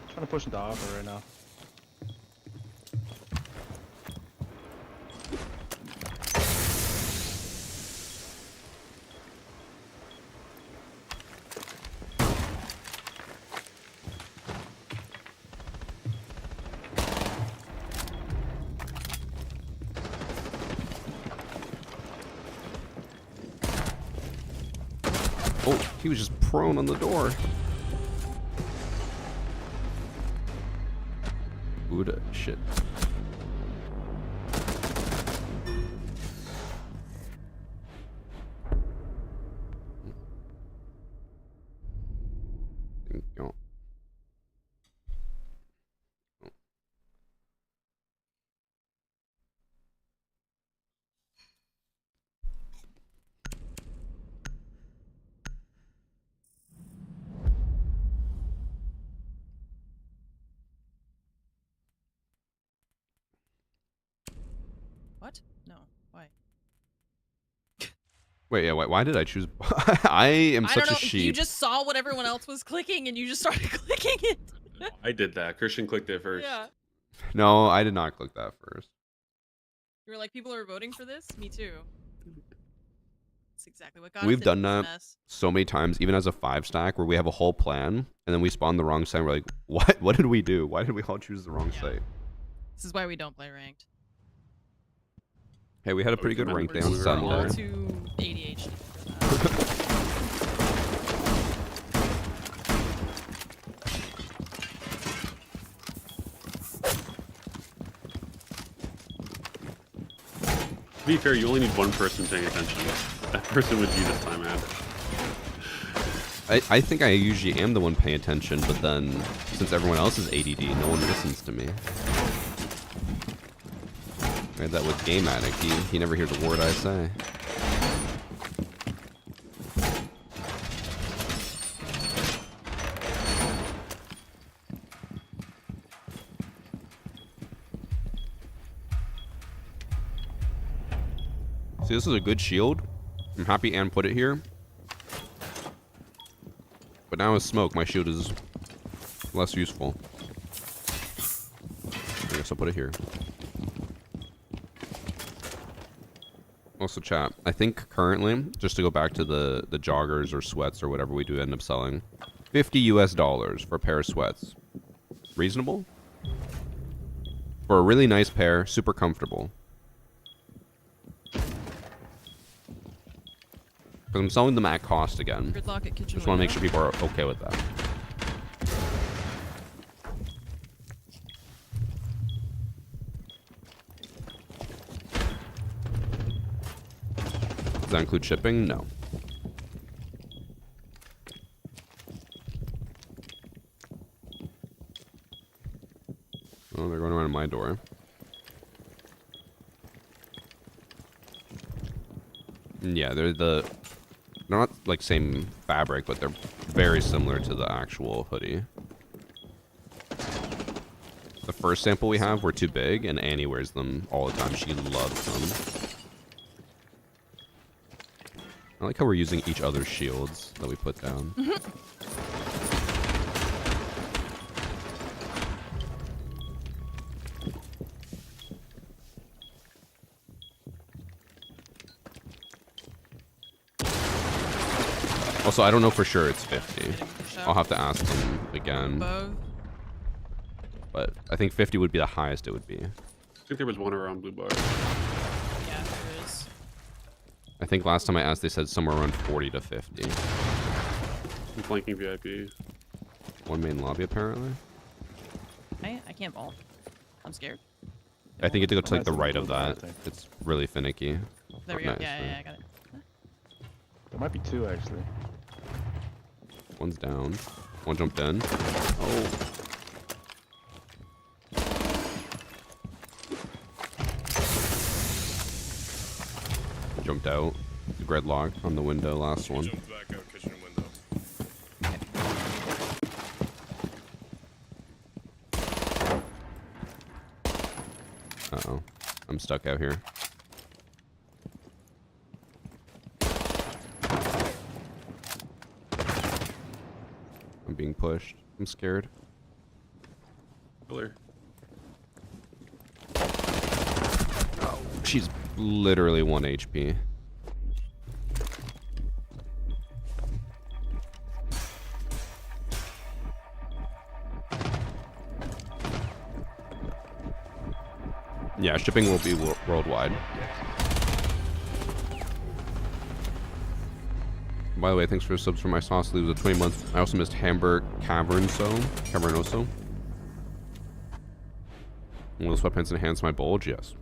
Trying to push into Arbor right now. Oh, he was just prone on the door. Buddha shit. Go. What? No. Why? Wait, yeah, why did I choose? I am I such don't know. a sheep. You just saw what everyone else was clicking and you just started clicking it. No, I did that. Christian clicked it first. Yeah. No, I did not click that first. You were like, people are voting for this? Me too. That's exactly what got We've us done into this that mess. so many times, even as a 5-stack, where we have a whole plan, and then we spawn the wrong site, and we're like, what? What did we do? Why did we all choose the wrong site? This is why we don't play ranked. Hey, we had a pretty good rank day on We're all Sunday. too ADHD for that. To be fair, you only need one person paying attention. That person was you this time, man. I think I usually am the one paying attention, but then since everyone else is ADD, no one listens to me. I had that with Game Addict. He never hears a word I say. See, this is a good shield. I'm happy Ann put it here. But now with smoke, my shield is less useful. I guess I'll put it here. Also, chat, I think currently, just to go back to the joggers or sweats or whatever we do end up selling, $50 US for a pair of sweats. Reasonable? For a really nice pair, super comfortable. Because I'm selling them at cost again. Gridlock at kitchen Just want to make window. sure people are okay with that. Does that include shipping? No. Oh, they're going around my door. Yeah, they're not like same fabric, but they're very similar to the actual hoodie. The first sample we have were too big, and Annie wears them all the time. She loves them. I like how we're using each other's shields that we put down. Also, I don't know for sure it's 50. I'll have to ask them again. Above. But I think 50 would be the highest it would be. I think there was one around blue bar. Yeah, there is. I think last time I asked, they said somewhere around 40 to 50. I'm flanking VIP. One main lobby, apparently. I can't ball. I'm scared. I think you have to go to like the right of that. It's really finicky. There we Oh, go. nice, Yeah, I got it. There might be two actually. One's down. One jumped in. Oh. Jumped out. Gridlock on the window, last one. Jumped back out kitchen and window. Uh-oh. I'm stuck out here. I'm being pushed. I'm scared. Pillar. She's literally 1 HP. Yeah, shipping will be worldwide. By the way, thanks for the subs for my sauce leaves of 20 months. I also missed Hamburg Cavernoso. Will the sweatpants enhance my bulge? Yes.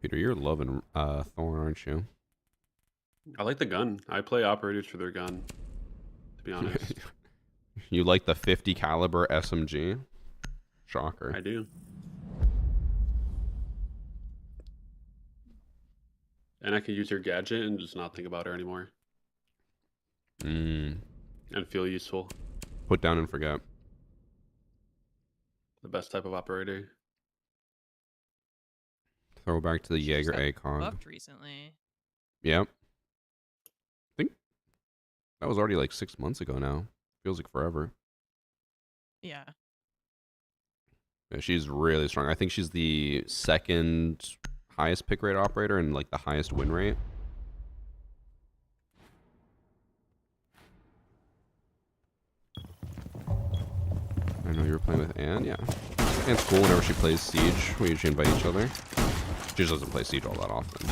Peter, you're loving Thorn, aren't you? I like the gun. I play operators for their gun, to be honest. You like the 50 caliber SMG? Shocker. I do. And I can use her gadget and just not think about her anymore. Mm. And feel useful. Put down and forget. The best type of operator. Throw back to the She Jaeger just got ACOG. buffed recently. Yep. I think that was already like 6 months ago now. Feels like forever. Yeah. Yeah, she's really strong. I think she's the second highest pick rate operator and like the highest win rate. I know you were playing with Anne, yeah. Anne's cool whenever she plays Siege. We usually invite each other. She just doesn't play Siege all that often.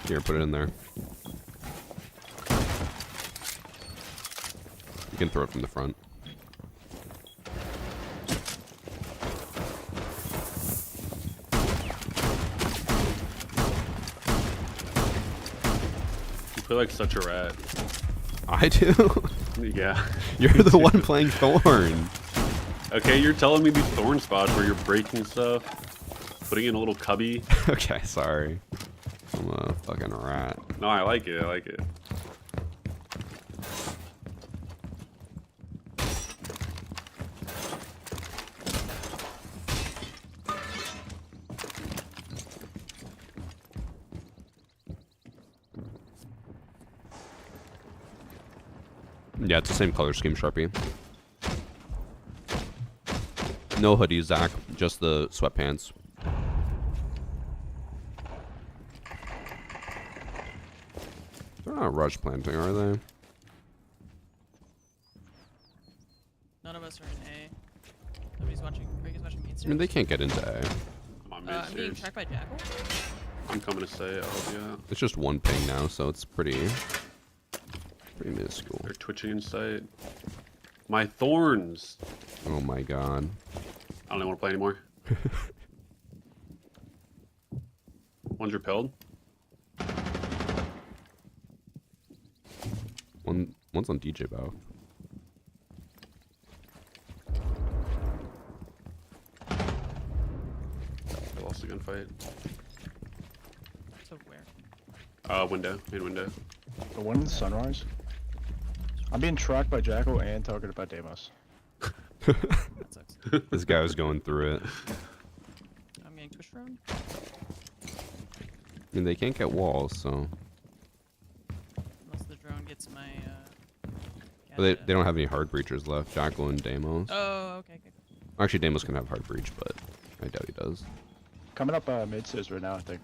Here, put it in there. You can throw it from the front. play like such a rat. I do. Yeah. You're the one playing Thorn. Okay, you're telling me these thorn spots where you're breaking stuff, putting in a little cubby. Okay, sorry. I'm a fucking rat. No, I like it. I like it. Yeah, it's the same color scheme, Sharpie. No hoodies, Zach. Just the sweatpants. They're not rush planting, are they? None of us are in A. Nobody's watching. Craig watching main I mean, they can't get into A. I'm on I'm being mid-stairs. tracked by Jackal. I'm coming to say, oh yeah. It's just one ping now, so it's pretty minuscule. They're twitching in sight. My thorns. Oh my god. I don't even want to play anymore. One's repelled. One's on DJ Bow. I lost the gunfight. So where? Window. Main window. The one in Sunrise? I'm being tracked by Jackal and targeted by Deimos. That sucks. This guy was going through it. I'm getting twitched around. I mean, they can't get walls, so... Unless the drone gets my, But they don't have any hard breachers left. Jackal and Deimos. Oh, okay. Actually, Deimos can have hard breach, but I doubt he does. Coming up mid-stairs right now, I think.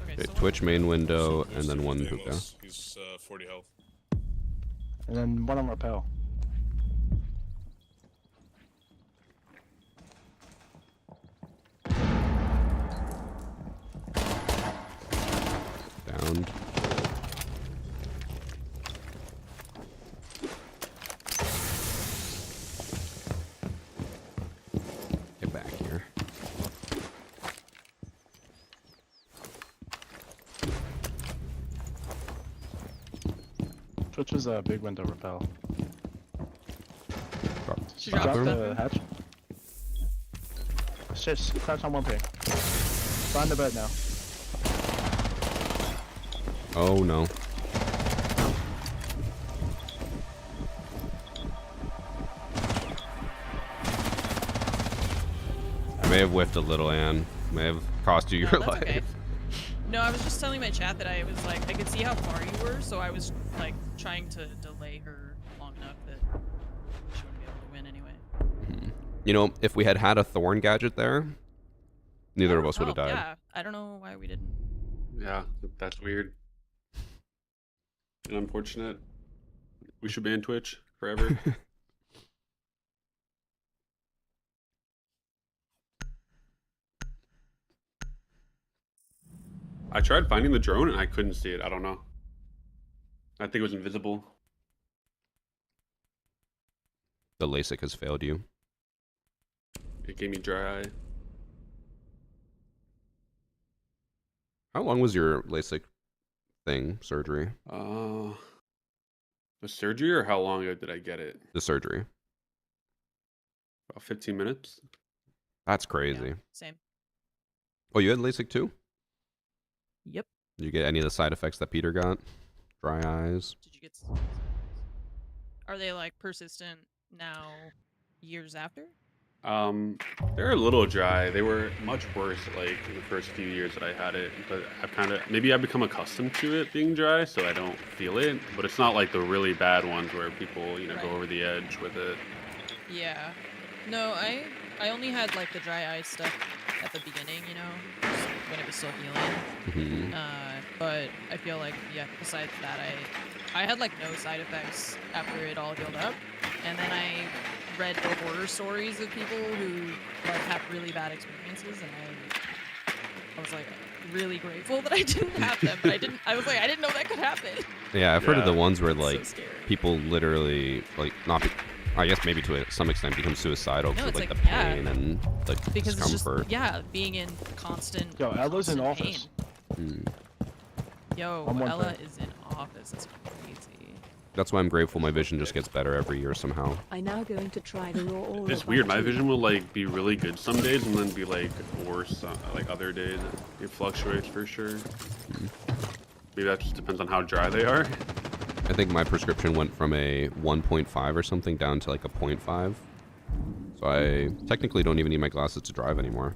Okay, Okay, Twitch main window, and then one Demos. hookah. He's 40 health. And then one on rappel. Downed. Get back here. Twitch is a big window rappel. She Drop dropped Bathroom? the hatch. Shit, crouch on one ping. Find the bed now. Oh no. I may have whiffed a little, Ann. May have cost you No, your that's life. okay. No, I was just telling my chat that I was like, I could see how far you were, so I was like trying to delay her long enough that she wouldn't be able to win anyway. You know, if we had had a thorn gadget there, neither of us would have died. Yeah, I don't know why we didn't. Yeah, that's weird. And unfortunate. We should ban Twitch forever. I tried finding the drone and I couldn't see it. I don't know. I think it was invisible. The LASIK has failed you. It gave me dry eye. How long was your LASIK thing, surgery? The surgery, or how long ago did I get it? The surgery. About 15 minutes. That's crazy. Yeah, same. Oh, you had LASIK too? Yep. Did you get any of the side effects that Peter got? Dry eyes? Did you get? Are they like persistent now, years after? They're a little dry. They were much worse like in the first few years that I had it, but maybe I've become accustomed to it being dry, so I don't feel it. But it's not like the really bad ones where people, you know, go over the edge with it. Yeah. No, I only had like the dry eye stuff at the beginning, you know, just when it was still healing. But I feel like, yeah, besides that, I had like no side effects after it all healed up, and then I read the horror stories of people who like have really bad experiences, and I was like really grateful that I didn't have them, but I was like, I didn't know that could happen. Yeah, I've heard of the ones where It's like so scary. people literally like not I guess maybe to some extent becomes suicidal No, because it's like the like, yeah. pain and like Because it's discomfort. just, yeah, being in constant. Yo, Ella's in constant office. pain. Yo, On one Ella thing. is in office. That's crazy. That's why I'm grateful my vision just gets better every year somehow. I'm now going to try the RAUORA. It's weird. My banter. vision will like be really good some days and then be like worse like other days. It fluctuates for sure. Maybe that just depends on how dry they are. I think my prescription went from a 1.5 or something down to like a 0.5. So I technically don't even need my glasses to drive anymore.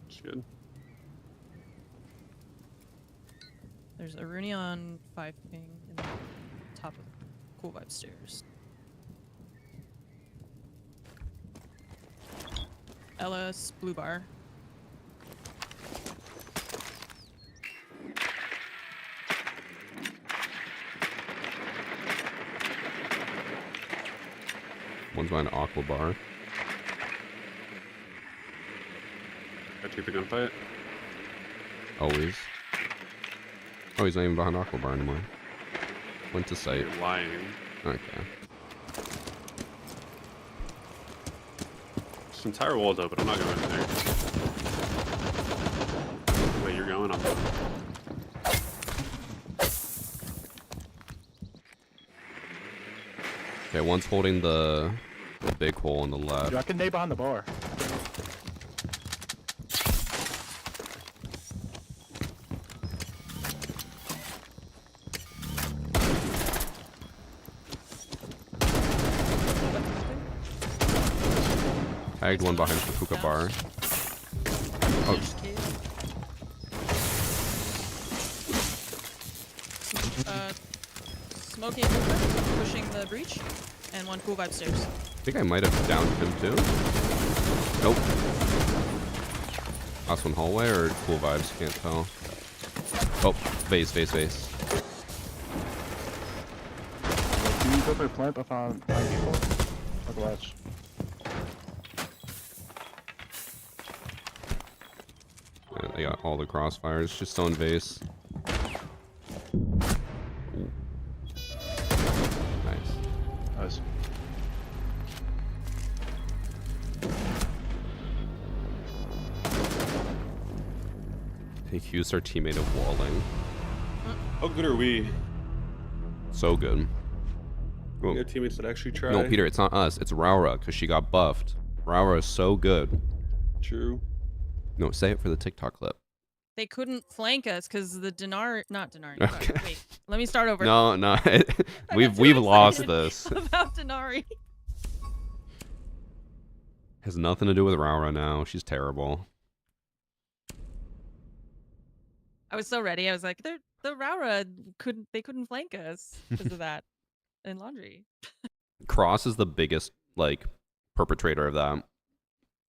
It's good. There's a Rooney on 5 ping in the top of Cool Vibe stairs. Ella's blue bar. One's behind Aqua Bar. I take the gunfight. Always. Oh, he's not even behind Aqua Bar anymore. Went to site. You're lying. Okay. This entire wall's open. I'm not going in there. Wait, you're going? I'm going. Okay, one's holding the big hole on the left. Yo, I can nade behind the bar. Tagged one behind the hookah bar. Oh, Smoking movement, pushing the breach, and one Cool Vibe stairs. I think I might have downed him too. Nope. Last one hallway or cool vibes? Can't tell. Oh, vase. Can you go for a plant up on people? Like a latch. Yeah, they got all the crossfires. Just on vase. Ooh. Nice. Nice. He accused our teammate of walling. How good are we? So good. We got teammates that actually try. No, Peter, it's not us. It's RAUORA, because she got buffed. RAUORA is so good. True. No, say it for the TikTok clip. They couldn't flank us because the not Denari. Okay. Sorry, wait, let me start over. No. I we've got too lost excited this. about Denari. Has nothing to do with RAUORA now. She's terrible. I was so ready. I was like, the RAUORA couldn't flank us because of that in laundry. Cross is the biggest like perpetrator of that.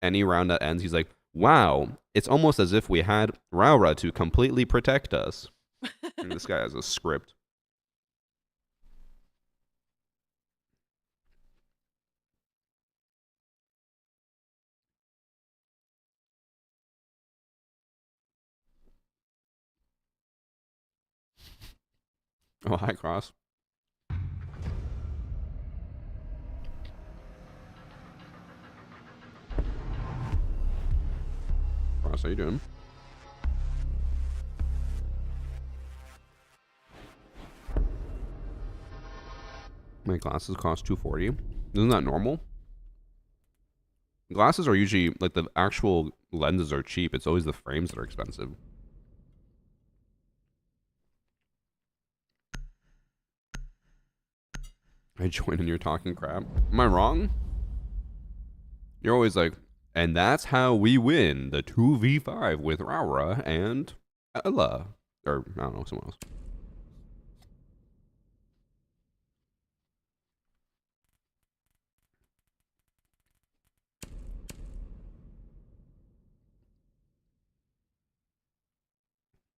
Any round that ends, he's like, "Wow, it's almost as if we had RAUORA to completely protect us." And this guy has a script. Oh, hi, Cross. Cross, how you doing? My glasses cost $240. Isn't that normal? Glasses are usually, like, the actual lenses are cheap. It's always the frames that are expensive. I join and you're talking crap. Am I wrong? You're always like, and that's how we win the 2v5 with RAUORA and Ella. Or, I don't know, someone else.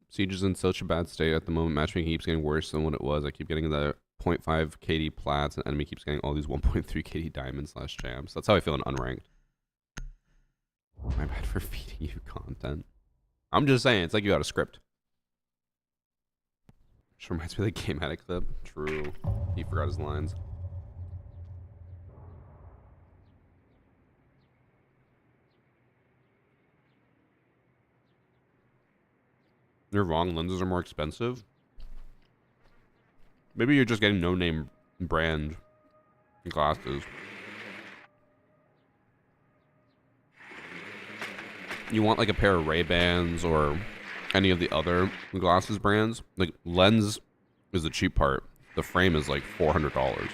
Siege is in such a bad state at the moment. Matchmaking keeps getting worse than what it was. I keep getting the 0.5 KD plats, and enemy keeps getting all these 1.3 KD diamonds / champs. That's how I feel in unranked. My bad for feeding you content. I'm just saying, it's like you got a script. Just reminds me of the Game Addict clip. True. He forgot his lines. You're wrong. Lenses are more expensive. Maybe you're just getting no-name brand glasses. You want like a pair of Ray-Bans or any of the other glasses brands. Like lens is the cheap part. The frame is like $400.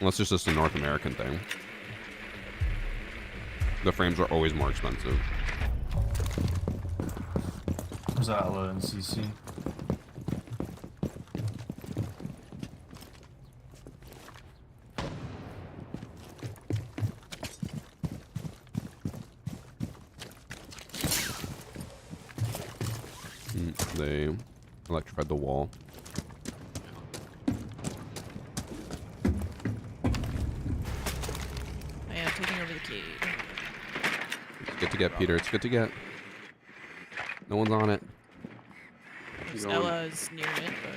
Unless it's just a North American thing. The frames are always more expensive. Is that low in CC? They electrified the wall. I am taking over the key. It's good to get, Peter. It's good to get. No one's on it. Stella's near it, but...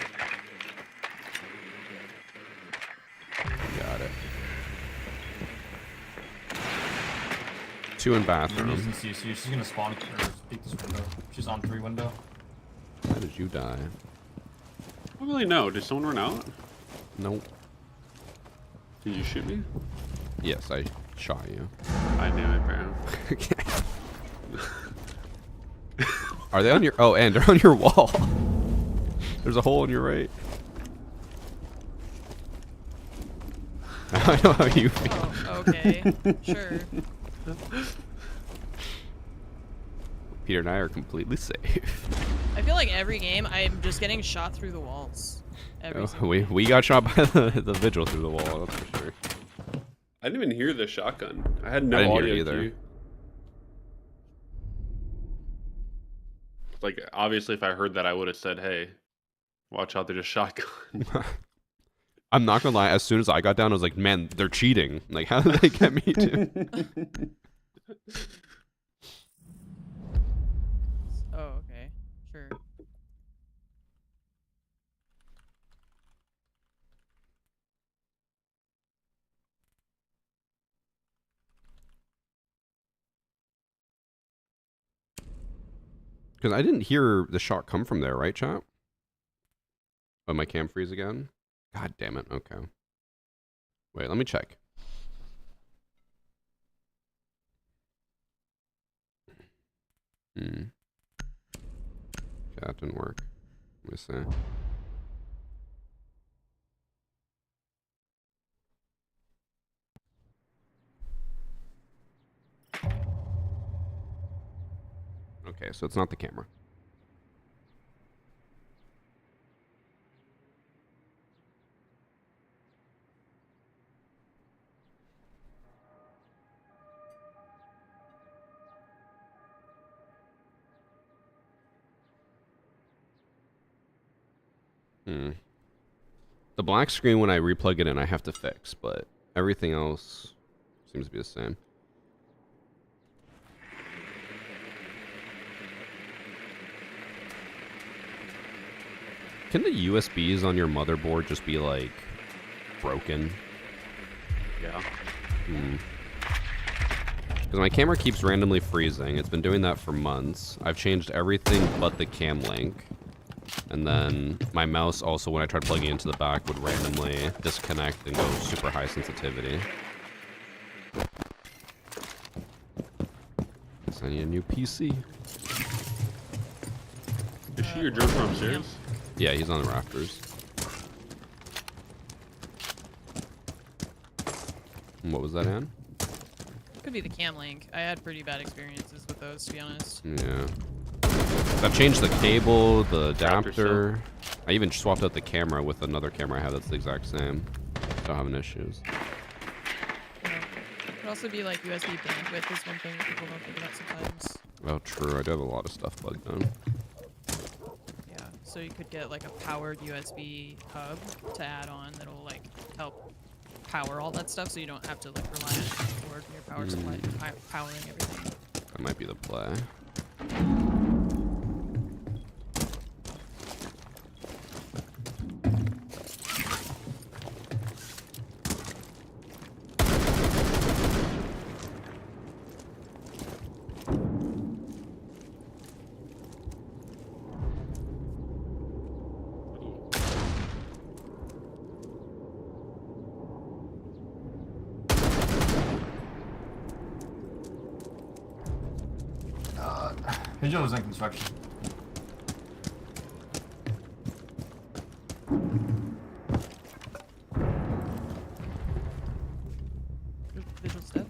Got it. 2 in bathroom. Using CC. She's gonna spawn or peek this window. She's on 3 window. Why did you die? I don't really know. Did someone run out? Nope. Did you shoot me? Yes, I shot you. I knew it, bro. Are they on your... Oh, and they're on your wall. There's a hole on your right. I know how you feel. Oh, okay. Sure. Peter and I are completely safe. I feel like every game I'm just getting shot through the walls. Every single We got shot by the vigil through the wall, that's for sure. I didn't even hear the shotgun. I had no I didn't hear audio it either. cue. Like, obviously, if I heard that, I would have said, hey, watch out, there's a shotgun. I'm not gonna lie, as soon as I got down, I was like, man, they're cheating. Like, how did they get me to? Oh, okay. Sure. Because I didn't hear the shot come from there, right, chat? Oh, my cam freeze again? God damn it, okay. Wait, let me check. Okay, that didn't work. Let me see. Okay, so it's not the camera. The black screen, when I replug it in, I have to fix, but everything else seems to be the same. Can the USBs on your motherboard just be, like, broken? Yeah. Because my camera keeps randomly freezing. It's been doing that for months. I've changed everything but the cam link. And then my mouse also, when I tried plugging into the back, would randomly disconnect and go super high sensitivity. Guess I need a new PC. Is she your drone from upstairs? Yeah, he's on the rafters. And what was that, Ann? Could be the cam link. I had pretty bad experiences with those, to be honest. Yeah. I've changed the cable, the adapter. I even swapped out the camera with another camera I have that's the exact same. Don't have any issues. Yeah. Could also be like USB bandwidth is one thing that people don't think about sometimes. Oh, true. I do have a lot of stuff plugged in. Yeah. So you could get like a powered USB hub to add on that'll like help power all that stuff, so you don't have to like rely on your board and your power supply powering everything. That might be the play. Vigil was in construction. Vigil's dead.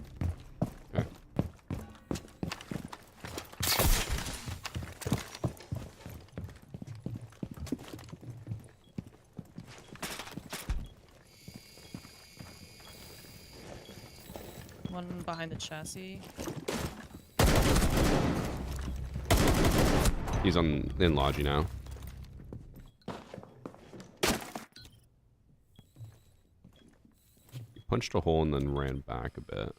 Okay. One behind the chassis. He's in Logi now. He punched a hole and then ran back a bit.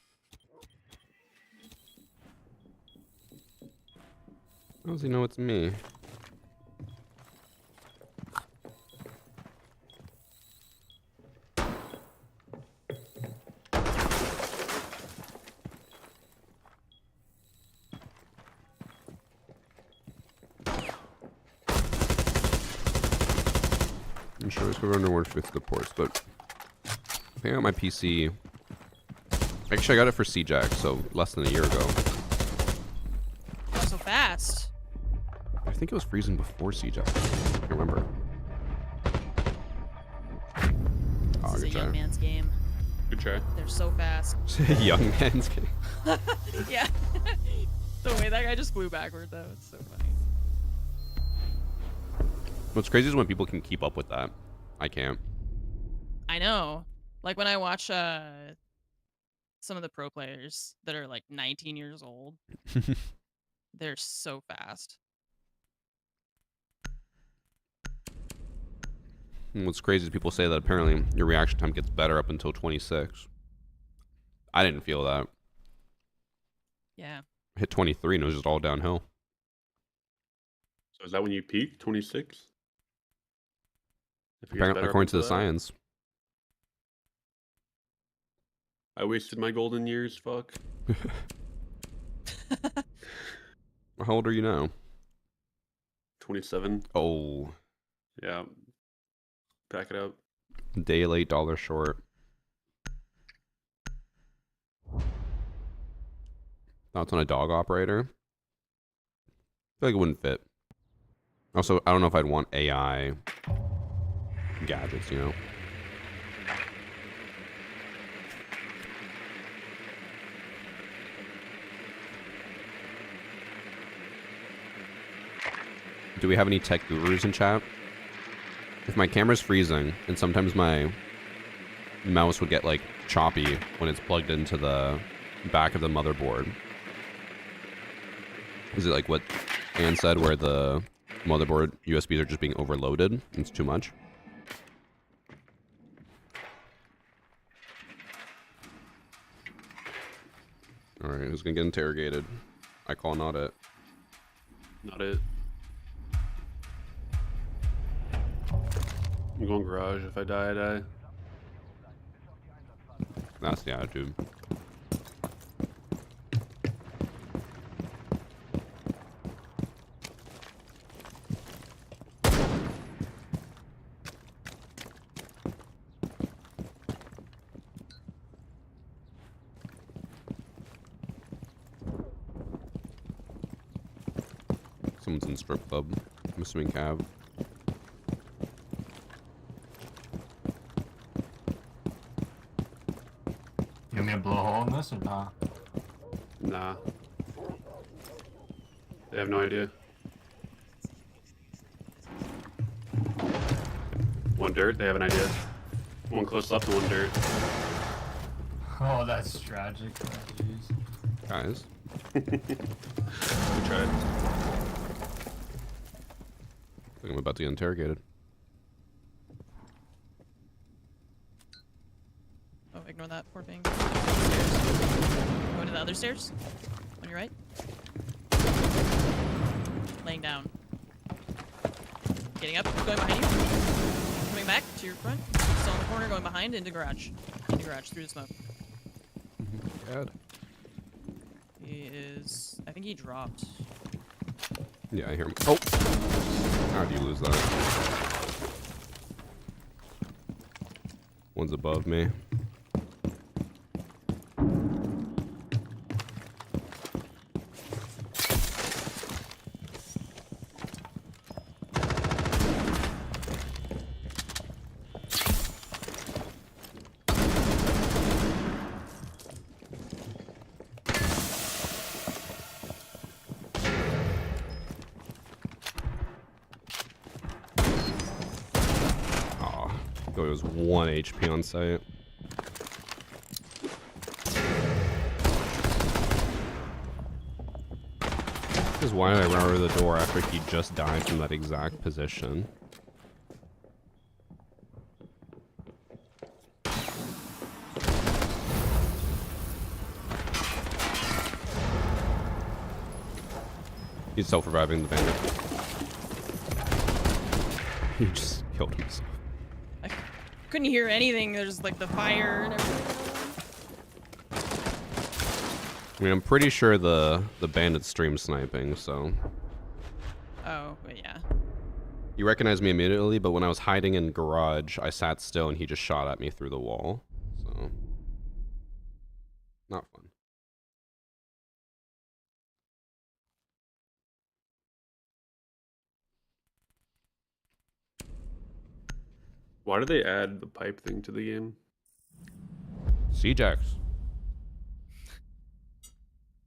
How does he know it's me? I'm sure it's going to work with the ports, but I got my PC. Actually, I got it for CJack, so less than a year ago. Not so fast. I think it was freezing before CJack. I can't remember. This is a young man's game. Good try. They're so fast. Young man's game. Yeah. The way that guy just flew backward, though, it's so funny. What's crazy is when people can keep up with that. I can't. I know. Like when I watch some of the pro players that are like 19 years old, they're so fast. And what's crazy is people say that apparently your reaction time gets better up until 26. I didn't feel that. Yeah. I hit 23 and it was just all downhill. So is that when you peak? 26? Apparently, according to the science. I wasted my golden years, fuck. How old are you now? 27. Oh. Yeah. Pack it up. Day late, dollar short. Thoughts on a dog operator? I feel like it wouldn't fit. Also, I don't know if I'd want AI gadgets, you know? Do we have any tech gurus in chat? If my camera's freezing, and sometimes my mouse would get like choppy when it's plugged into the back of the motherboard. Is it like what Ann said, where the motherboard USBs are just being overloaded? It's too much. Alright, who's gonna get interrogated? I call not it. Not it. I'm going garage. If I die, I die. That's the attitude. Someone's in strip club. I'm assuming Cav. You want me to blow a hole in this or not? Nah. They have no idea. One dirt, they have an idea. One close left and one dirt. Oh, that's tragic. Oh, jeez. Guys. We tried. I think I'm about to get interrogated. Oh. Ignore that. Poor ping. Going to the other stairs. On your right. Laying down. Getting up. Going behind you. Coming back to your front. Still in the corner. Going behind into garage. Into garage through the smoke. God. He is. I think he dropped. Yeah, I hear him. Oh! How do you lose that? One's above me. It was 1 HP on site. This is why I ran over the door after he just died from that exact position. He's self-reviving the bandit. He just killed himself. Couldn't hear anything. There's like the fire and everything. I mean, I'm pretty sure the bandit's stream sniping, so. Oh, but yeah. He recognized me immediately, but when I was hiding in garage, I sat still and he just shot at me through the wall. So, not fun. Why did they add the pipe thing to the game? C-Jacks.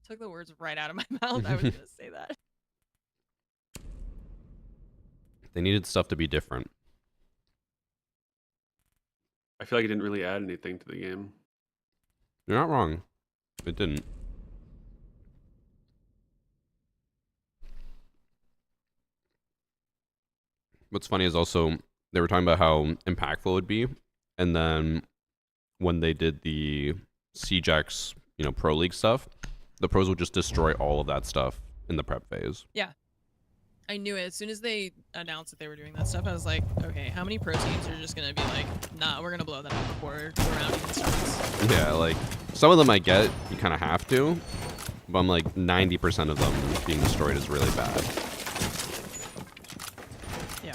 Took the words right out of my mouth. I was gonna say that. They needed stuff to be different. I feel like it didn't really add anything to the game. You're not wrong. It didn't. What's funny is also they were talking about how impactful it would be, and then when they did the C-Jacks, Pro League stuff, the pros would just destroy all of that stuff in the prep phase. Yeah. I knew it. As soon as they announced that they were doing that stuff, I was like, okay, how many pro teams are just going to be like, nah, we're going to blow that up before the round even starts? Yeah, like, some of them I get, you kind of have to, but I'm like, 90% of them being destroyed is really bad. Yeah.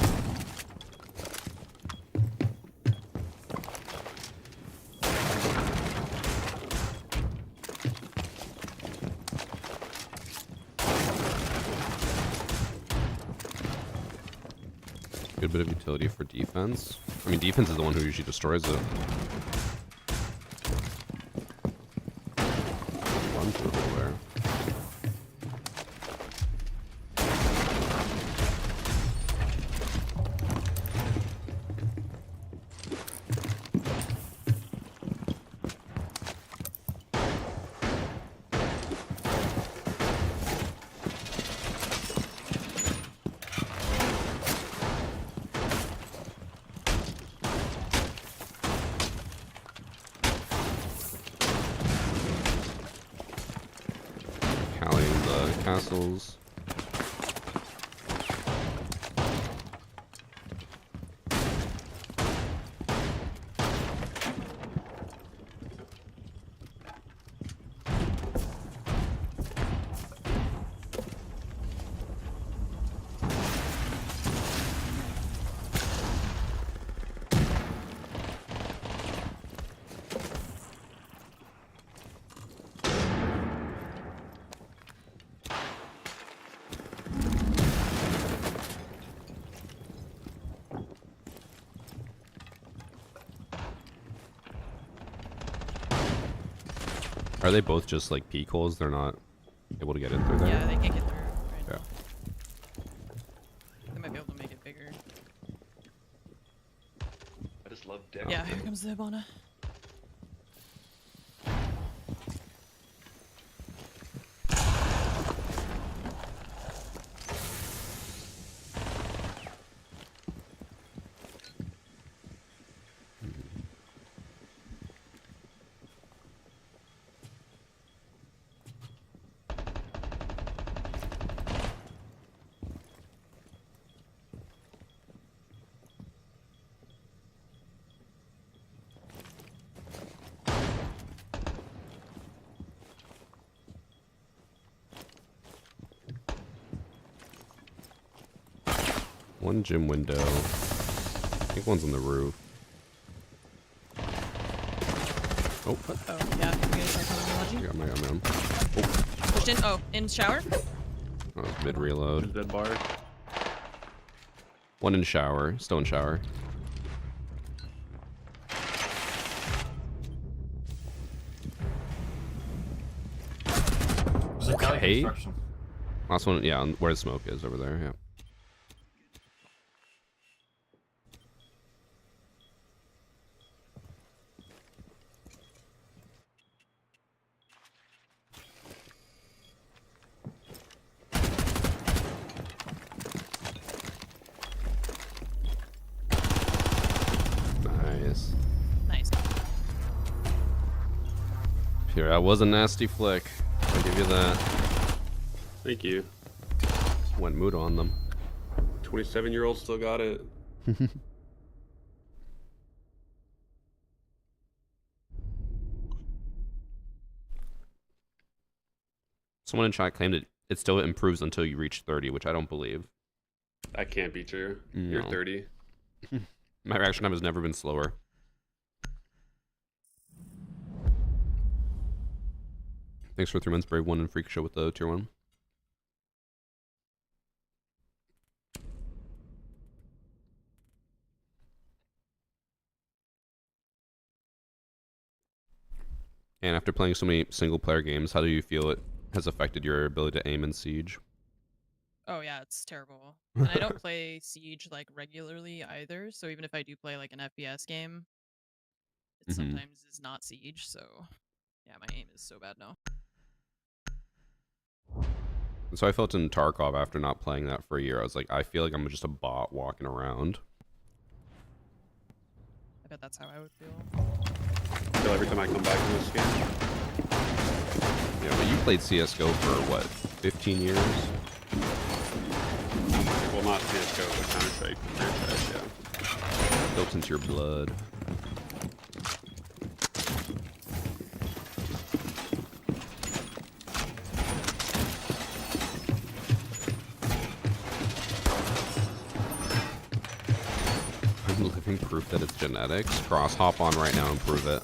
Good bit of utility for defense. I mean, defense is the one who usually destroys it. Run through the hole there. Castles. Are they both just like peak holes? They're not able to get in through there? Yeah, they can't get through right Yeah. now. They might be able to make it bigger. I just love Dex. Yeah, here comes the Hibana. One gym window. I think one's on the roof. Oh. Oh, yeah. You guys are coming I got him. Pushed in. Oh, in shower. Oh, mid reload. Dead bar. One in shower. Still in shower. Okay. Last one, yeah, where the smoke is over there, yeah. Nice. Nice. Here, that was a nasty flick. I'll give you that. Thank you. Went mood on them. 27-year-old still got it. Someone in chat claimed it still improves until you reach 30, which I don't believe. That can't be true. No. You're 30. My reaction time has never been slower. Thanks for 3 months, Brave One and Freak Show with the tier 1. And after playing so many single-player games, how do you feel it has affected your ability to aim in Siege? Oh yeah, it's terrible. And I don't play Siege like regularly either, so even if I do play like an FPS game, it sometimes is not Siege, so yeah, my aim is so bad now. And so I felt in Tarkov after not playing that for a year. I was like, I feel like I'm just a bot walking around. I bet that's how I would feel. I feel every time I come back to this game. Yeah, but you played CSGO for what, 15 years? Well, not CSGO, but Counter-Strike franchise, yeah. Built into your blood. I'm living proof that it's genetics. Cross, hop on right now and prove it.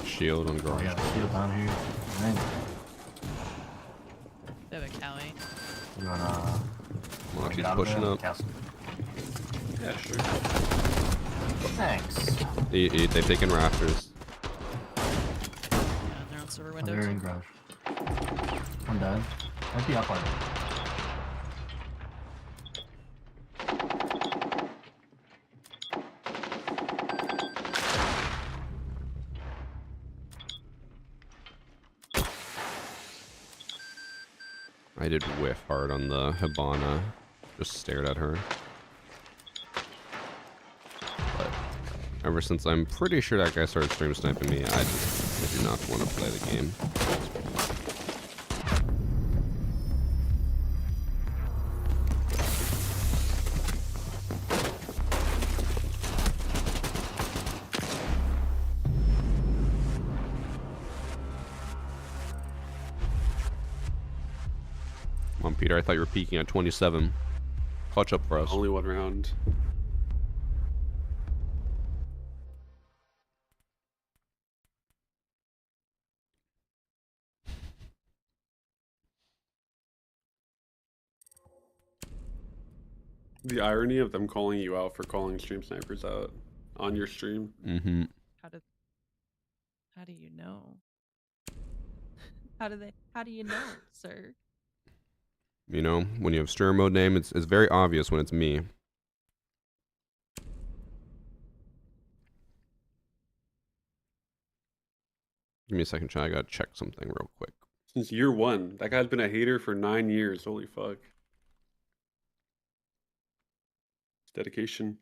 Shield on garage. Oh, yeah, the shield down here. Right. They have a Cali. You wanna Monty's get pushing up. Castle? Yeah, sure. Thanks. They've taken rafters. Yeah, they're on server Oh, windows. they're in garage. I'm dead. Might be up on it. I did whiff hard on the Hibana. Just stared at her. But ever since I'm pretty sure that guy started stream sniping me, I do not want to play the game. Come on, Peter, I thought you were peaking at 27. Clutch up for us. Only one round. The irony of them calling you out for calling stream snipers out on your stream. Mm-hmm. How do you know? How do you know, sir? You know, when you have streamer mode name, it's very obvious when it's me. Give me a second, chat. I gotta check something real quick. Since year one. That guy's been a hater for 9 years. Holy fuck. Dedication.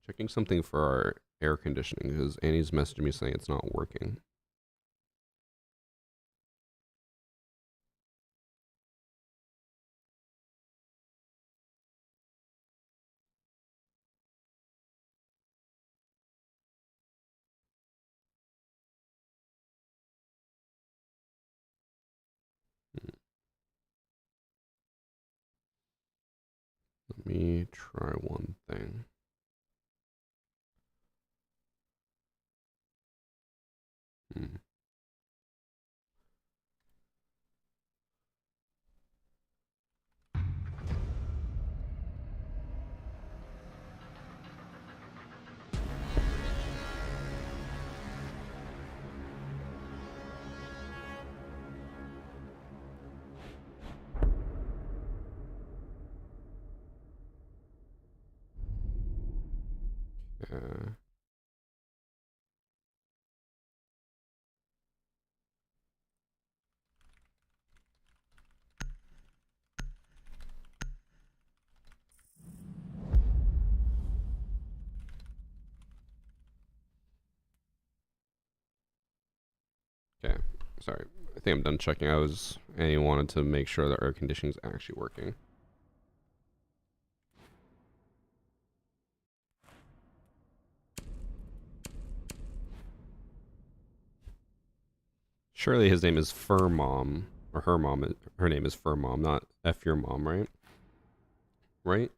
Checking something for our air conditioning because Annie's messaging me saying it's not working. Let me try one thing. Okay, sorry. I think I'm done checking. Annie wanted to make sure that air conditioning is actually working. Surely his name is Fur Mom, or her mom. Her name is Fur Mom, not F your mom, right? Right?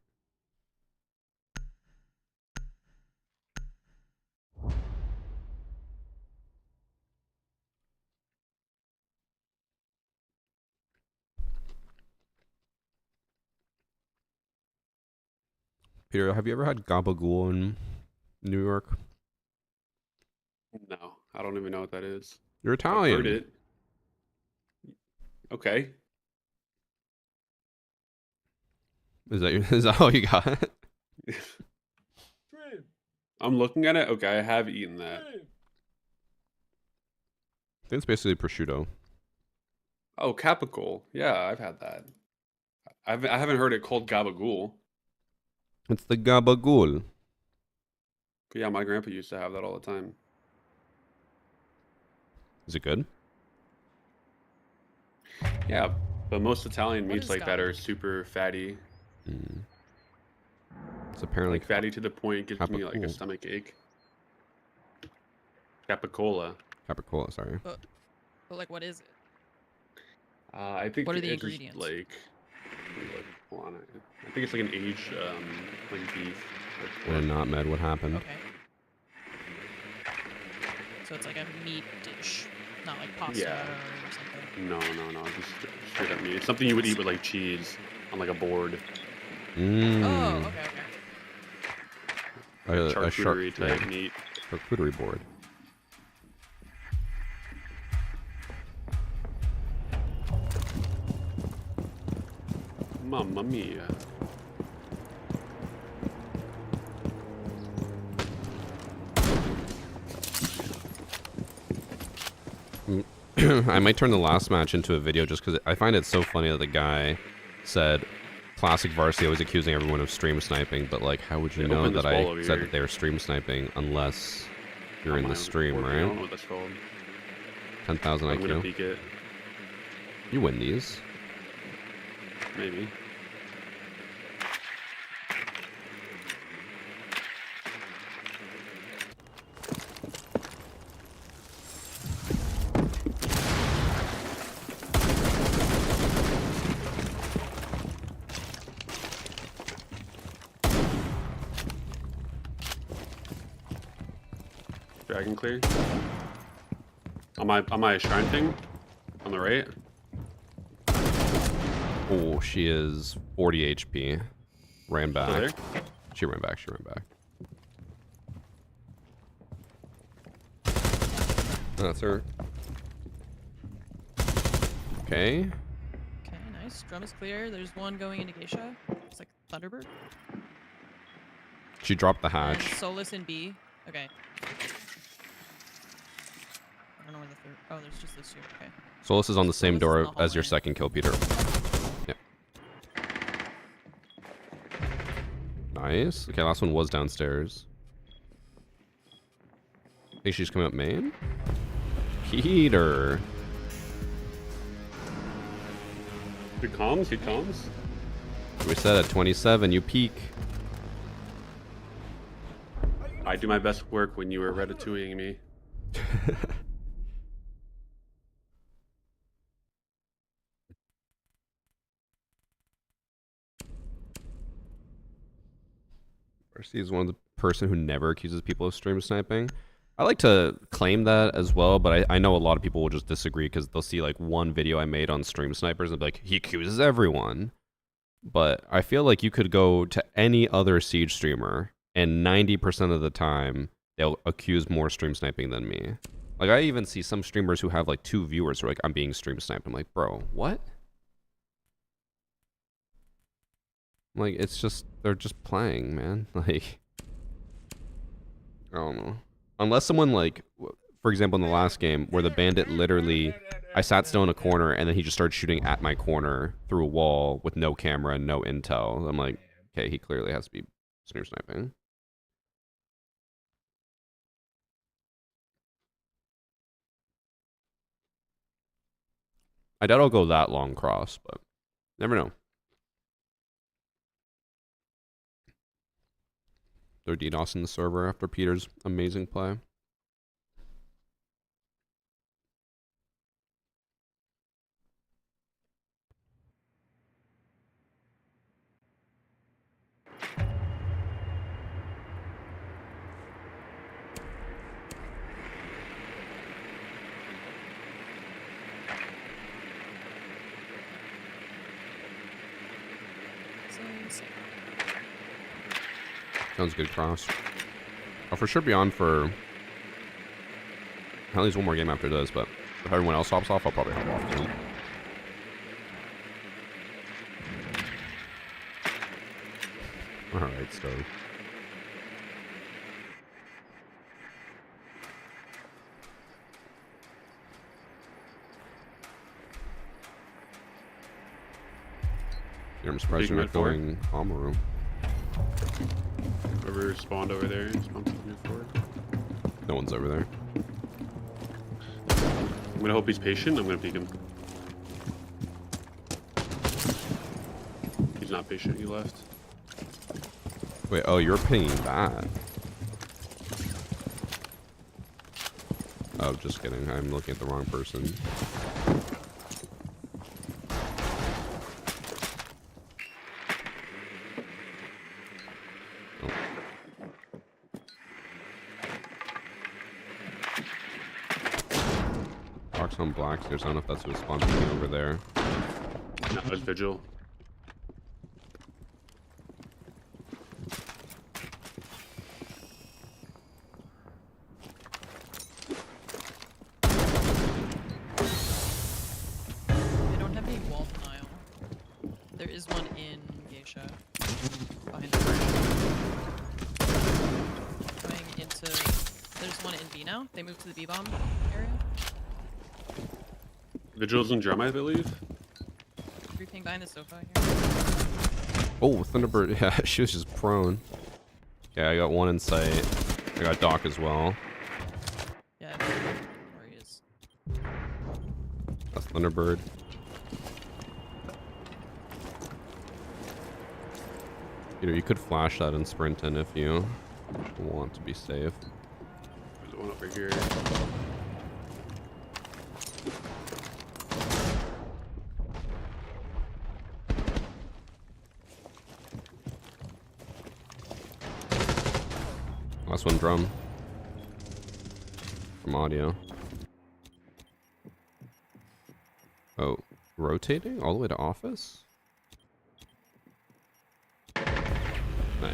Peter, have you ever had gabagool in New York? No, I don't even know what that is. You're I've Italian. heard it. Okay. Is that all you got? I'm looking at it. Okay, I have eaten that. I think it's basically prosciutto. Oh, capicola. Yeah, I've had that. I haven't heard it called gabagool. It's the gabagool. But yeah, my grandpa used to have that all the time. Is it good? Yeah, but most Italian What meats is like that are gabagool? super fatty. It's apparently Like fatty to the point it gives me like a capicola. stomach ache. Capicola. Capicola, sorry. But like, what is it? I think What are the it's just ingredients? like, hold on. I think it's like an aged like beef. What not med? What happened? Okay. So it's like a meat dish, not like pasta Yeah. or something. No, just straight up meat. It's something you would eat with like cheese on like a board. Oh, okay. A Charcuterie type meat. Charcuterie board. Mamma mia. I might turn the last match into a video just because I find it so funny that the guy said classic varsity always accusing everyone of stream sniping, but like how would you know that I said that they were stream sniping unless you're in the stream, I don't know right? what that's called. 10,000 I'm gonna IQ. peek it. You win these. Maybe. Dragon clear. On my shrine thing? On the right? Oh, she is 40 HP. Ran back. There? She ran back. She ran back. That's her. Okay. Okay, nice. Drums is clear. There's one going into Geisha. It's like Thunderbird. She dropped the And hatch. Solus in B. Okay. I don't know where the third. Oh, there's just this two. Okay. Solus is on the same Solus is in door the as your hallway. second kill, Peter. Yep. Nice. Okay, last one was downstairs. I think she's coming up main. Peter. He comes. He comes. We said at 27, you peak. I do my best work when you were ratatouilleing me. Varsity is one of the person who never accuses people of stream sniping. I like to claim that as well, but I know a lot of people will just disagree because they'll see like one video I made on stream snipers and be like, he accuses everyone. But I feel like you could go to any other Siege streamer and 90% of the time they'll accuse more stream sniping than me. Like I even see some streamers who have like 2 viewers who are like, I'm being stream sniped. I'm like, bro, what? Like, it's just, they're just playing, man. Like, I don't know. Unless someone like, for example, in the last game where the bandit literally, I sat still in a corner and then he just started shooting at my corner through a wall with no camera and no intel. I'm like, okay, he clearly has to be stream sniping. I doubt I'll go that long cross, but never know. They're DDoSing the server after Peter's amazing play. Sounds good, cross. I'll for sure be on for at least one more game after this, but if everyone else hops off, I'll probably hop off too. Alright, Stove. I'm surprised you're not going Amaru. Whoever spawned over there, spawned something forward. No one's over there. I'm gonna hope he's patient. I'm gonna peek him. He's not patient. He left. Wait, oh, you're pinging that. Oh, just kidding. I'm looking at the wrong person. On black stairs. I don't know if that's who was spawning over there. No, it was Vigil. I don't have any wall denial. There is one in Geisha. Behind the bridge. Going into... There's one in B now. They moved to the B-bomb area. Vigil's in drum, I believe. Creeping behind the sofa here. Oh, Thunderbird. Yeah, she was just prone. Yeah, I got one in sight. I got Doc as well. Yeah, I don't know where he is. That's Thunderbird. You know, you could flash that and sprint in if you want to be safe. There's one over here. Last one drum. From audio. Oh, rotating all the way to office? Nice.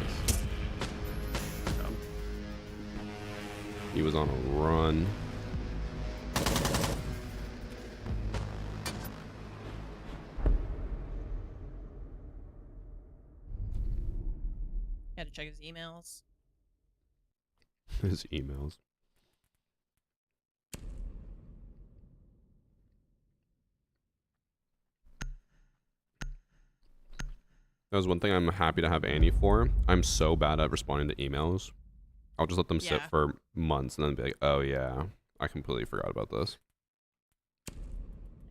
He was on a run. check his emails. His emails. That was one thing I'm happy to have Annie for. I'm so bad at responding to emails. I'll just let them sit for months and then be like, oh yeah, I completely forgot about this.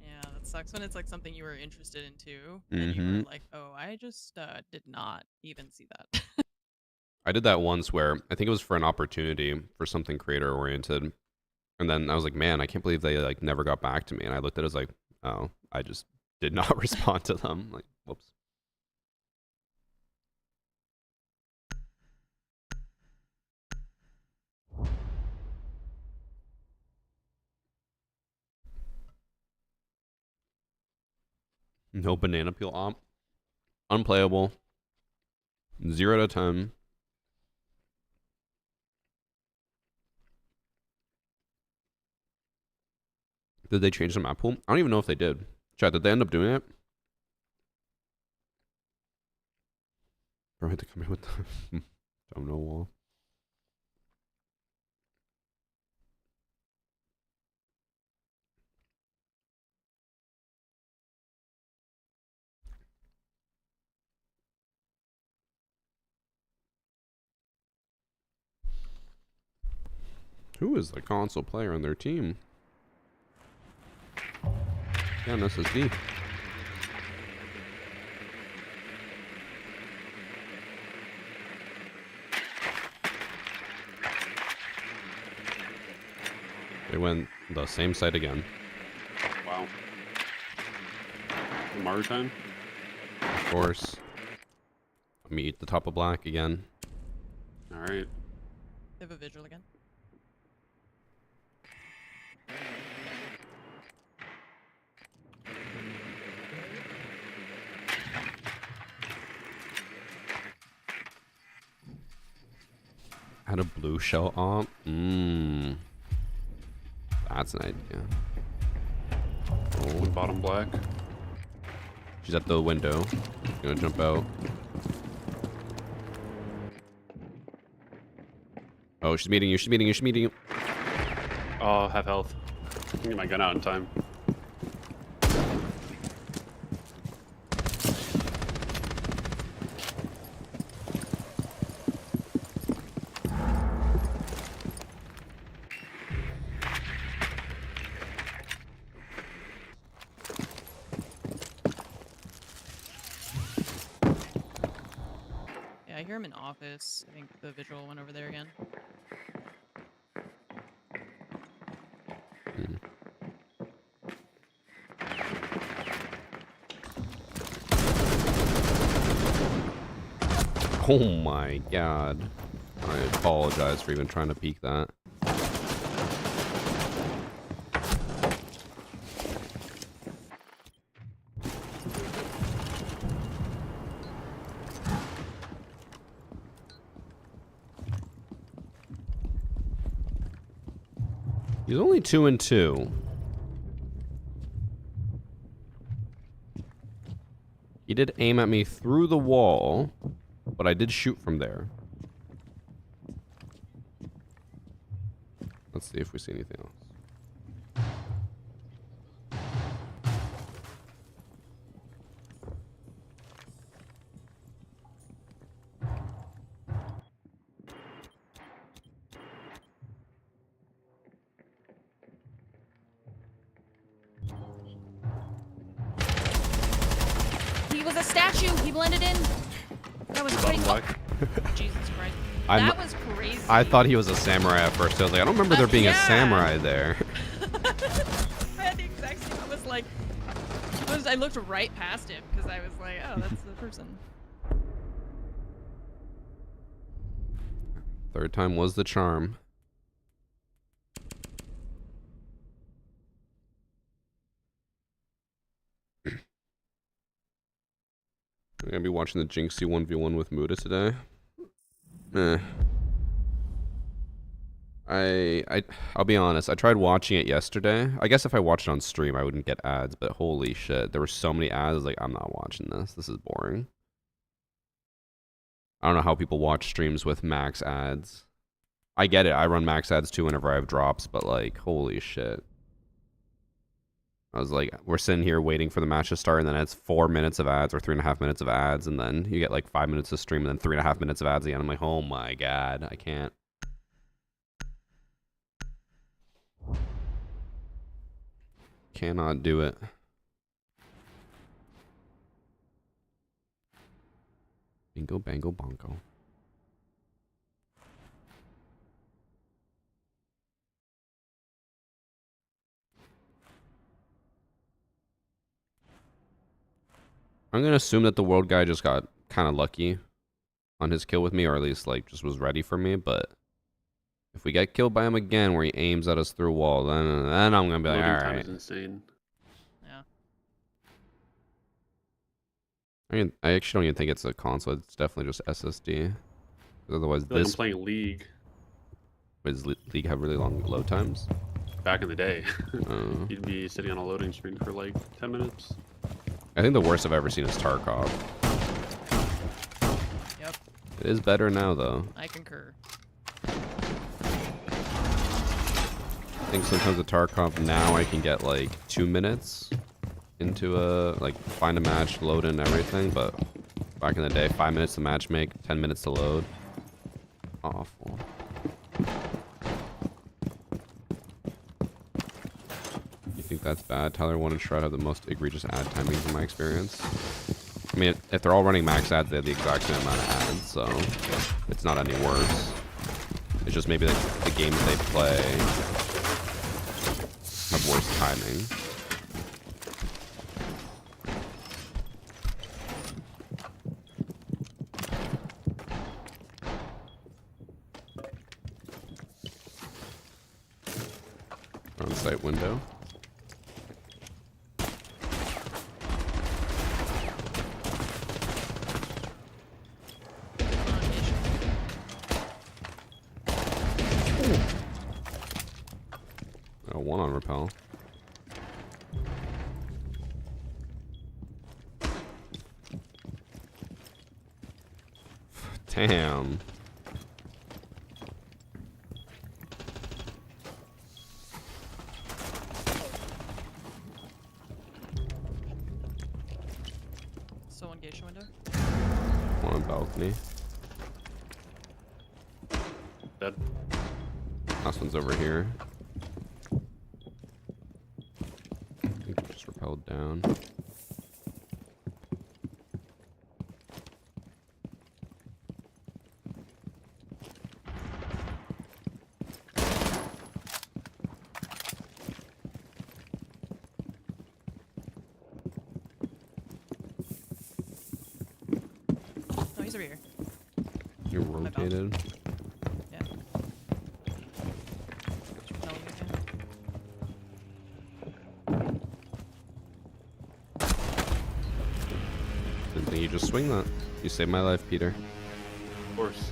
Yeah, that sucks when it's like something you were interested in too. And you were like, oh, I just did not even see that. I did that once where I think it was for an opportunity for something creator oriented. And then I was like, man, I can't believe they like never got back to me. And I looked at it as like, oh, I just did not respond to them. Like, whoops. No banana peel omp. Unplayable. 0 out of 10. Did they change the map pool? I don't even know if they did. Chat, did they end up doing it? Or had to come in with the domino wall. Who is the console player on their team? Yeah, an SSD. They went the same site again. Wow. Maru time? Of course. Let me eat the top of black again. Alright. They have a vigil again. Had a blue shell on. That's an idea. Oh. Bottom black. She's at the window. Gonna jump out. Oh, she's meeting you. She's meeting you. She's meeting you. Oh, half health. I can get my gun out in time. Yeah, I hear him in office. I think the vigil went over there again. Oh my god. I apologize for even trying to peek that. He's only 2 and 2. He did aim at me through the wall, but I did shoot from there. Let's see if we see anything else. He was a statue. He blended in. That was crazy. Oh, Jesus Christ. That was crazy. I thought he was a samurai at first. I was like, I don't remember there being a samurai there. I had the exact same. I was like, I looked right past him because I was like, oh, that's the person. Third time was the charm. I'm gonna be watching the Jinxie 1v1 with Muda today. I'll be honest, I tried watching it yesterday. I guess if I watched it on stream I wouldn't get ads, but holy shit, there were so many ads. I was like, I'm not watching this. This is boring. I don't know how people watch streams with max ads. I get it. I run max ads too whenever I have drops, but like, holy shit. I was like, we're sitting here waiting for the match to start, and then it's 4 minutes of ads or 3.5 minutes of ads, and then you get like 5 minutes of stream, and then 3.5 minutes of ads again. I'm like, oh my god, I can't. Cannot do it. Bingo, bango, bongo. I'm going to assume that the world guy just got kind of lucky on his kill with me, or at least like just was ready for me, but if we get killed by him again where he aims at us through a wall, then I'm going to be like, Loading time alright. is insane. Yeah. I actually don't even think it's a console, it's definitely just SSD. Otherwise, I feel like this... I'm playing League. Does League have really long load times? Back in the day. Oh. You'd be sitting on a loading screen for like 10 minutes. I think the worst I've ever seen is Tarkov. Yep. It is better now, though. I concur. I think sometimes with Tarkov now I can get like 2 minutes into a, like, find a match, load in everything, but back in the day, 5 minutes to match make, 10 minutes to load. Awful. You think that's bad? Tyler 1 and Shred have the most egregious ad timings in my experience. I mean, if they're all running max ads, they have the exact same amount of ads, so it's not any worse. It's just maybe the games they play have worse timing. On-site window. Oh, one on repel. Damn. So on geisha window. One on balcony. Dead. Last one's over here. I think it just repelled down. Oh, he's over here. You're My bounce. rotated. Yeah. No, you Didn't think you just swing that. You saved my life, Peter. Of course.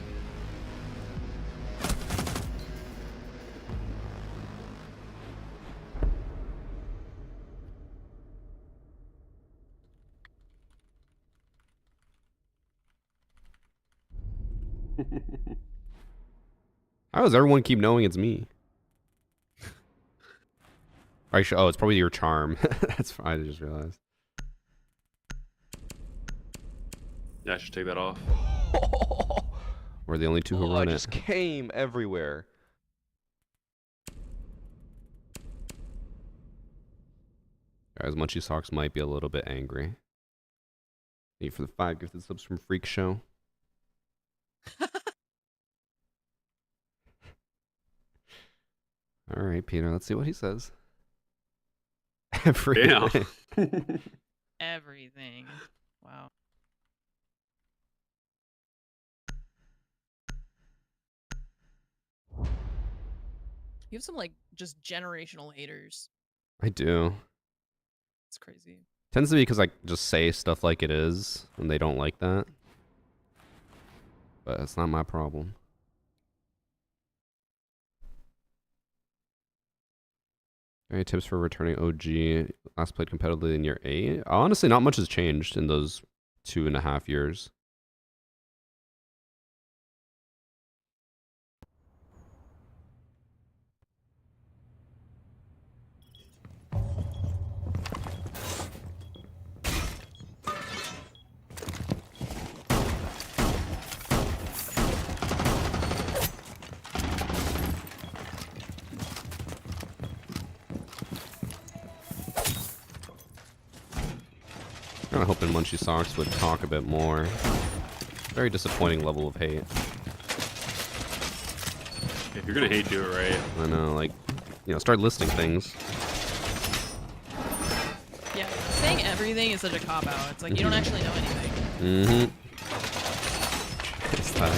How does everyone keep knowing it's me? Oh, it's probably your charm. That's fine. I just realized. Yeah, I should take that off. We're the only two who run I it. just came everywhere. Guys, Munchie Socks might be a little bit angry. Thank you for the 5 gifted subs from Freak Show. All right, Peter. Let's see what he says. Everything. Damn. Everything. Wow. You have some like just generational haters. I do. It's crazy. Tends to be because I just say stuff like it is, and they don't like that. But it's not my problem. Any tips for returning OG? Last played competitively in year 8? Honestly, not much has changed in those 2.5 years. Kinda hoping Munchie Socks would talk a bit more. Very disappointing level of hate. If you're gonna hate, do it right. I know, like, you know, start listing things. Yeah, saying everything is such a cop-out. It's like you don't actually know anything. Mm-hmm. It's that.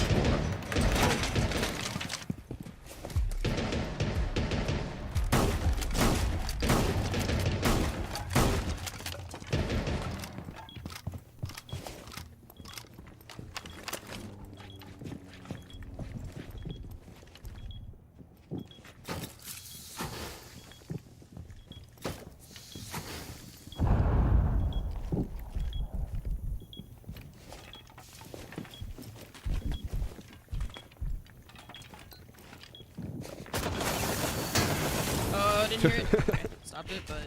Didn't hear it. Okay, stopped it, but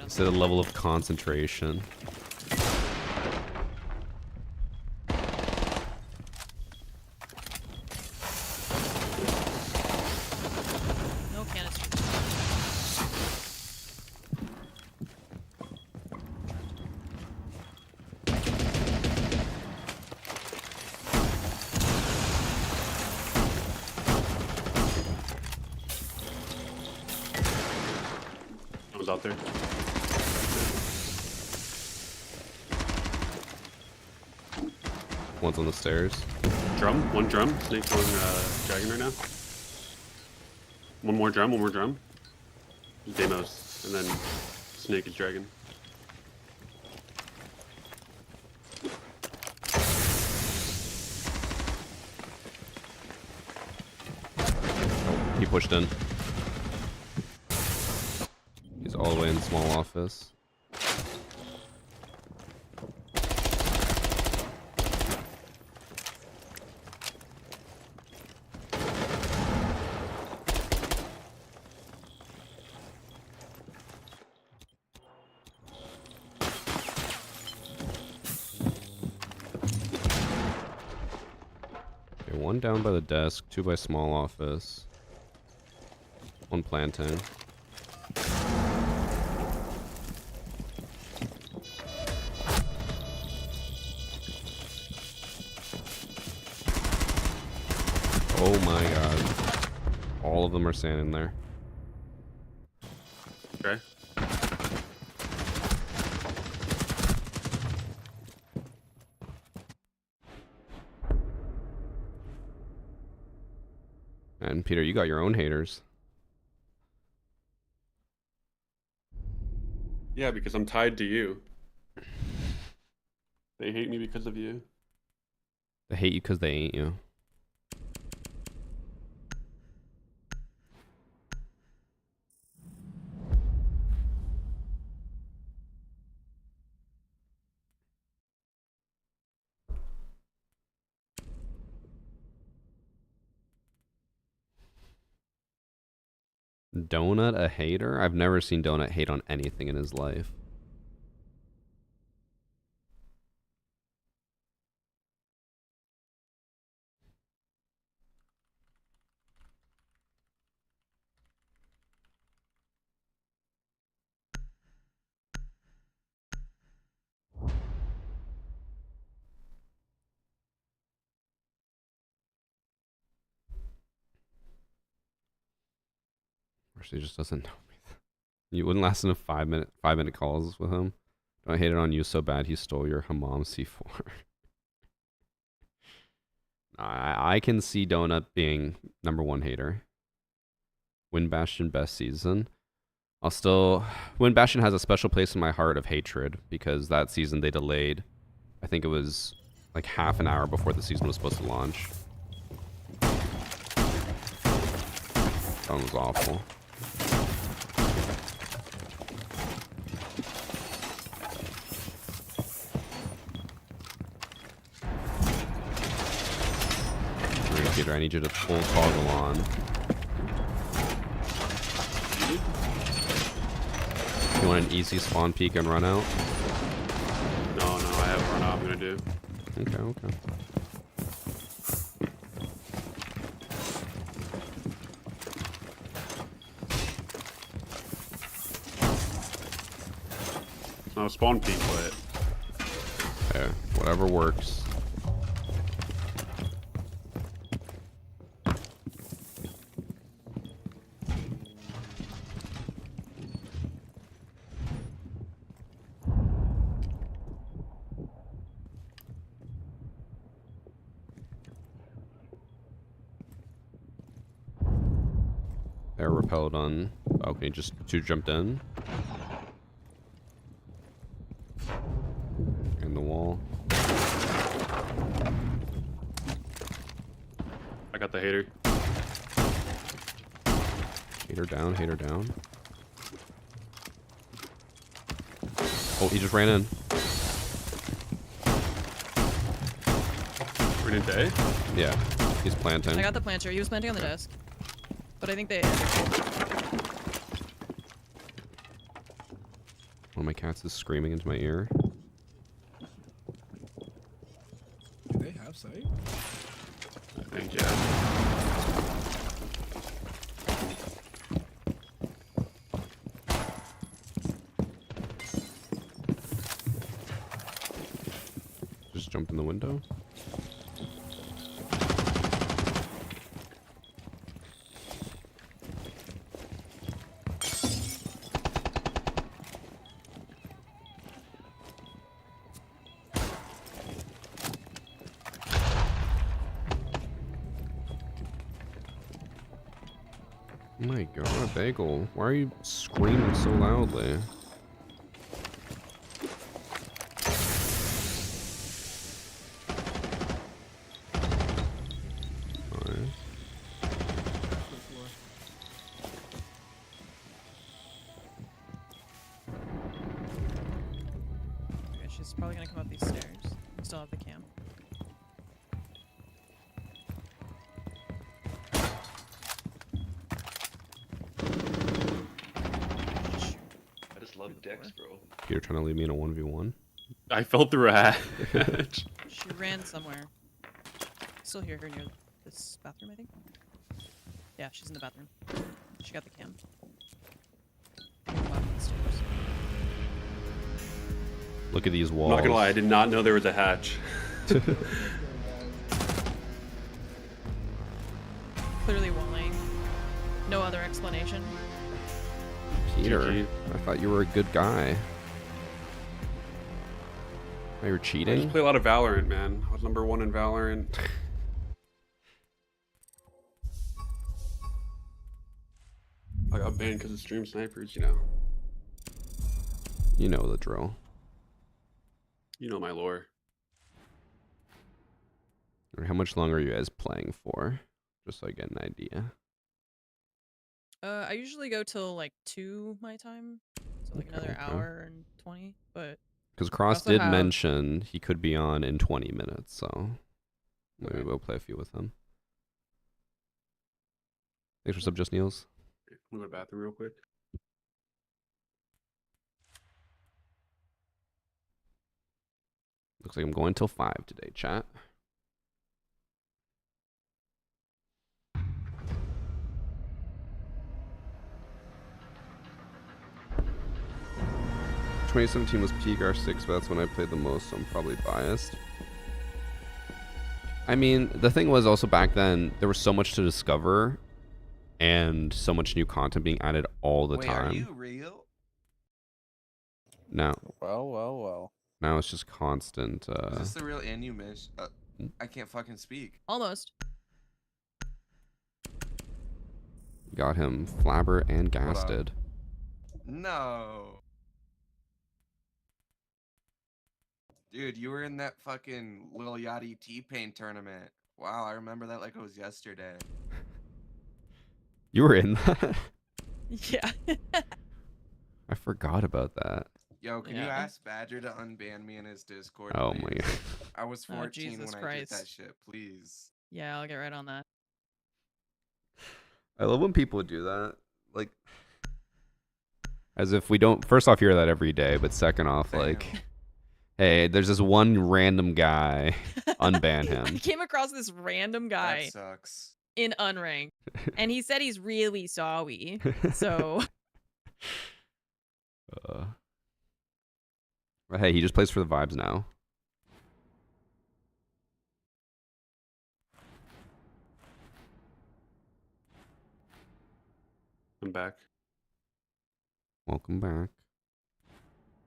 It's a level of concentration. no canister. I was out there. One's on the stairs. Drum, one drum. Snake going dragon right now. One more drum, one more drum. Demos, and then Snake is dragon. He pushed in. He's all the way in the small office. Okay, one down by the desk, two by small office. One planting. Oh my god. All of them are standing there. Okay. And Peter, you got your own haters. Yeah, because I'm tied to you. They hate me because of you. They hate you because they ain't you. Donut a hater? I've never seen Donut hate on anything in his life. Or she just doesn't know me. You wouldn't last in a 5-minute calls with him. Don't hate it on you so bad he stole your hammam C4. I can see Donut being #1 hater. Win Bastion best season. I'll still... Win Bastion has a special place in my heart of hatred because that season they delayed. I think it was like half an hour before the season was supposed to launch. That one was awful. Peter, I need you to full toggle on. You want an easy spawn peek and run out? No, I have run out. I'm gonna do. Okay. No, spawn peek, but Okay, whatever works. Air repelled on balcony, just 2 jumped in. In the wall. I got the hater. Hater down, hater down. Oh, he just ran in. Ran into A? Yeah, he's planting. I got the planter. He was planting on the desk. But I think they... One of my cats is screaming into my ear. Do they have sight? I think, yeah. Just jumped in the window. Oh my god, Bagel. Why are you screaming so loudly? Nice. Okay, she's probably gonna come up these stairs. I still have the cam. I just love Dex, bro. You're trying to leave me in a 1v1? I fell through a hatch. She ran somewhere. Still hear her near this bathroom, I think. Yeah, she's in the bathroom. She got the cam. Come up the stairs. Look at these I'm walls. not gonna lie, I did not know there was a hatch. Clearly walling. No other explanation. Peter, GG. I thought you were a good guy. Oh, you're I just cheating? play a lot of Valorant, man. I was #1 in Valorant. I got banned because of stream snipers, you know. You know the drill. You know my lore. Or how much longer are you guys playing for? Just so I get an idea. I usually go till like 2 my time. So like another Okay. hour and 20, but Because Cross also did have- mention he could be on in 20 minutes, so maybe Okay. we'll play a few with him. Thanks for sub, Just Niels. I'm going to the bathroom real quick. Looks like I'm going till 5 today, chat. "2017 was peak R6, but that's when I played the most, so I'm probably biased." I mean, the thing was also back then, there was so much to discover and so much new content being added all the time. Are you real? Now, Well. now it's just constant. Is this the real Anu Mish? I can't fucking speak. almost. Got him flabber and gasted. No. Dude, you were in that fucking Lil Yachty T-Pain tournament. Wow, I remember that like it was yesterday. You were in that? Yeah. I forgot about that. Yo, can you Yeah. ask Badger to unban me in his Discord, Oh please? my god. I was Oh, 14 Jesus when I did that Christ. shit, please. Yeah, I'll get right on that. I love when people do that. Like, as if we don't, first off, hear that every day, but second off, like, Damn. hey, there's this one random guy, unban I him. came across this random guy That sucks. in Unranked, and he said he's really sorry. So Uh, But hey, he just plays for the vibes now. I'm back. Welcome back.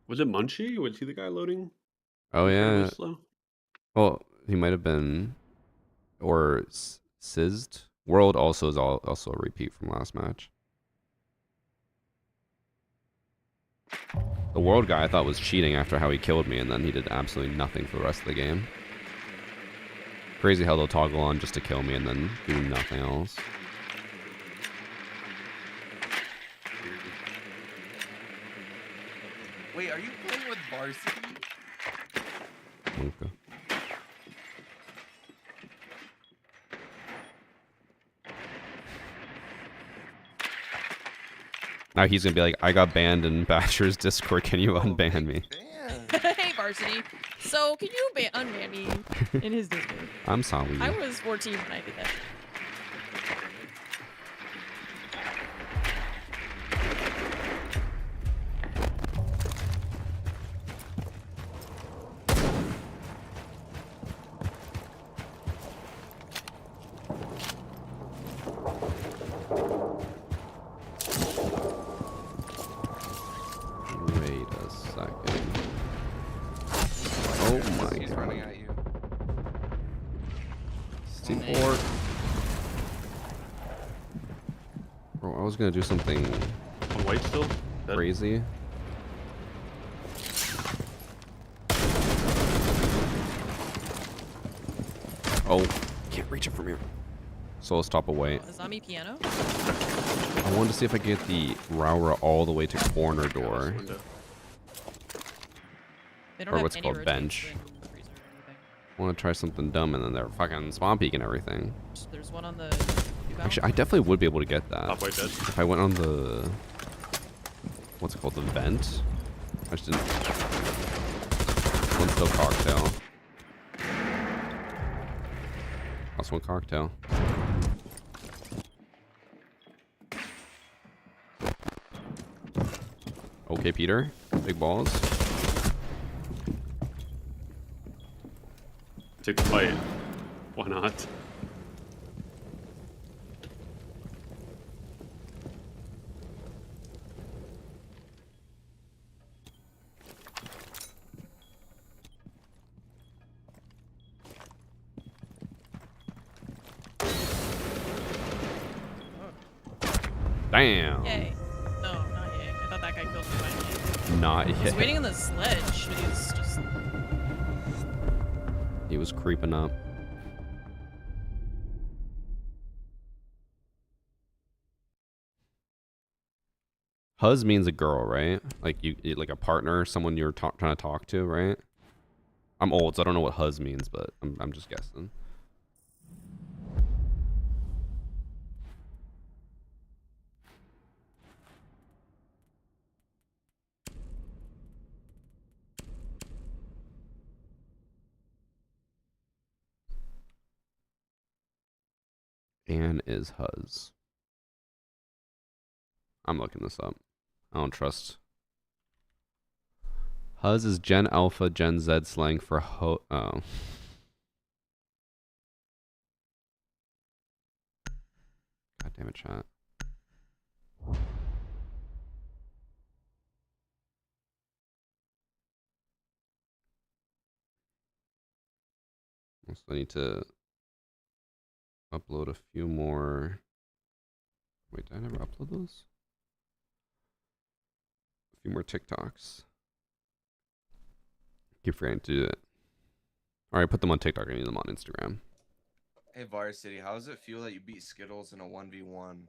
Was it Munchie? Was he the guy loading? Oh incredibly yeah. Slow? Well, he might have been, or Sizzed. World also is also a repeat from last match. The World guy I thought was cheating after how he killed me, and then he did absolutely nothing for the rest of the game. Crazy how they'll toggle on just to kill me and then do nothing else. Wait, are you playing with Varsity? Okay. Now he's gonna be like, I got banned in Basher's Discord. Can you unban me? Hey, Varsity. So, can you unban me in his Discord? I'm sorry. I was 14 when I did that. Wait a second. Oh my He's god. running at you. C4. Bro, I was gonna do something On white still? Dead. crazy. Oh, can't reach it from here. So let's stop away. A zombie piano? I wanted to see if I could get the RAUORA all the way to corner door. They don't Or have what's any called rotates bench. in the freezer or anything. I want to try something dumb, and then they're fucking spawn peeking everything. There's one on the... Actually, I definitely would be able to get that. Top white dead. If I went on the... What's it called? The vent? I just didn't... One's still cocktail. Last one cocktail. Okay, Peter. Big balls. Take the fight. Why not? Damn. Yay. No, not yay. I thought that guy killed me finally. Not He's yet. waiting on the sledge, but he's just... He was creeping up. Huz means a girl, right? Like like a partner, someone you're trying to talk to, right? I'm old, so I don't know what Huz means, but I'm just guessing. Anne is Huz. I'm looking this up. I don't trust. Huz is Gen Alpha, Gen Z slang for oh. God damn it, chat. Also, I need to upload a few more. Wait, did I never upload those? A few more TikToks. Keep forgetting to do it. Alright, put them on TikTok. I need them on Instagram. Hey, Varsity, how does it feel that you beat Skittles in a 1v1?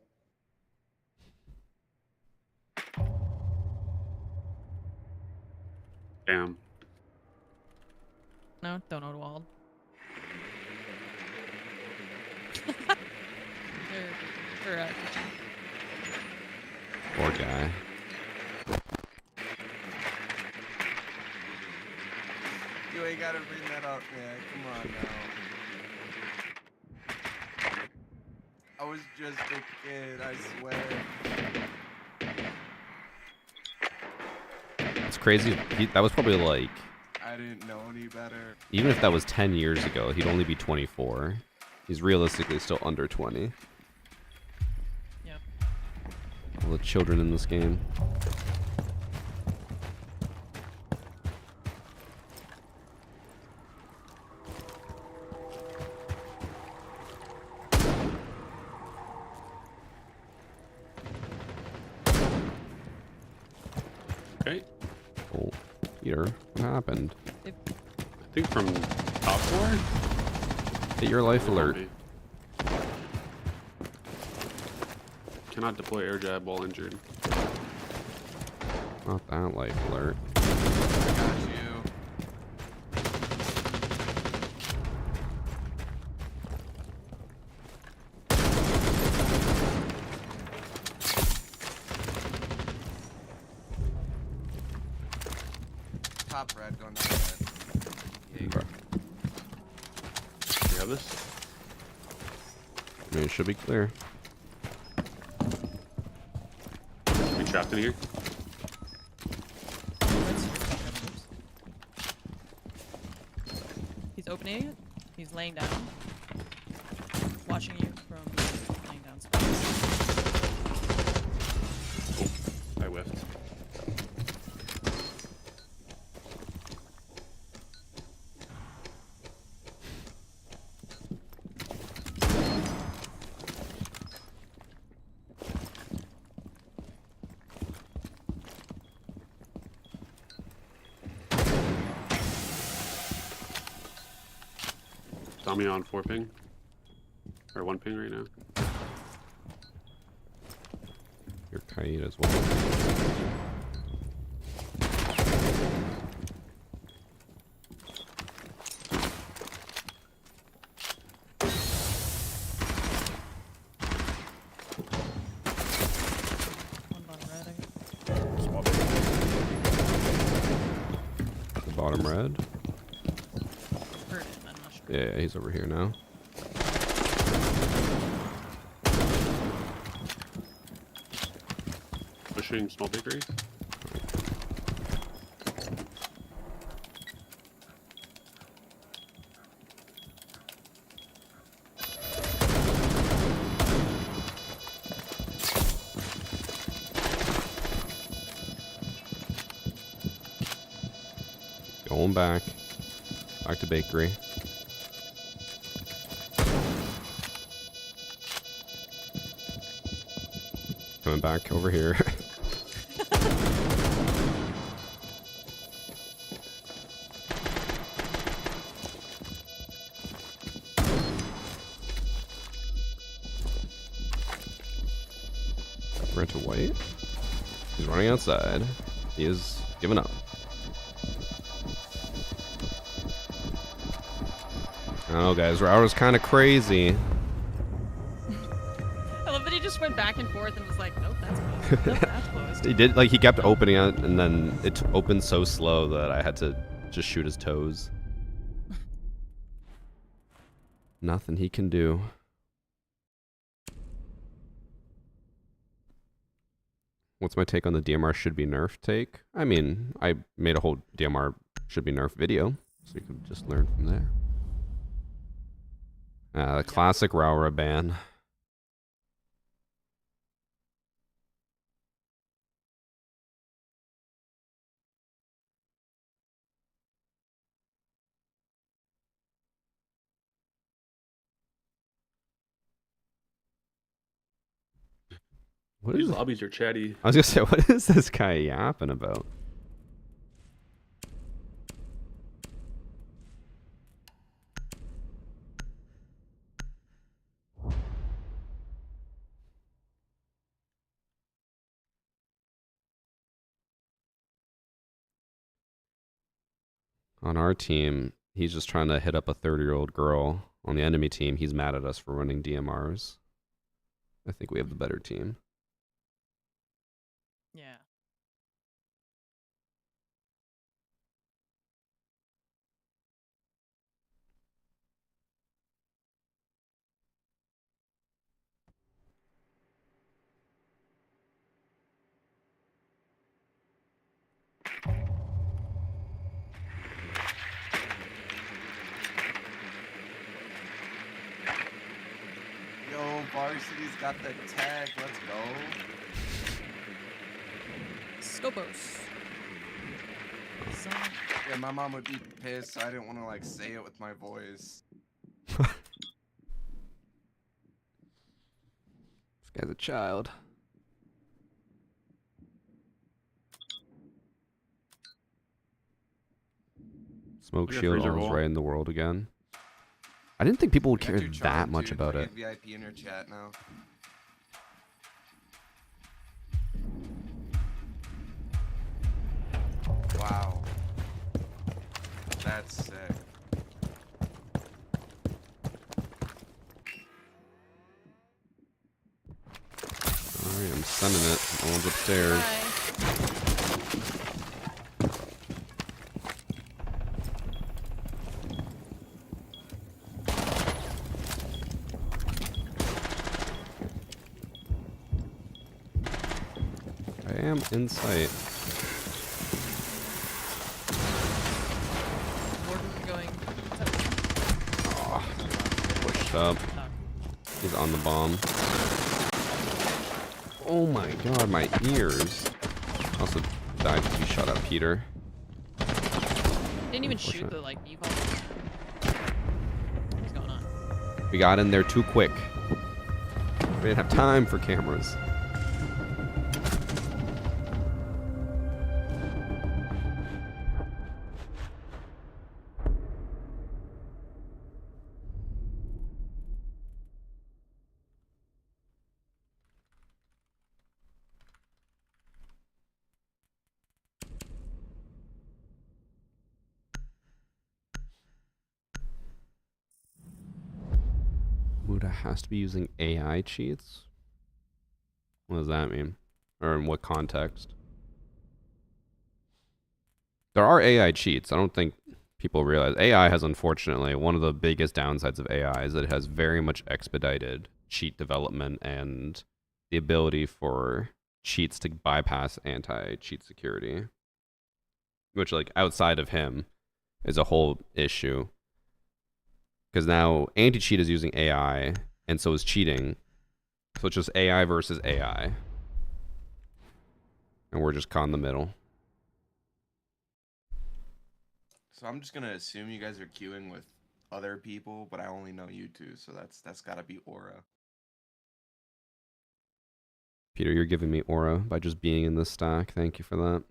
Damn. No, don't know Wald. They're Poor guy. You ain't gotta bring that up, man. Come on now. I was just a kid, I swear. Let's crazy? That was probably like, I didn't know any better. even if that was 10 years ago, he'd only be 24. He's realistically still under 20. Yep. All the children in this game. Okay. Oh, Peter, what happened? I think from top floor? Hit your life alert. Cannot deploy air jab while injured. Not that life alert. I got you. Top red going down red. Bruh. You have this? I mean, it should be clear. We trapped in here? He's opening it. He's laying down. Watching you from laying down space. Oh, I whiffed. Tommy on 4 ping. Or 1 ping right now. Your kite as well. One bottom red. I guess. Small bit. The bottom red. Heard him. I'm not sure. Yeah, he's over here now. Pushing small bakery. Going back. Back to bakery. Coming back over here. Red to white. He's running outside. He is giving up. Oh, guys, RAUORA's kind of crazy. I love that he just went back and forth and was like, nope, that's closed. Nope, that's closed. He did, like, he kept opening it, and then it opened so slow that I had to just shoot his toes. Nothing he can do. What's my take on the DMR should be nerfed take? I mean, I made a whole DMR should be nerfed video, so you can just learn from there. The classic RAUORA ban. What These is? lobbies are chatty. I was gonna say, what is this guy yapping about? On our team, he's just trying to hit up a 30-year-old girl. On the enemy team, he's mad at us for running DMRs. I think we have the better team. Yeah. Varsity's got the tag. Let's go. Scopos. Son. Yeah, my mom would be pissed. So I didn't want to like say it with my voice. This guy's a child. Smoke We got shield freezer almost bowl. right in the world again. I didn't think people would Got care your that charm, much dude. about I it. get VIP in your chat now. Wow. That's sick. Alright, I'm sending it. No one's upstairs. Bye. I am in sight. Warden going. Oh, pushed up. He's on the bomb. Oh my god, my ears. Also died because you shot at Peter. Didn't even shoot the like default. What's going on? We got in there too quick. We didn't have time for cameras. Muda has to be using AI cheats? What does that mean? Or in what context? There are AI cheats. I don't think people realize. AI has, unfortunately, one of the biggest downsides of AI is that it has very much expedited cheat development and the ability for cheats to bypass anti-cheat security. Which, like, outside of him is a whole issue. Because now anti-cheat is using AI, and so is cheating. So it's just AI versus AI. And we're just caught in the middle. So I'm just gonna assume you guys are queuing with other people, but I only know you two, so that's gotta be Aura. Peter, you're giving me aura by just being in this stack. Thank you for that.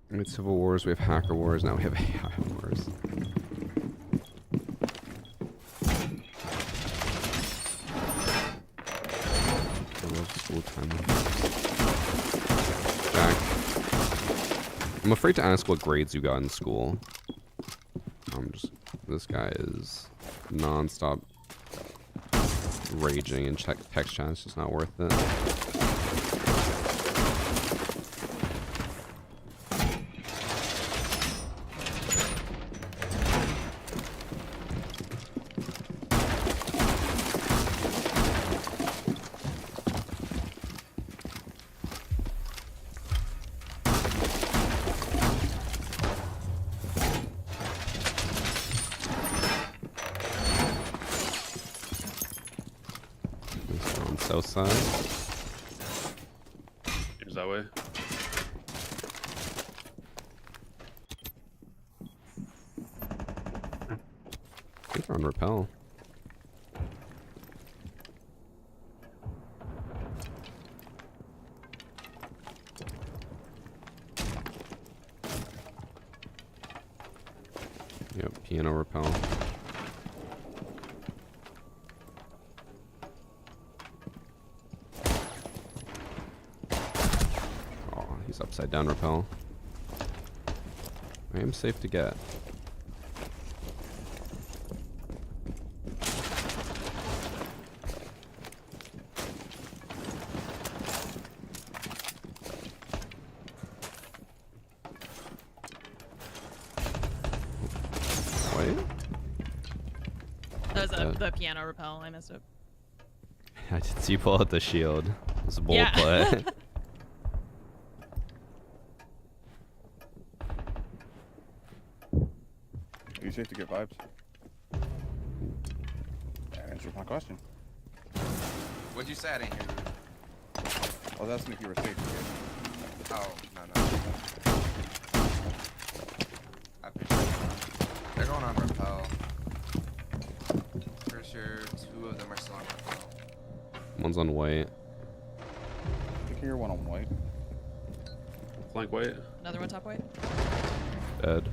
We had Civil Wars, we have Hacker Wars, now we have AI Wars. I love school time. Jack. I'm afraid to ask what grades you got in school. This guy is non-stop raging in text chat. It's just not worth it. South side. Is that way? I think they're on rappel. Yep, piano rappel. Upside down rappel. I am safe to get. Wait. That was the piano rappel. I messed up. I did see you pull out the shield. It was a bold play. too safe to get vibes. That answers my question. What'd you say? I didn't hear you. I was asking if you were safe to get. Oh, no. I appreciate it. They're going on rappel. For sure, 2 of them are still on rappel. One's on white. I can hear one on white. Flank white. Another one top white. Dead.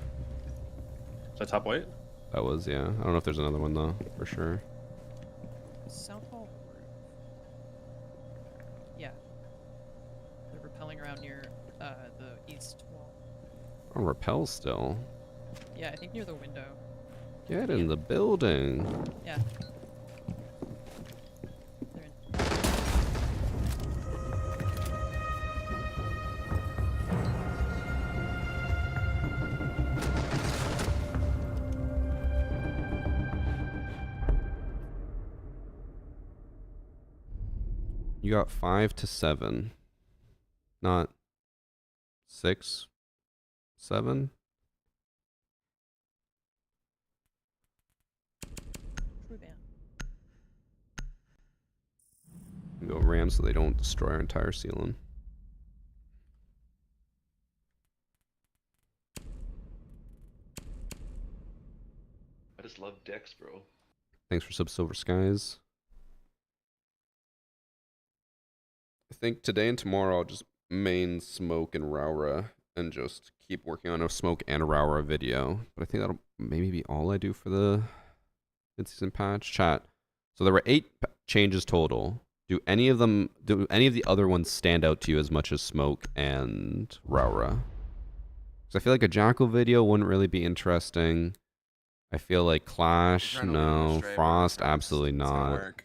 Is that top white? That was, yeah. I don't know if there's another one though, for sure. South hall roof. Yeah. They're repelling around near the east wall. Oh, rappel still. Yeah, I think near the window. Get in the building. Yeah. They're in. You got 5 to 7. Not 6, 7. True ban. We go ram so they don't destroy our entire ceiling. I just love decks, bro. Thanks for sub Silver Skies. I think today and tomorrow I'll just main smoke and RAUORA and just keep working on a smoke and a RAUORA video. But I think that'll maybe be all I do for the mid-season patch. Chat. So there were 8 changes total. Do any of the other ones stand out to you as much as smoke and RAUORA? Because I feel like a Jackal video wouldn't really be interesting. I feel like Clash, no. Frost, absolutely not.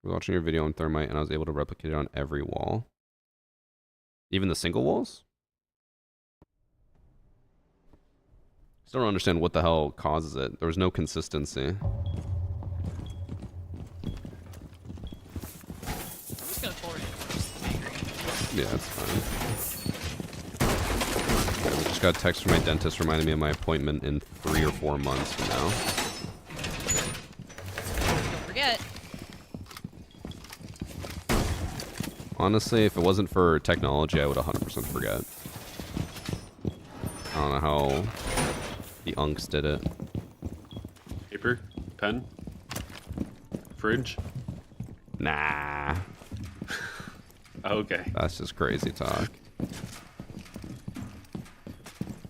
I was watching your video on Thermite and I was able to replicate it on every wall. Even the single walls? Still don't understand what the hell causes it. There was no consistency. I'm just gonna forward it. Yeah, that's fine. Okay, we just got a text from my dentist reminding me of my appointment in 3 or 4 months from now. Don't forget. Honestly, if it wasn't for technology, I would 100% forget. I don't know how the unks did it. Paper? Pen? Fridge? Nah. Okay. That's just crazy talk.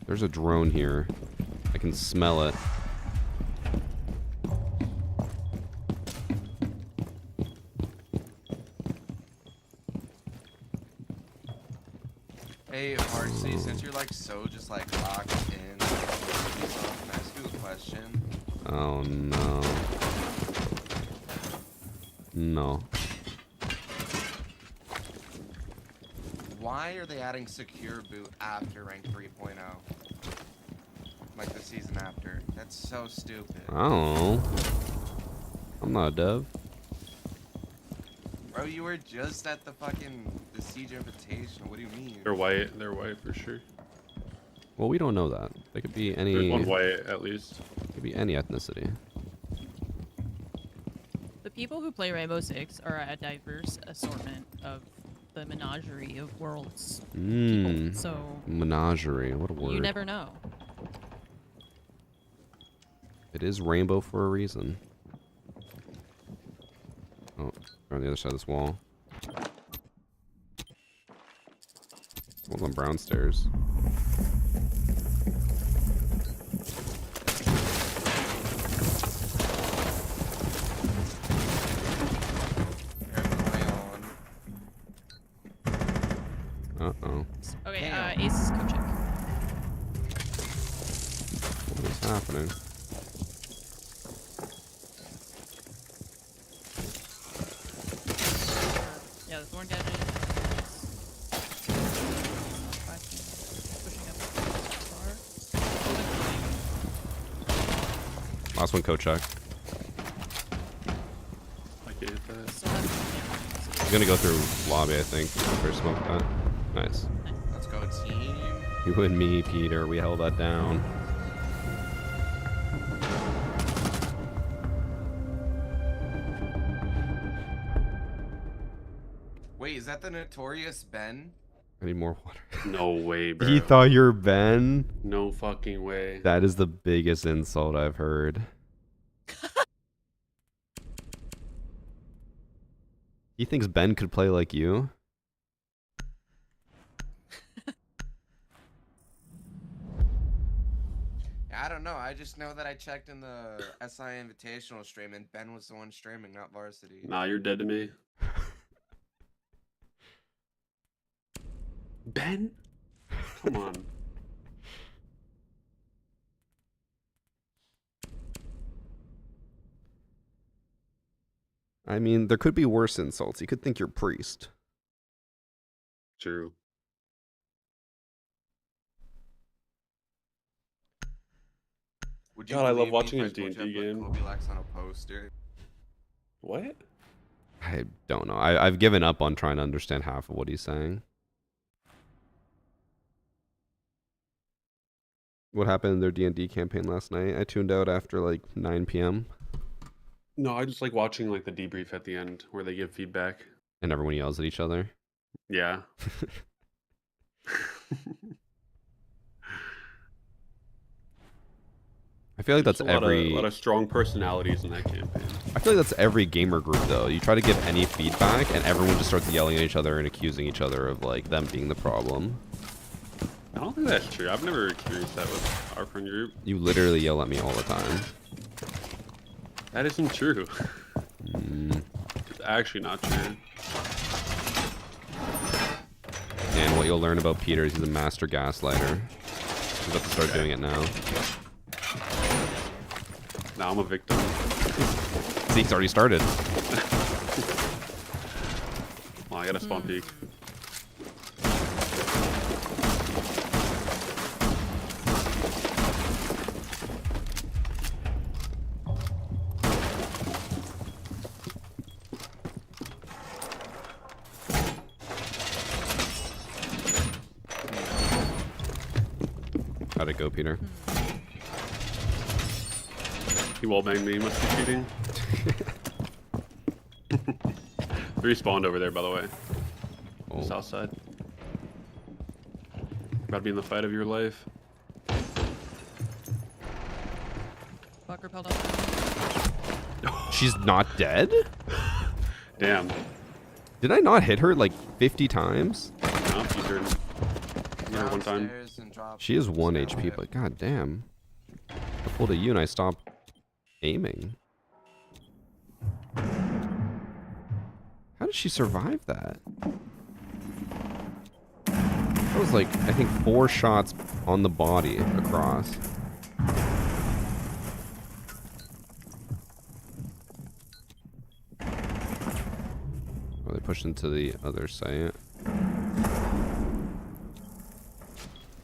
There's a drone here. I can smell it. Hey, Varsity, since you're like so just like locked in, can I ask you a question? Oh no. No. Why are they adding secure boot after rank 3.0? Like the season after. That's so stupid. I don't know. I'm not a dev. Bro, you were just at the Siege Invitational. What do you mean? They're white. They're white for sure. Well, we don't know that. They could be any. There's one white at least. Could be any ethnicity. The people who play Rainbow Six are a diverse assortment of the menagerie of worlds. People. So Menagerie. What a word. you never know. It is rainbow for a reason. Oh, they're on the other side of this wall. One's on brown stairs. Uh-oh. Okay, Ace, come check. What is happening? Yeah, the thorn gadget. Pushing up far. Last one, Kochak. I get that. He's gonna go through lobby, I think. After smoke that. Nice. Let's go, team. You and me, Peter, we held that down. Wait, is that the notorious Ben? I need more water. No way, bro. He thought you're Ben? No fucking way. That is the biggest insult I've heard. He thinks Ben could play like you? I don't know. I just know that I checked in the SI Invitational stream and Ben was the one streaming, not Varsity. Nah, you're dead to me. Ben? Come on. I mean, there could be worse insults. He could think you're priest. True. Would you God, I love believe me watching if I his told you I D&D put game. Kobe Lax on a poster? What? I don't know. I've given up on trying to understand half of what he's saying. What happened in their D&D campaign last night? I tuned out after like 9 p.m. No, I just like watching like the debrief at the end where they give feedback. And everyone yells at each other. Yeah. I feel like that's There's a every... lot of strong personalities in that campaign. I feel like that's every gamer group though. You try to give any feedback and everyone just starts yelling at each other and accusing each other of like them being the problem. I don't think that's true. I've never experienced that with our friend group. You literally yell at me all the time. That isn't true. It's actually not true. And what you'll learn about Peter is he's a master gaslighter. He's about to start doing it now. Now I'm a victim. See, it's already started. Well, I got a spawn peek. How'd it go, Peter? He wallbanged me, must be cheating. We respawned over there, by the way. Oh. South side. About to be in the fight of your life. Fuck repelled off. She's not dead? Damn. Did I not hit her like 50 times? No, you turned. One time. She is 1 HP, but god damn. I pulled a U and I stopped aiming. How did she survive that? That was like, I think 4 shots on the body across. Oh, they pushed into the other site.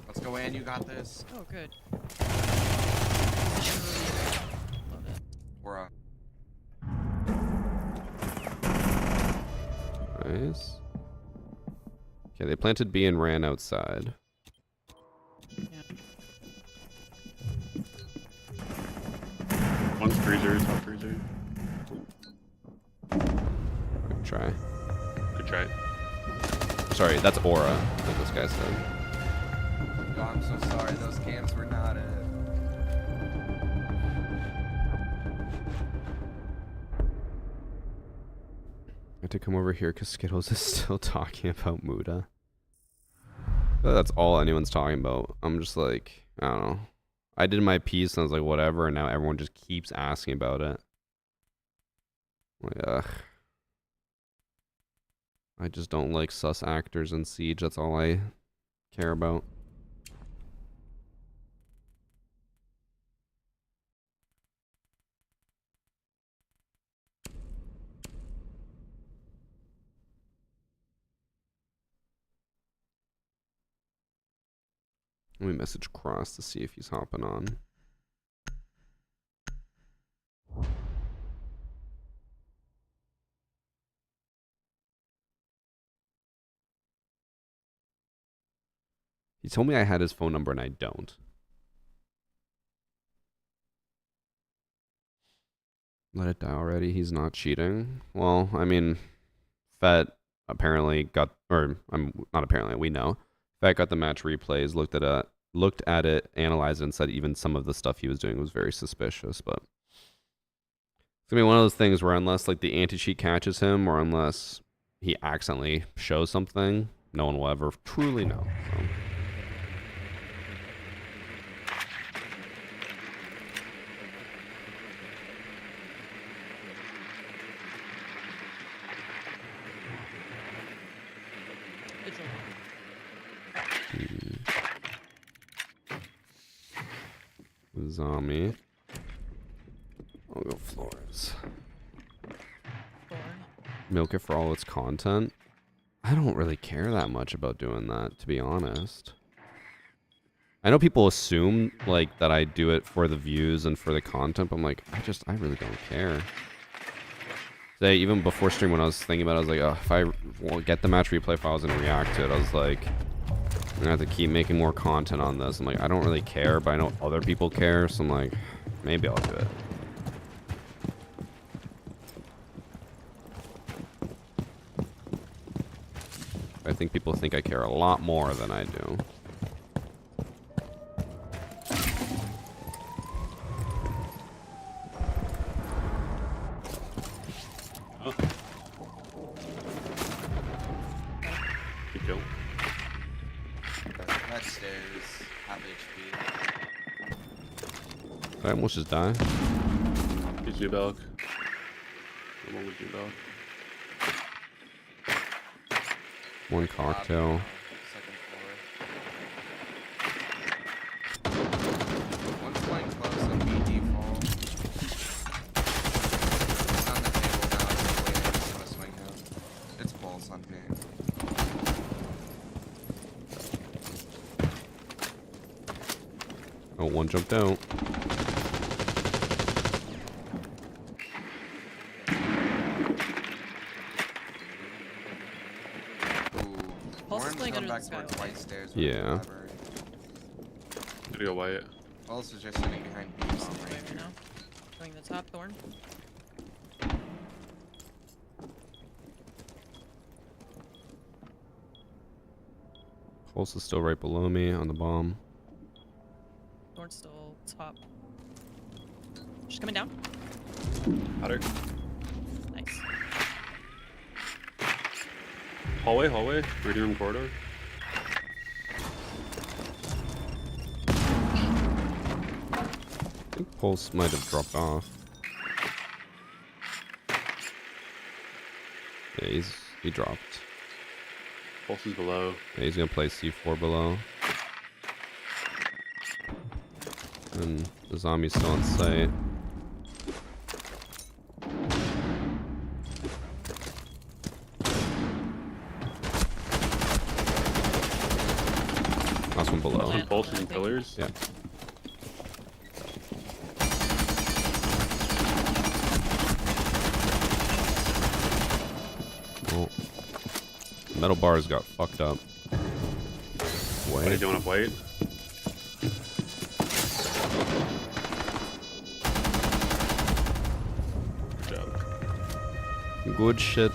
Let's go, Ann. You got this. Oh, good. Love it. We're Nice. Okay, they planted B and ran outside. One's freezer, top freezer. Good try. Good try. Sorry, that's Aura, like this guy said. Oh, I'm so sorry. Those camps were not it. I had to come over here because Skittles is still talking about Muda. That's all anyone's talking about. I'm just like, I don't know. I did my piece and I was like, whatever, and now everyone just keeps asking about it. I'm like, ugh. I just don't like sus actors in Siege. That's all I care about. Let me message Cross to see if he's hopping on. He told me I had his phone number and I don't. Let it die already. He's not cheating. Well, I mean, Fett apparently got, or not apparently, we know. Fett got the match replays, looked at it, analyzed it, and said even some of the stuff he was doing was very suspicious. But it's gonna be one of those things where unless like the anti-cheat catches him, or unless he accidentally shows something, no one will ever truly know. So. Zombie. I'll go floors. Milk it for all its content. I don't really care that much about doing that, to be honest. I know people assume like that I do it for the views and for the content, but I'm like, I really don't care. Today, even before stream, when I was thinking about it, I was like, oh, if I get the match replay files and react to it, I was like, I'm gonna have to keep making more content on this. I'm like, I don't really care, but I know other people care, so I'm like, maybe I'll do it. I think people think I care a lot more than I do. Oh. Good kill. That stairs, half HP. Did I almost just die? He's your dog. One with your dog. One cocktail. Second floor. One's playing close on B default. It's on the table now. It's waiting. It's gonna swing out. It's pulse on me. Oh, one jumped out. Pulse is playing under the sky. Yeah. Gotta go Wyatt. Pulse is just sitting behind B bomb right here. Now. Going the top, Thorn. Pulse is still right below me on the bomb. Thorn's still top. She's coming down. Got her. Nice. Hallway. Reading room corridor. I think Pulse might have dropped off. Yeah, he dropped. Pulse is below. Yeah, he's gonna play C4 below. And the zombie's still on site. Last one below. Some pulse and pillars. Yeah. Well, metal bars got fucked up. What are you doing up white? Good job. Good shit.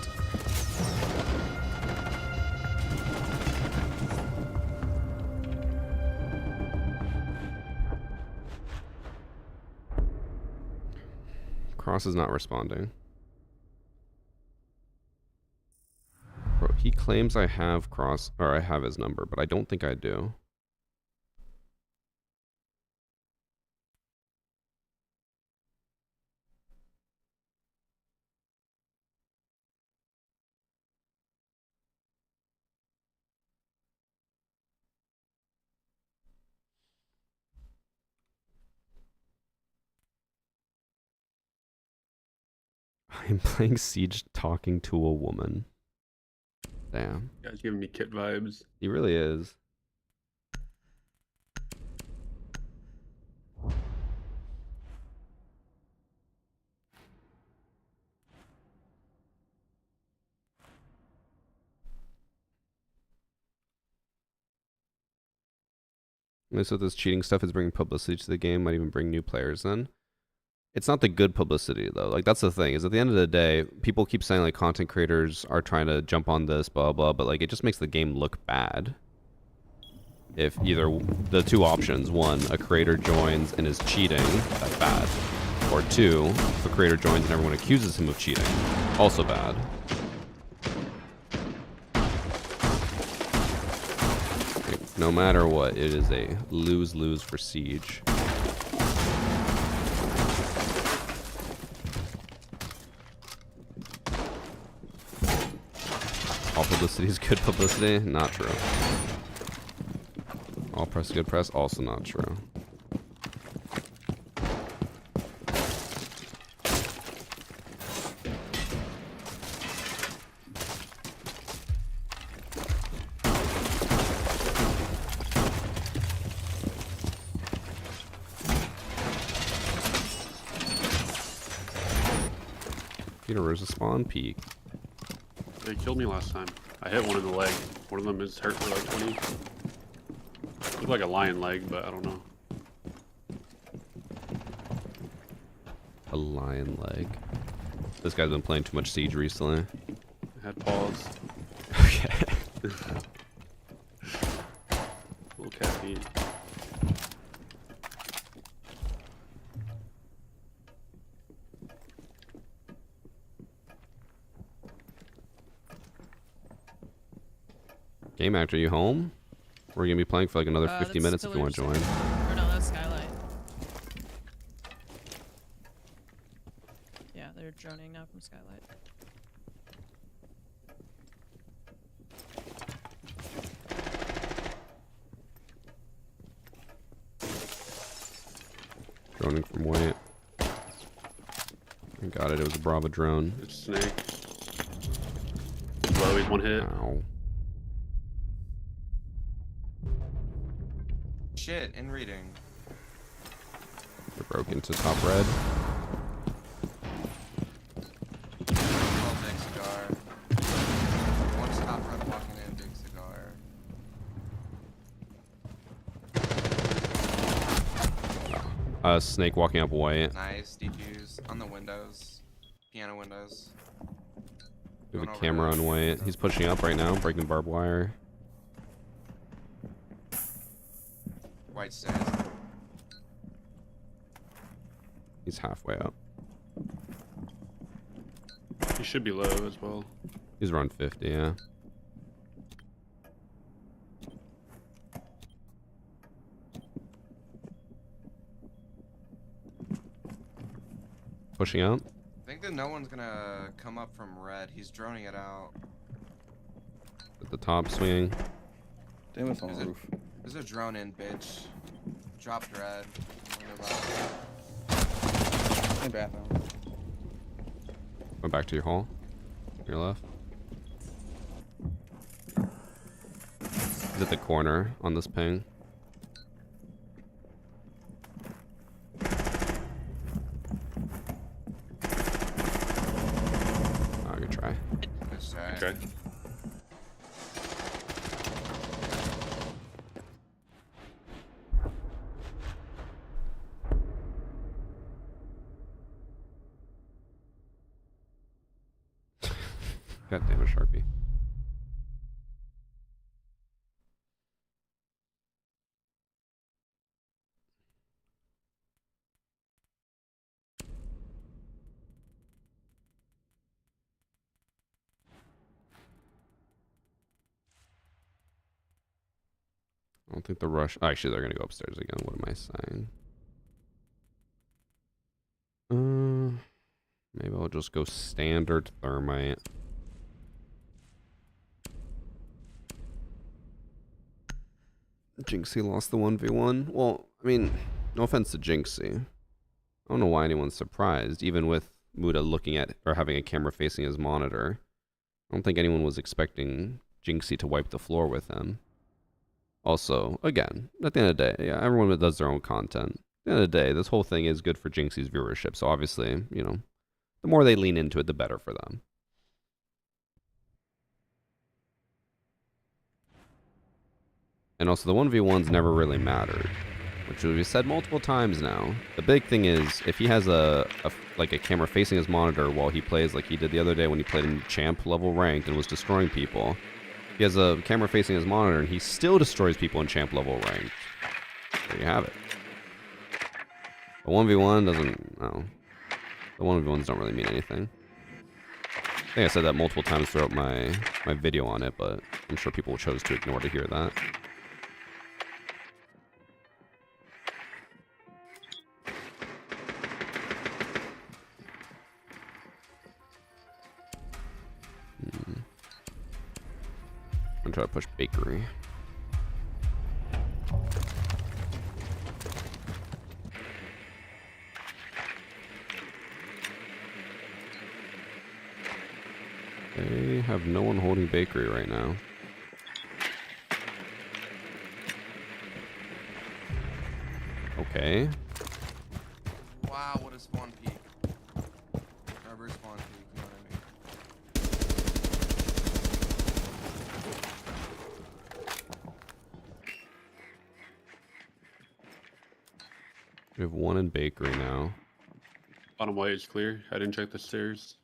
Cross is not responding. Bro, he claims I have Cross, or I have his number, but I don't think I do. I'm playing Siege talking to a woman. Damn. You guys giving me kit vibes. He really is. So this cheating stuff is bringing publicity to the game, might even bring new players in. It's not the good publicity though. Like that's the thing, is at the end of the day, people keep saying like content creators are trying to jump on this, blah blah, but like it just makes the game look bad. If either the two options, one, a creator joins and is cheating, that's bad. Or two, if a creator joins and everyone accuses him of cheating, also bad. No matter what, it is a lose-lose for Siege. All publicity is good publicity? Not true. All press is good press? Also not true. Peter, where's the spawn peak? They killed me last time. I hit one in the leg. One of them is hurt for like 20. Looked like a lion leg, but I don't know. A lion leg. This guy's been playing too much Siege recently. I had pause. Okay. Little caffeine. Game Actor, you home? We're gonna be playing for like another 50 minutes if you want to join. Or no, that's Skylight. Yeah, they're droning now from Skylight. Droning from White. I got it, it was a Bravo drone. It's Snake. Low, he's one hit. Ow. Shit, in reading. They broke into top red. Oh, big cigar. One top red walking in, big cigar. Snake walking up White. Nice, defuse on the windows. Piano windows. We have a Going over camera to- on White. He's pushing up right now, breaking barbed wire. White stands. He's halfway up. He should be low as well. He's around 50, yeah. Pushing up. I think that no one's gonna come up from red. He's droning it out. At the top, swinging. Damn, it's on the roof. There's a drone in, bitch. Dropped red. Same bathroom. Go back to your hall. Your left. He's at the corner on this ping. Oh, good try. Nice try. Okay. God damn it, Sharpie. I don't think the rush. Actually, they're gonna go upstairs again. What am I saying? Maybe I'll just go standard thermite. Jinxie lost the 1v1. Well, I mean, no offense to Jinxie. I don't know why anyone's surprised, even with Muda looking at or having a camera facing his monitor. I don't think anyone was expecting Jinxie to wipe the floor with him. Also, again, at the end of the day, yeah, everyone does their own content. At the end of the day, this whole thing is good for Jinxie's viewership. So obviously, you know, the more they lean into it, the better for them. And also the 1v1s never really mattered, which we've said multiple times now. The big thing is if he has like a camera facing his monitor while he plays, like he did the other day when he played in champ level ranked and was destroying people. He has a camera facing his monitor and he still destroys people in champ level ranked. There you have it. The 1v1 doesn't, no. The 1v1s don't really mean anything. I think I said that multiple times throughout my video on it, but I'm sure people chose to ignore to hear that. I'm gonna try to push bakery. They have no one holding bakery right now. Okay. Wow, what a spawn peak. Reverse spawn peak, you know what I mean? We have one in bakery now. Bottom white is clear. I didn't check the stairs.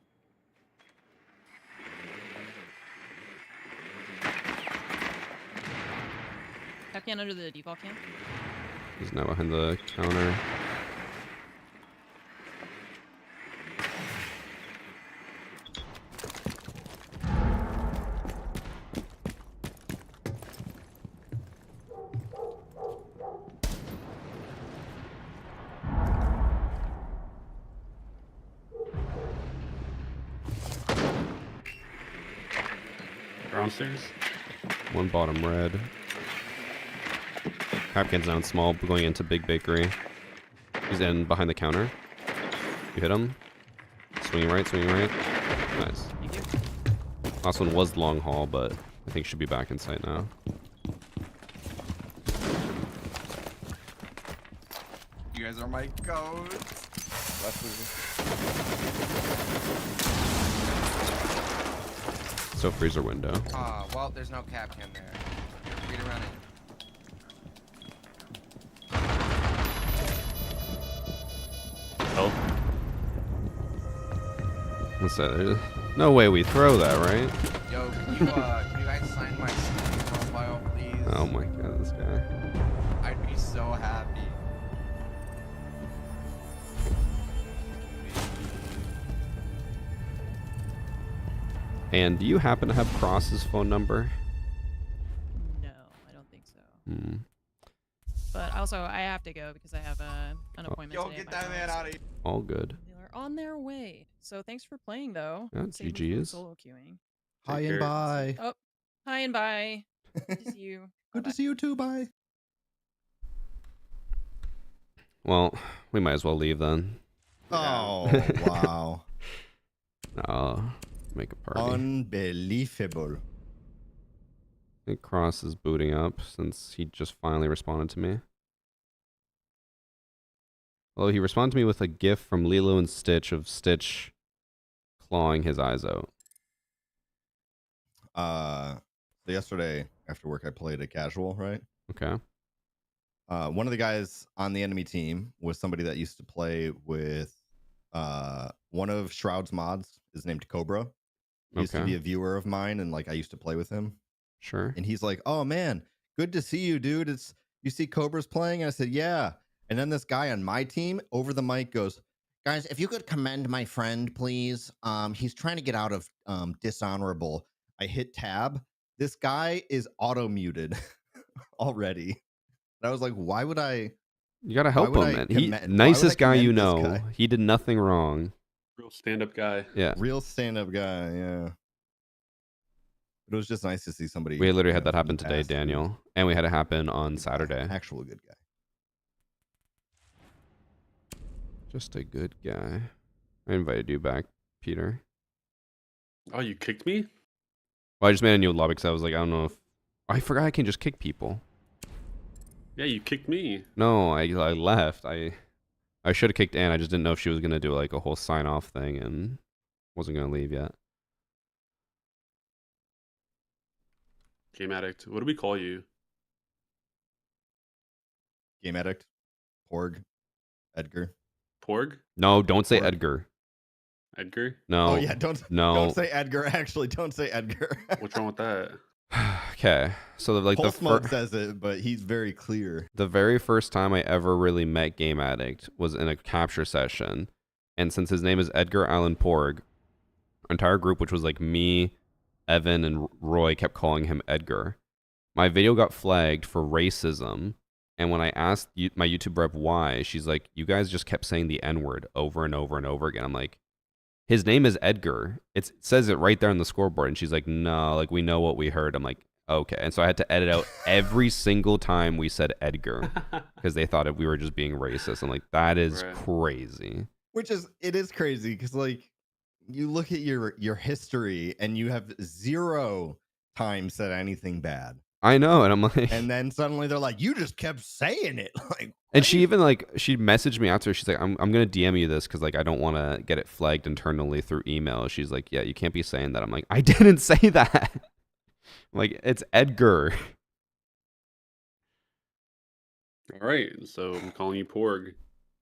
Cap can under the default camp. He's now behind the counter. Downstairs. One bottom red. Capcan's down small, going into big bakery. He's in behind the counter. You hit him. Swinging right, swinging right. Nice. Thank you. Last one was long haul, but I think should be back in sight now. You guys are my goats. So freezer window. Well, there's no cap cam there. Free to run it. Oh. What's that? There's no way we throw that, right? Yo, can you guys sign my Steam profile, please? Oh my god, this guy. I'd be so happy. And do you happen to have Cross's phone number? No, I don't think so. Hmm. But also, I have to go because I have an appointment Yo, today. get at my that man house. out of here. All good. They're on their way. So thanks for playing, though. Yeah, Save me from GGs. solo queuing. Hi Take and care. bye. Oh, hi and bye. Good to see you. Good to see you too. Bye. Well, we might as well leave then. Oh, wow. Make a party. Unbelievable. I think Cross is booting up since he just finally responded to me. Well, he responded to me with a gif from Lilo and Stitch of Stitch clawing his eyes out. So yesterday after work, I played a casual, right? Okay. One of the guys on the enemy team was somebody that used to play with one of Shroud's mods is named Cobra. He used to be a viewer of mine, and like I used to play with him. Sure. And he's like, "Oh man, good to see you, dude. You see Cobra's playing?" And I said, "Yeah." And then this guy on my team over the mic goes, "Guys, if you could commend my friend, please. He's trying to get out of dishonorable." I hit tab. This guy is auto muted already. And I was like, "Why would I?" You gotta help him, man. He why would I nicest guy you commend this know. guy? He did nothing wrong. Real stand-up guy. Yeah. Real stand-up guy, yeah. But it was just nice to see somebody. We literally had know, that happen from the today, past who- Daniel. And we had it happen on Saturday. Actual good guy. Just a good guy. I invited you back, Peter. Oh, you kicked me? Well, I just made a new lobby because I was like, I don't know if... I forgot I can just kick people. Yeah, you kicked me. No, I left. I should have kicked Ann. I just didn't know if she was going to do like a whole sign-off thing and wasn't going to leave yet. Game addict. What do we call you? Game Addict, Porg, Edgar. Porg? No, don't say Porg. Edgar. Edgar? No. Oh yeah, don't say Edgar. Actually, don't say Edgar. What's wrong with that? Okay, so like Pulse Mode says it, but he's very clear. The very first time I ever really met Game Addict was in a capture session, and since his name is Edgar Allan Porg, our entire group, which was like me, Evan, and Roy, kept calling him Edgar. My video got flagged for racism, and when I asked my YouTube rep why, she's like, "You guys just kept saying the N-word over and over and over again." I'm like, his name is Edgar. It says it right there on the scoreboard. And she's like, no, like, we know what we heard. I'm like, okay. And so I had to edit out every single time we said Edgar because they thought we were just being racist. I'm like, that is crazy. It is crazy because, like, you look at your history and you have 0 times said anything bad. I know, and I'm like, and then suddenly they're like, you just kept saying it, like. And she even she messaged me after. She's like, I'm gonna DM you this because like I don't want to get it flagged internally through email. She's like, yeah, you can't be saying that. I'm like, I didn't say that. Like, it's Edgar. All right, so I'm calling you Porg.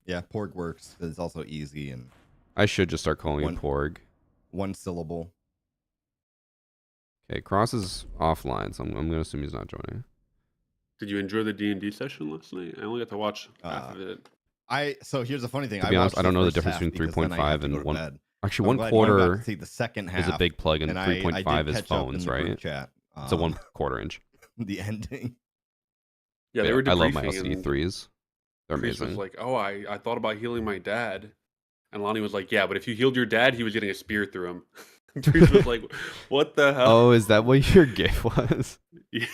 Yeah, Porg works. It's also easy, and I should just start calling you Porg. 1 syllable. Okay, Cross is offline, so I'm gonna assume he's not joining. Did you enjoy the D&D session last night? I only got to watch half of it. So here's the funny thing. To be honest, I don't know the difference between 3.5 and 1. Actually, 1/4 see the second half is a big plug, and 3.5 is phones, right? Chat. It's a 1/4 inch. The ending. Yeah, they were I love my debriefing, LCD3s. They're Chris amazing. was like, oh, I thought about healing my dad. And Lonnie was like, yeah, but if you healed your dad, he was getting a spear through him. Chris was like, what the hell? Oh, is that what your gift was? Yeah.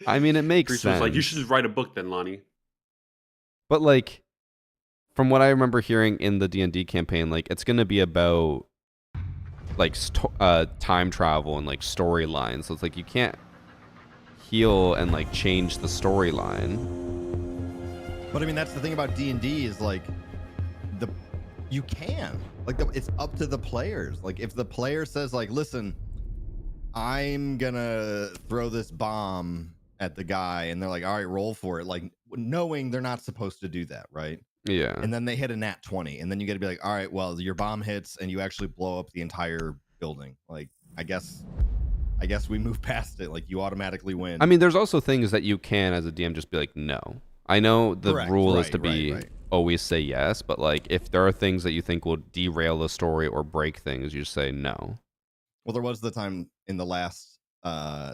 I mean, it makes Chris sense. was like, you should just write a book then, Lonnie. But like, from what I remember hearing in the D&D campaign, like it's gonna be about like time travel and like storylines. So it's like you can't heal and like change the storyline. But I mean, that's the thing about D&D is like you can it's up to the players. Like if the player says like, listen, I'm gonna throw this bomb at the guy, and they're like, all right, roll for it, like knowing they're not supposed to do that, right? Yeah. And then they hit a nat 20, and then you got to be like, all right, well, your bomb hits and you actually blow up the entire building. Like, I guess we move past it. Like, you automatically win. I mean, there's also things that you can, as a DM, just be like, no. I know the rule is to be always say yes, but like if there are things that you think will derail the story or break things, you just say no. Well, there was the time in the last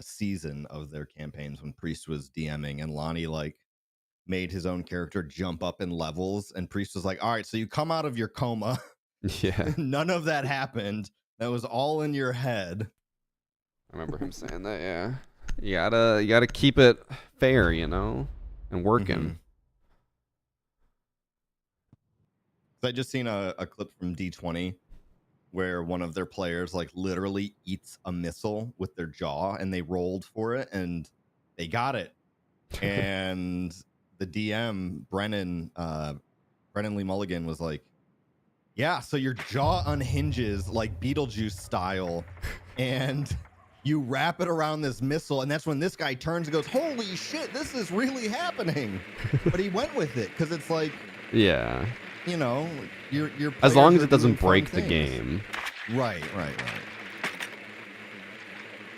season of their campaigns when Priest was DMing and Lonnie like made his own character jump up in levels, and Priest was like, all right, so you come out of your coma. Yeah. None of that happened. That was all in your head. I remember him saying that, yeah. You gotta keep it fair, you know, and working. So I just seen a clip from D20 where one of their players like literally eats a missile with their jaw, and they rolled for it and they got it. And the DM, Brennan Lee Mulligan, was like, yeah, so your jaw unhinges like Beetlejuice style, and you wrap it around this missile, and that's when this guy turns and goes, holy shit, this is really happening. But he went with it because it's like, yeah, you know, your as long as it doing doesn't fun break the things. game. Right.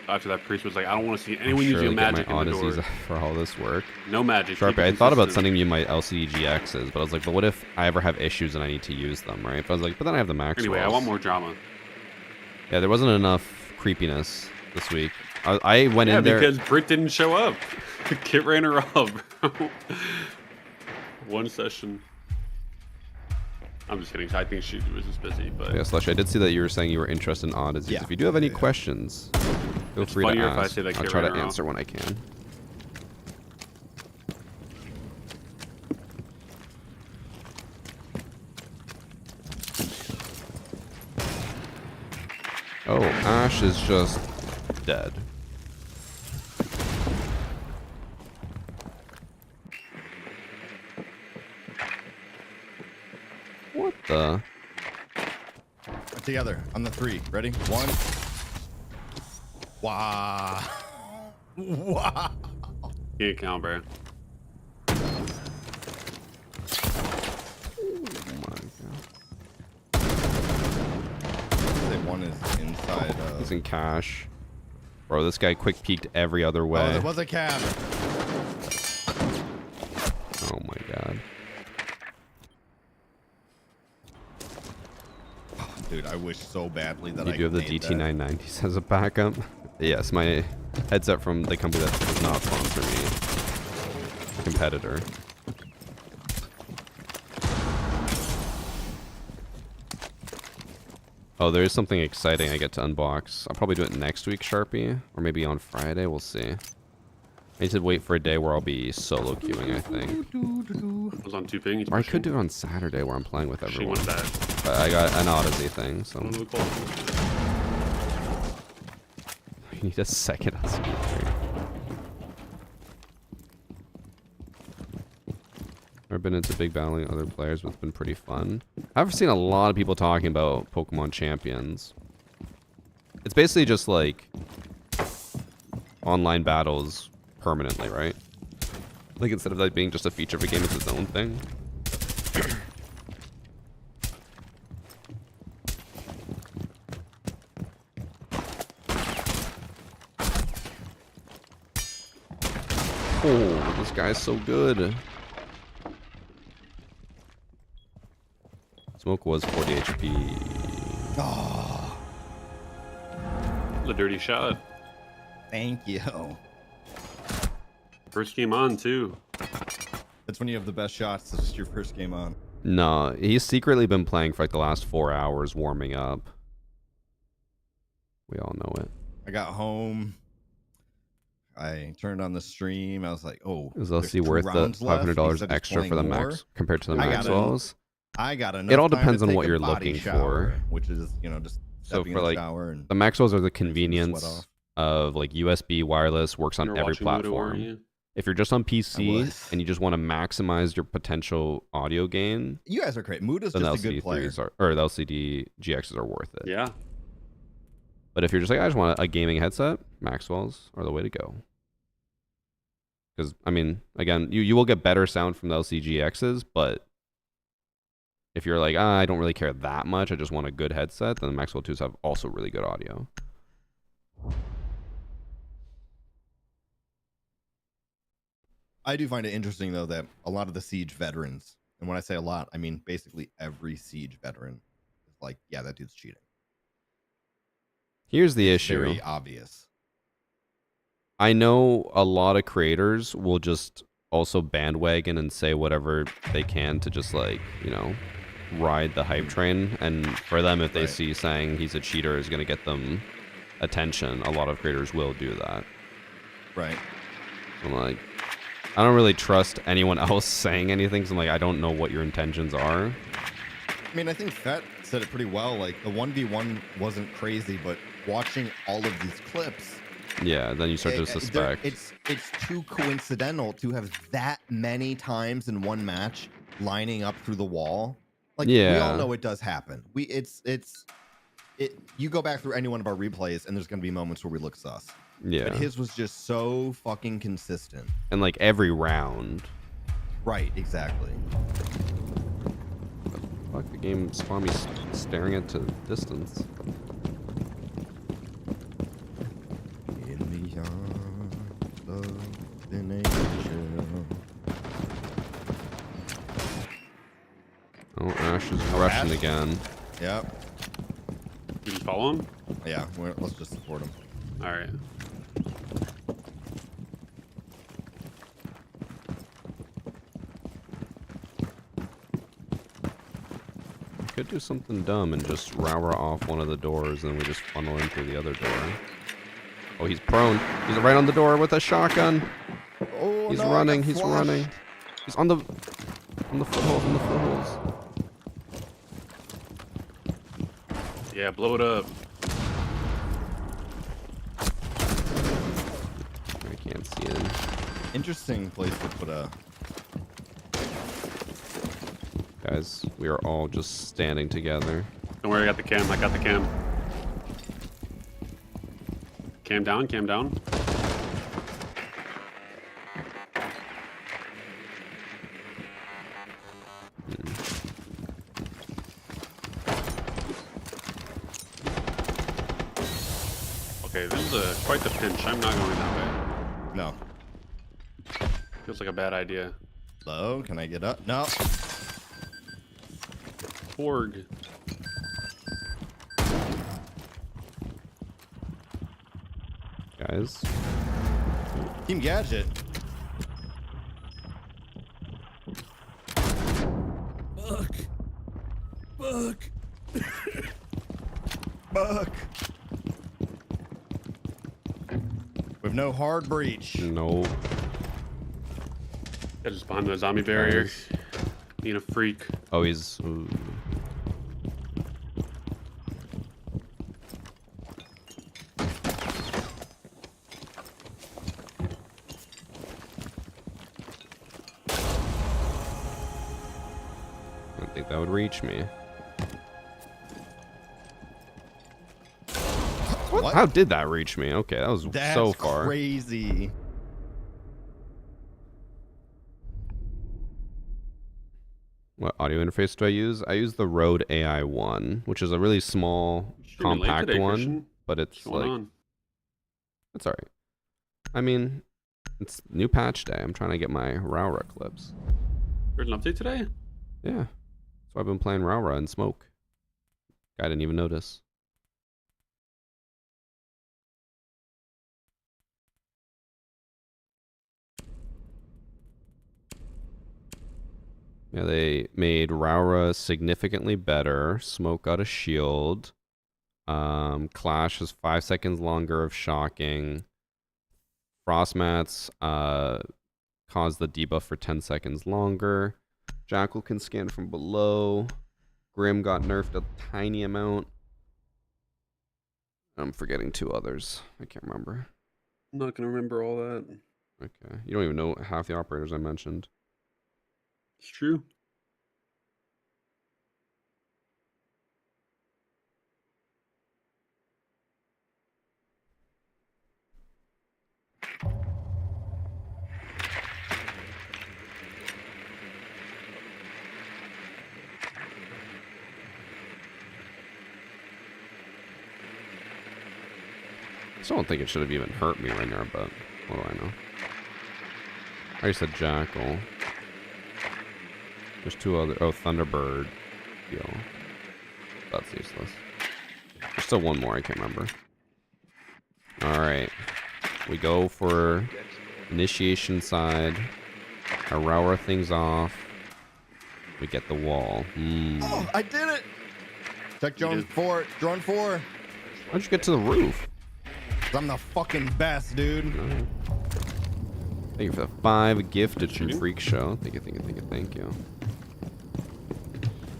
After that, Priest was like, I don't want to see anyone Surely using get magic my in the Odysseys door. for all this work. No magic. Sharpie, keep it I thought about consistent. sending you my LCGXs, but I was like, but what if I ever have issues and I need to use them, right? But I was like, but then I have the Maxwells. Anyway, I want more drama. Yeah, there wasn't enough creepiness this week. I went in there because Britt didn't show up. Kit ran her off, bro. One session. I'm just kidding. I think she was just busy, but Yeah, Slush, I did see that you were saying you were interested in Odysseys. Yeah. If you do have any questions, feel It's free to funnier if I ask. say that I'll Kit try to ran her answer when I can. Oh, Ash is just dead. What the? Together on the 3. Ready? 1. Wow. Wow. can't count, bro. one is inside. He's in cash. Bro, this guy quick peeked every other way. Oh, there was a cab. Oh my god. Dude, I wish so badly that You do have the DT990s as a backup. Yes, my headset from the company that does not sponsor me. Competitor. Oh, there is something exciting I get to unbox. I'll probably do it next week, Sharpie. Or maybe on Friday, we'll see. I need to wait for a day where I'll be solo queuing, I think. I was on 2 ping. Or I could do it on Saturday where I'm playing with everyone. She wants that. But I got an Odyssey thing, so... You need a second SB3. I've been into big battling other players, but it's been pretty fun. I've seen a lot of people talking about Pokemon Champions. It's basically just like online battles permanently, right? Like instead of like being just a feature of a game, it's its own thing. Oh, this guy's so good. Smoke was 40 HP. Oh. The dirty shot. Thank you. First game on, too. That's when you have the best shots. It's just your first game on. No, he's secretly been playing for like the last 4 hours warming up. We all know it. I got home. I turned on the stream. I was like, oh. Is LC worth the $500 extra for the max compared to the Maxwells? I got enough. It all time depends to on take what a you're body looking shower, for. which is, you know, just So stepping for in the like shower and the Maxwells are the sweat convenience off. of like USB wireless, works on You're every watching Ludo, platform. aren't you? If you're just on I PC was. and you just want to maximize your potential audio gain, You guys are great. Mood is then the just a good player. LCD3s are, or the LCD GXs are worth it. Yeah. But if you're just like, I just want a gaming headset, Maxwells are the way to go. Because, I mean, again, you will get better sound from the LCGXs, but if you're like, I don't really care that much, I just want a good headset, then the Maxwell 2s have also really good audio. I do find it interesting, though, that a lot of the Siege veterans, and when I say a lot, I mean basically every Siege veteran is like, yeah, that dude's cheating. Here's the It's issue. very obvious. I know a lot of creators will just also bandwagon and say whatever they can to just like, you know, ride the hype train. And for them, if they see saying he's a cheater is going to get them attention, a lot of creators will do that. Right. I'm like, I don't really trust anyone else saying anything. So I'm like, I don't know what your intentions are. I mean, I think Fett said it pretty well. Like, the 1v1 wasn't crazy, but watching all of these clips... Yeah, then you start to suspect. It's too coincidental to have that many times in one match lining up through the wall. Like, we all know it does happen. You go back through any one of our replays, and there's going to be moments where we look sus. Yeah. But his was just so fucking consistent. And like every round. Right, exactly. Fuck, the game spawned me staring into distance. In the arms of the nation. Oh, Ash is rushing again. Yep. You just follow him? Yeah, let's just support him. All right. Could do something dumb and just RAUORA off one of the doors and we just funnel in through the other door. Oh, he's prone. He's right on the door with a shotgun. Oh, he's no, running. I got He's flushed. running. He's on the footholds. On the footholds. Yeah, blow it up. I can't see it. Interesting place to put a... Guys, we are all just standing together. Don't worry, I got the cam. I got the cam. Cam down, cam down. Okay, this is quite the pinch. I'm not going that way. No. Feels like a bad idea. Low, can I get up? No. Porg. Guys. Team Gadget. Buck. Buck. Buck. With no hard breach. No. Yeah, just behind the zombie barrier. Being a freak. Oh, he's. Ooh. I don't think that would reach me. What? How did that reach me? Okay, that was That's so far. Crazy. What audio interface do I use? I use the Rode AI1, which is a really small, compact today, one, Christian. but it's What's going like, on? it's alright. I mean, it's new patch day. I'm trying to get my RAUORA clips. There's an update today? Yeah. So I've been playing RAUORA and Smoke. Guy didn't even notice. Yeah, they made RAUORA significantly better. Smoke got a shield. Clash is 5 seconds longer of shocking. Frost mats cause the debuff for 10 seconds longer. Jackal can scan from below. Grim got nerfed a tiny amount. I'm forgetting 2 others. I can't remember. I'm not gonna remember all that. Okay. You don't even know half the operators I mentioned. It's true. I still don't think it should have even hurt me right there, but what do I know? I already said Jackal. There's 2 other. Oh, Thunderbird. Yo. That's useless. There's still 1 more, I can't remember. Alright. We go for initiation side. Our RAUORA things off. We get the wall. Oh, I did it! Check drone 4. Drone 4. How'd you get to the roof? 'Cause I'm the fucking best, dude. Right. Thank you for the 5 gifted from Freak Show. Thank you, thank you, thank you, thank you.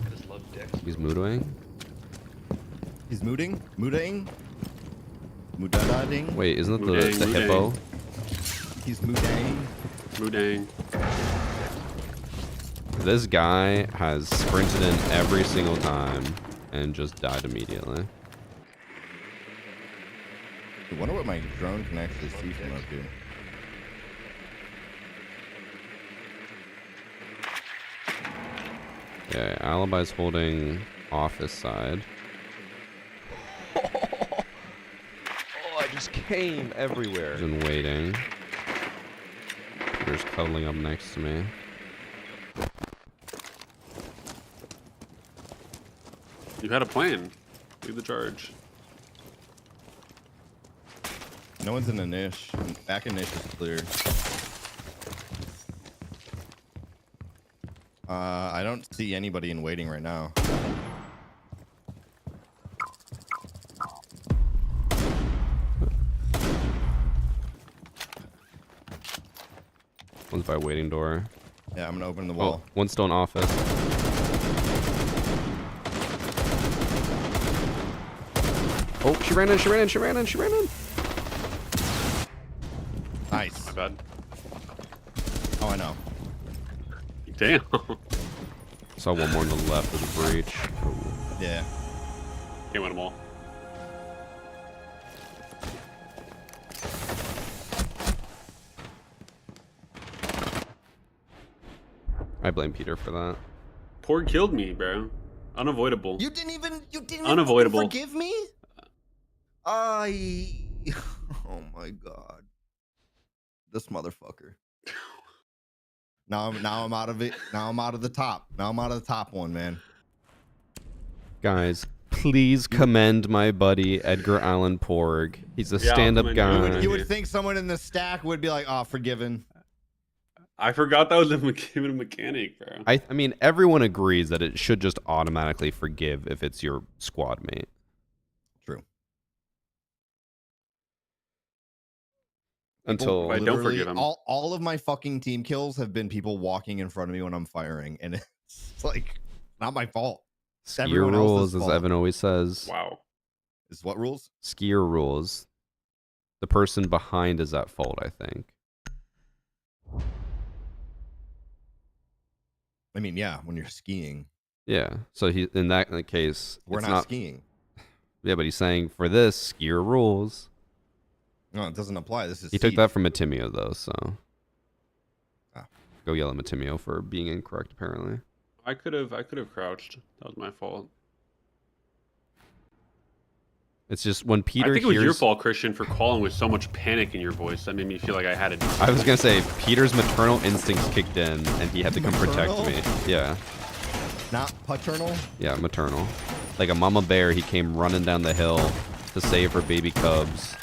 I just love Dex. He's mooding. He's mooting? Mooting? Moodadading? Wait, isn't it Moodang, the moodang. hippo? He's moodang. Moodang. This guy has sprinted in every single time and just died immediately. I wonder what my drone can actually see from up here. Yeah, Alibi's holding office side. Oh, I just came everywhere. He's been waiting. Peter's cuddling up next to me. You had a plan. Lead the charge. No one's in the niche. Back in niche is clear. I don't see anybody in waiting right now. One's by waiting door. Yeah, I'm gonna open the wall. Oh, one's still in office. Oh, she ran in, she ran in, she ran in, she ran in. Nice. My bad. Oh, I know. Damn. Saw one more on the left of the breach. Oh. Yeah. Can't win them all. I blame Peter for that. Porg killed me, bro. Unavoidable. You didn't even Unavoidable. forgive me? I Oh my god. This motherfucker. Now I'm out of it. Now I'm out of the top. Now I'm out of the top one, man. Guys, please commend my buddy Edgar Allan Porg. He's a stand-up guy. You would think someone in the stack would be like, "Oh, forgiven." I forgot that was a mechanic, bro. I mean, everyone agrees that it should just automatically forgive if it's your squad mate. True. Until I don't forgive him. All of my fucking team kills have been people walking in front of me when I'm firing, and it's like not my fault. Skier rules, as Evan always says. Wow. Is what rules? Skier rules. The person behind is at fault, I think. I mean, yeah, when you're skiing. Yeah. So he in that case, We're not skiing. Yeah, but he's saying for this, skier rules. No, it doesn't apply. This is He took that from Matimio though, so go yell at Matimio for being incorrect apparently. I could have crouched. That was my fault. It's just when Peter I think it was your fault, Christian, for calling with so much panic in your voice. That made me feel like I had it. I was gonna say Peter's maternal instincts kicked in, and he had to come protect me. Yeah. Not paternal. Yeah, maternal. Like a mama bear, he came running down the hill to save her baby cubs,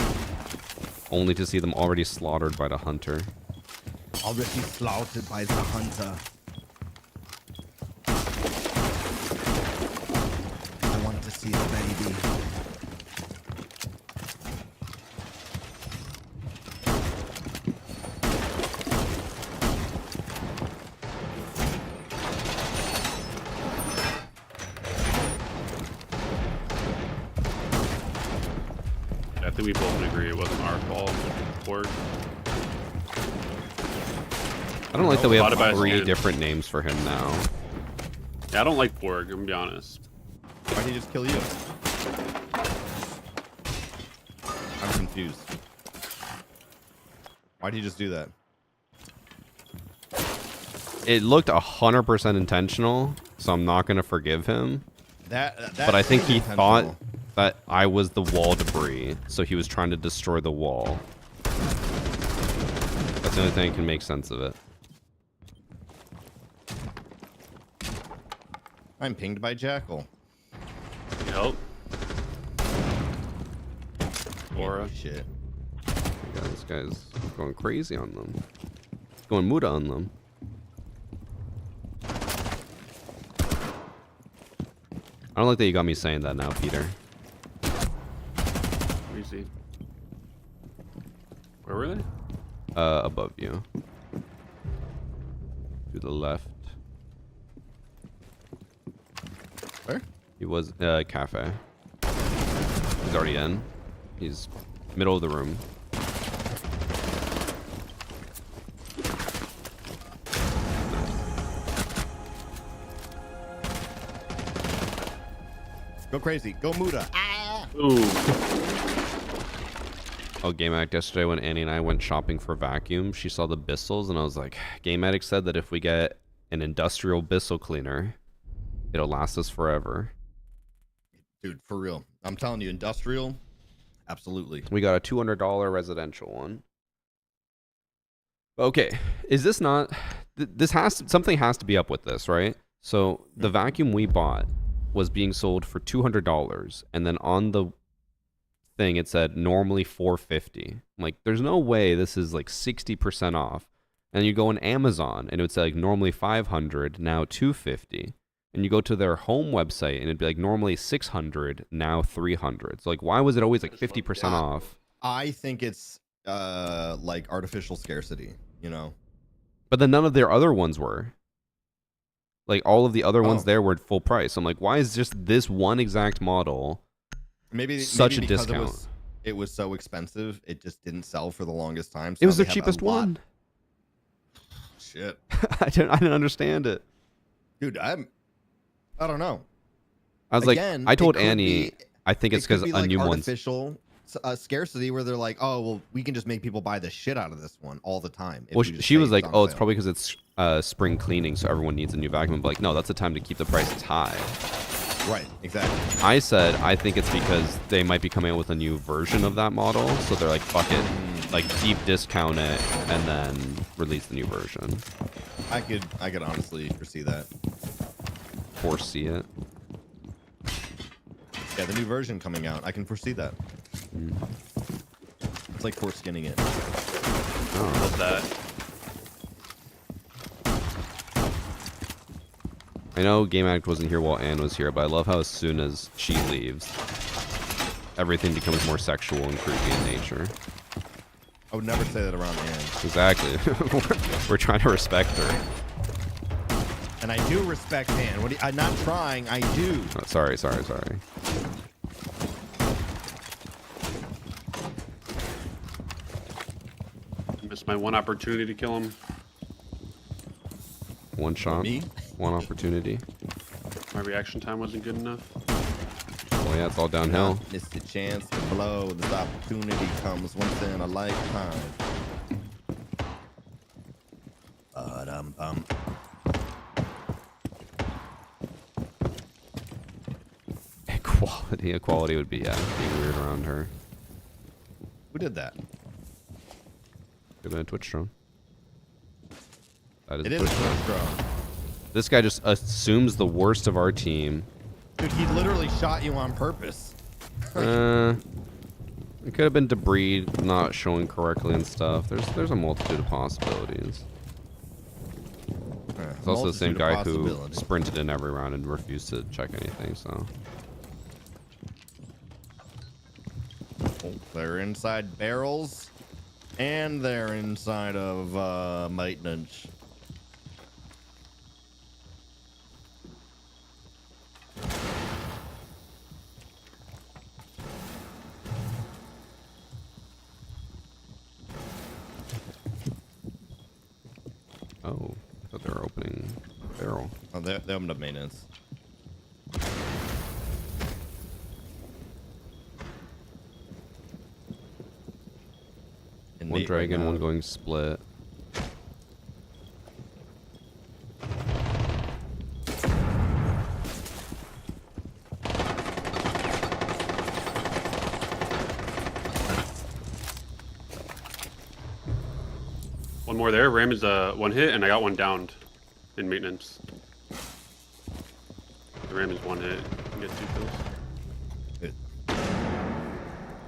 only to see them already slaughtered by the hunter. Already slaughtered by the hunter. I want to see the baby. I think we both would agree it wasn't our fault. Or I don't like that we have 3 different names for him now. Yeah, I don't like Porg, I'm gonna be honest. Why'd he just kill you? I'm confused. Why'd he just do that? It looked 100% intentional, so I'm not gonna forgive him. But I think he thought that I was the wall debris, so he was trying to destroy the wall. That's the only thing that can make sense of it. I'm pinged by Jackal. Yep. Aura. Shit. Yeah, this guy's going crazy on them. Going Muda on them. I don't like that you got me saying that now, Peter. Let me see. Where were they? Above you. To the left. Where? He was, cafe. He's already in. He's middle of the room. Go crazy. Go Muda. Ah! Ooh. Oh, Game Addict yesterday when Annie and I went shopping for vacuum, she saw the Bissels and I was like, Game Addict said that if we get an industrial Bissell cleaner, it'll last us forever. Dude, for real. I'm telling you, industrial, absolutely. We got a $200 residential one. Okay, is this not... This has to, something has to be up with this, right? So the vacuum we bought was being sold for $200, and then on the thing it said normally $450. I'm like, there's no way this is like 60% off. And you go on Amazon and it would say like normally $500, now $250. And you go to their home website and it'd be like normally $600, now $300. So like, why was it always like 50% off? I think it's like artificial scarcity, you know. But then none of their other ones were. Like all of the other ones there were at full price. I'm like, why is just this one exact model such a discount? It was so expensive, it just didn't sell for the longest time. So it was the cheapest one. Shit. I didn't understand it. Dude, I don't know. I was Again, like, I told Annie, I think it's because be a like new one's artificial scarcity where they're like, oh, well, we can just make people buy the shit out of this one all the time. Well, she was like, oh, it's probably because it's spring cleaning, so everyone needs a new vacuum. But like, no, that's the time to keep the prices high. Right, exactly. I said I think it's because they might be coming out with a new version of that model, so they're like, fuck it, like deep discount it and then release the new version. I could honestly foresee that. Foresee it. Yeah, the new version coming out. I can foresee that. It's like foreskinning it. I love that. I know Game Addict wasn't here while Anne was here, but I love how as soon as she leaves, everything becomes more sexual and creepy in nature. I would never say that around Anne. Exactly. We're trying to respect her. And I do respect Anne. What do you, I'm not trying. I do. Oh, sorry. Missed my one opportunity to kill him. One shot. Me? One opportunity. My reaction time wasn't good enough. Well, yeah, it's all downhill. Missed a chance to blow. This opportunity comes once in a lifetime. Equality would be, yeah, being weird around her. Who did that? Could have been a Twitch drone. That It is a Twitch drone. This guy just assumes the worst of our team. Dude, he literally shot you on purpose. It could have been debris not showing correctly and stuff. There's a multitude of possibilities. It's also the same guy who sprinted in every round and refused to check anything, so. They're inside barrels, and they're inside of maintenance. Oh, I thought they were opening a barrel. Oh, they opened up maintenance. One dragon, one going split. One more there. Ram is one hit, and I got one downed in maintenance. The Ram is one hit. You get 2 kills.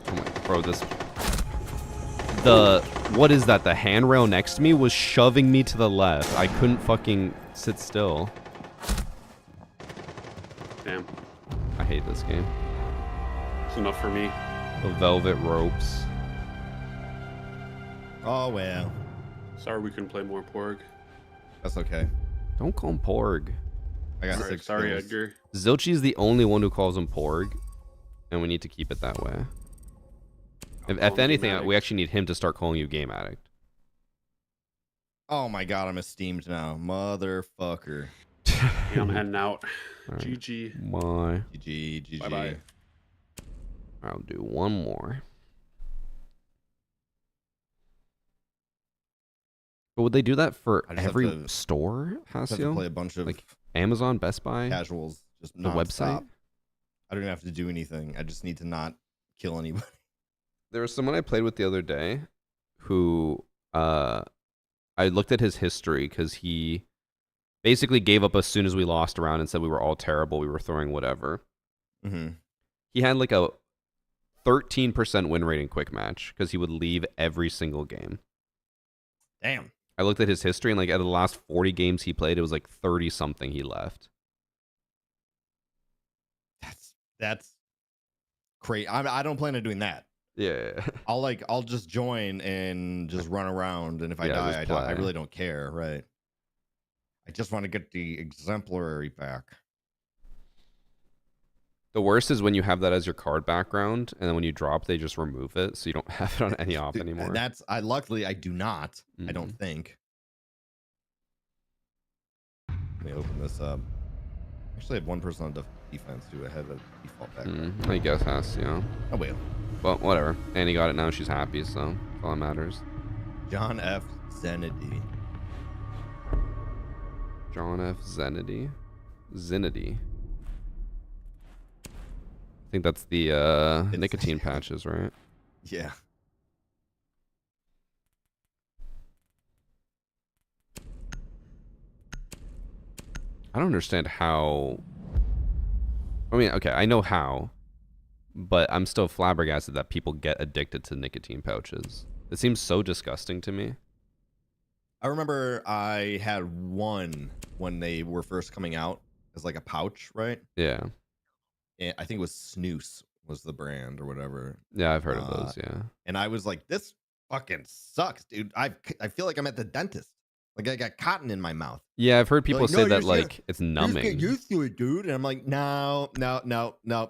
Oh my, bro, what is that? The handrail next to me was shoving me to the left. I couldn't fucking sit still. Damn. I hate this game. It's enough for me. The velvet ropes. Oh, well. Sorry we couldn't play more Porg. That's okay. Don't call him Porg. I got 6 Sorry, kills. Edgar. Zilchi's the only one who calls him Porg, and we need to keep it that way. If anything, we actually need him to start calling you Game Addict. Oh my god, I'm esteemed now. Motherfucker. Yeah, I'm heading out. Right. GG. Bye. GG. Bye-bye. I'll do one more. But would they do that for every store, have to Hasio? play a bunch of like Amazon, Best Buy, casuals, just the website. I don't even have to do anything. I just need to not kill anybody. There was someone I played with the other day who I looked at his history because he basically gave up as soon as we lost a round and said we were all terrible. We were throwing whatever. Mm-hmm. He had like a 13% win rate in quick match because he would leave every single game. Damn. I looked at his history and like out of the last 40 games he played, it was like 30 something he left. That's crazy. I don't plan on doing that. Yeah. I'll just join and just run around, and if I die, I die. I really don't care, right? I just want to get the exemplary back. The worst is when you have that as your card background, and then when you drop, they just remove it, so you don't have it on any op anymore. Luckily I do not. I don't think. Let me open this up. Actually, I have one person on defense who I have a default background. I guess has, yeah. Oh well. Well, whatever. Annie got it now. She's happy, so that's all that matters. John F. Zenity. John F. Zenity. Zenity. I think that's the nicotine patches, right? Yeah. I don't understand how. I mean, okay, I know how, but I'm still flabbergasted that people get addicted to nicotine pouches. It seems so disgusting to me. I remember I had one when they were first coming out as like a pouch, right? Yeah. And I think it was Snooze was the brand or whatever. Yeah, I've heard of those, yeah. And I was like, this fucking sucks, dude. I feel like I'm at the dentist. Like I got cotton in my mouth. Yeah, I've heard people like, say no, that like it's You just numbing. get used to it, dude. And I'm like, no,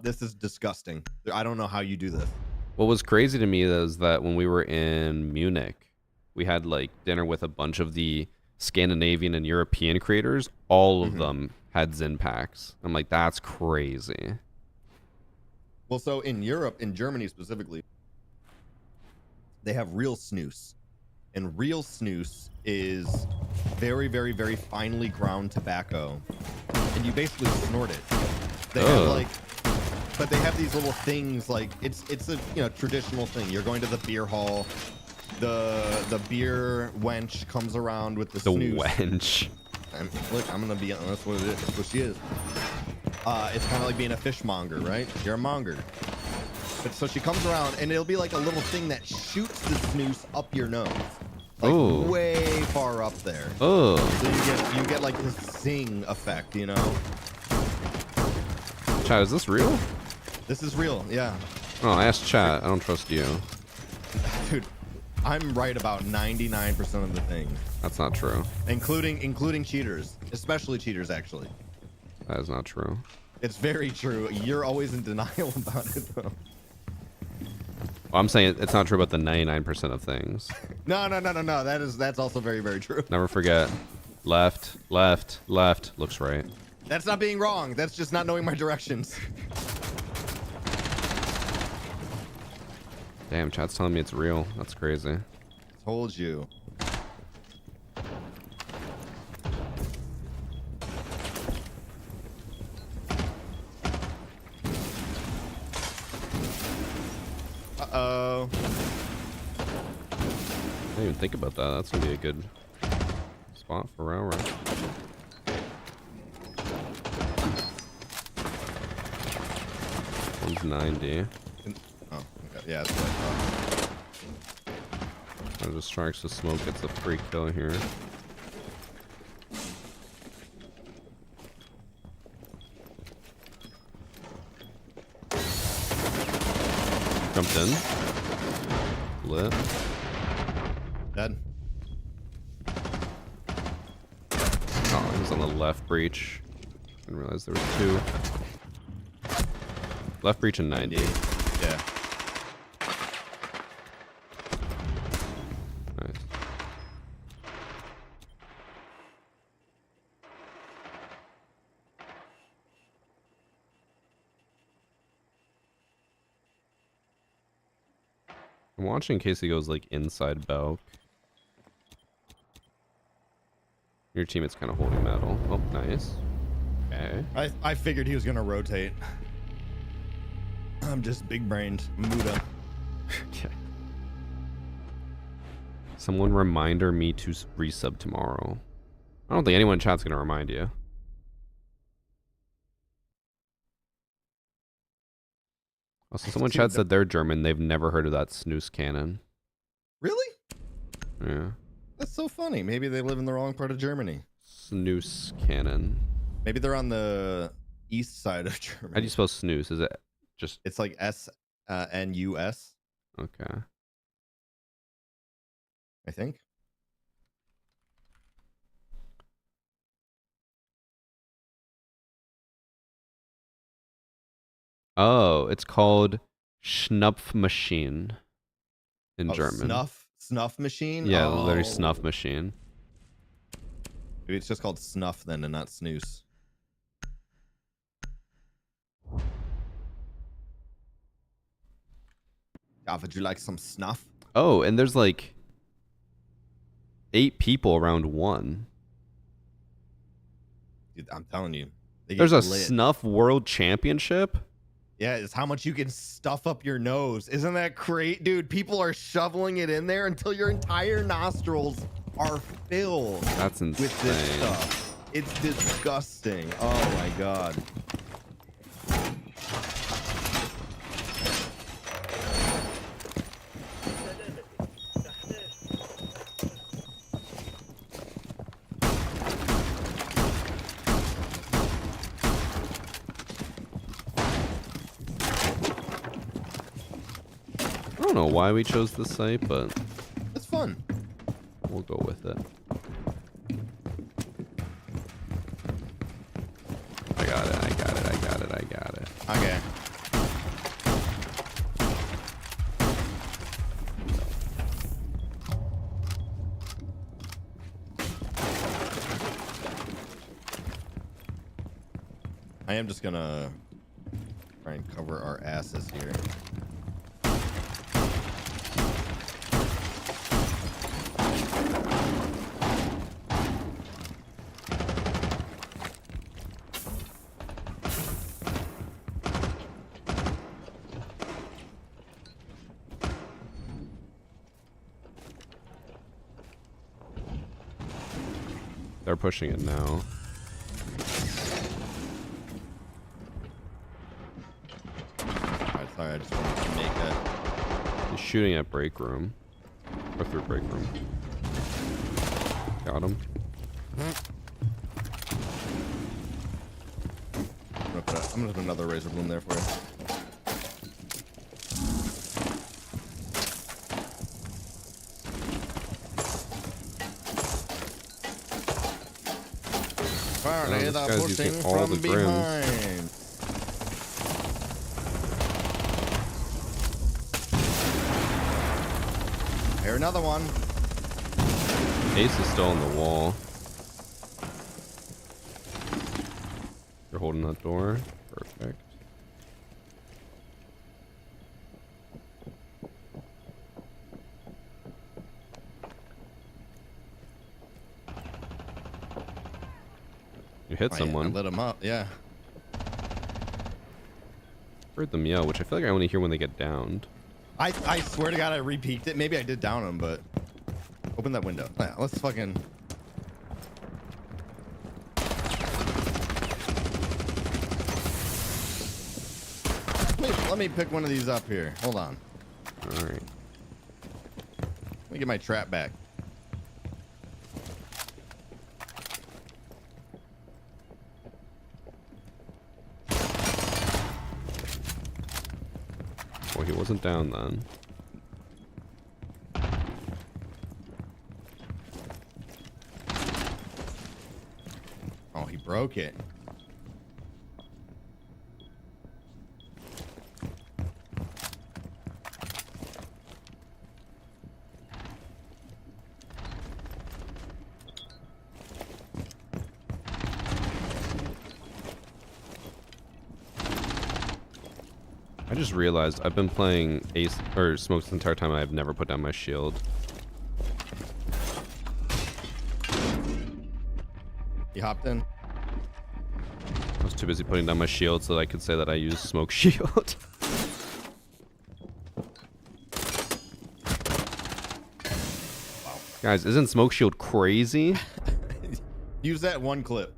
this is disgusting. I don't know how you do this. What was crazy to me is that when we were in Munich, we had like dinner with a bunch of the Scandinavian and European creators. All of them had Zyn packs. I'm like, that's crazy. Well, so in Europe, in Germany specifically, they have real snus. And real snus is very, very, very finely ground tobacco. And you basically snort it. They have like, but they have these little things like, it's a traditional thing. You're going to the beer hall. The beer wench comes around with the snus. Wench. Look, I'm gonna be honest with it. That's what she is. It's kind of like being a fishmonger, right? You're a monger. But so she comes around, and it'll be like a little thing that shoots the snus up your nose, like way far up there. Oh. So you get like this zing effect, you know? Chat, is this real? This is real, yeah. Oh, I asked chat. I don't trust you. Dude, I'm right about 99% of the things. That's not true. Including cheaters, especially cheaters, actually. That is not true. It's very true. You're always in denial about it, though. Well, I'm saying it's not true about the 99% of things. No. That's also very, very true. Never forget. Left, left, left. Looks right. That's not being wrong. That's just not knowing my directions. Damn, chat's telling me it's real. That's crazy. Told you. Uh-oh. I didn't even think about that. That's gonna be a good spot for RAUORA. One's 90. Oh, okay. Yeah, that's what I thought. I just strikes the smoke, gets a free kill here. Jumped in. Lit. Dead. Oh, he was on the left breach. Didn't realize there was two. Left breach and 90. Yeah. Nice. I'm watching in case he goes like inside Belk. Your teammate's kind of holding metal. Oh, nice. Okay. I figured he was gonna rotate. I'm just big brained. Muda. Okay. Someone reminder me to resub tomorrow. I don't think anyone in chat's gonna remind you. Also, someone in chat said they're German. They've never heard of that snooze cannon. Really? Yeah. That's so funny. Maybe they live in the wrong part of Germany. Snooze cannon. Maybe they're on the east side of Germany. How do you spell snooze? Is it just... It's like S-N-U-S. Okay. I think. Oh, it's called Schnupfmaschine in German. Snuff machine? Yeah, literally snuff machine. Maybe it's just called snuff then and not snooze. Would you like some snuff? Oh, and there's like 8 people around one. Dude, I'm telling you. There's a snuff world championship? Yeah, it's how much you can stuff up your nose. Isn't that great, dude? People are shoveling it in there until your entire nostrils are filled. That's insane. With this stuff. It's disgusting. Oh my god. I don't know why we chose this site, but it's fun. We'll go with it. I got it. Okay. I am just gonna try and cover our asses here. They're pushing it now. Alright, sorry, I just wanted to make that. He's shooting at break room. Or through break room. Got him. I'm gonna put another razor bloom there for you. This guy's using all the grims. Here, another one. Ace is still on the wall. You're holding that door. Perfect. You hit someone. I lit him up, yeah. Heard them yell, which I feel like I only hear when they get downed. I swear to God, I re-peeked it. Maybe I did down him, but open that window. Yeah, let's fucking. Let me pick one of these up here. Hold on. All right. Let me get my trap back. Well, he wasn't down then. Oh, he broke it. I just realized I've been playing Ace or Smokes the entire time. I've never put down my shield. He hopped in. I was too busy putting down my shield so that I could say that I use Smoke Shield. Wow. Guys, isn't Smoke Shield crazy? Use that one clip.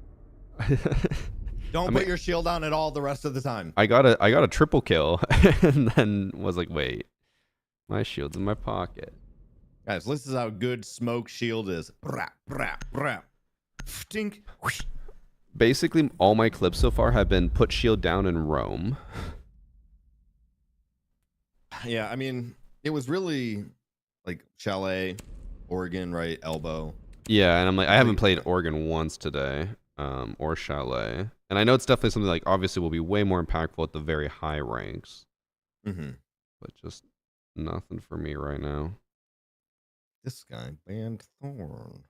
Don't put your shield on at all the rest of the time. I got a triple kill and then was like, wait, my shield's in my pocket. Guys, this is how good Smoke Shield is. Brap, brap, brap. Stink. Basically, all my clips so far have been put shield down and roam. Yeah, I mean, it was really like Chalet, Oregon, right? Elbow. Yeah, and I'm like, I haven't played Oregon once today, or Chalet. And I know it's definitely something like, obviously will be way more impactful at the very high ranks. Mm-hmm. But just nothing for me right now. This guy, Band Thorn.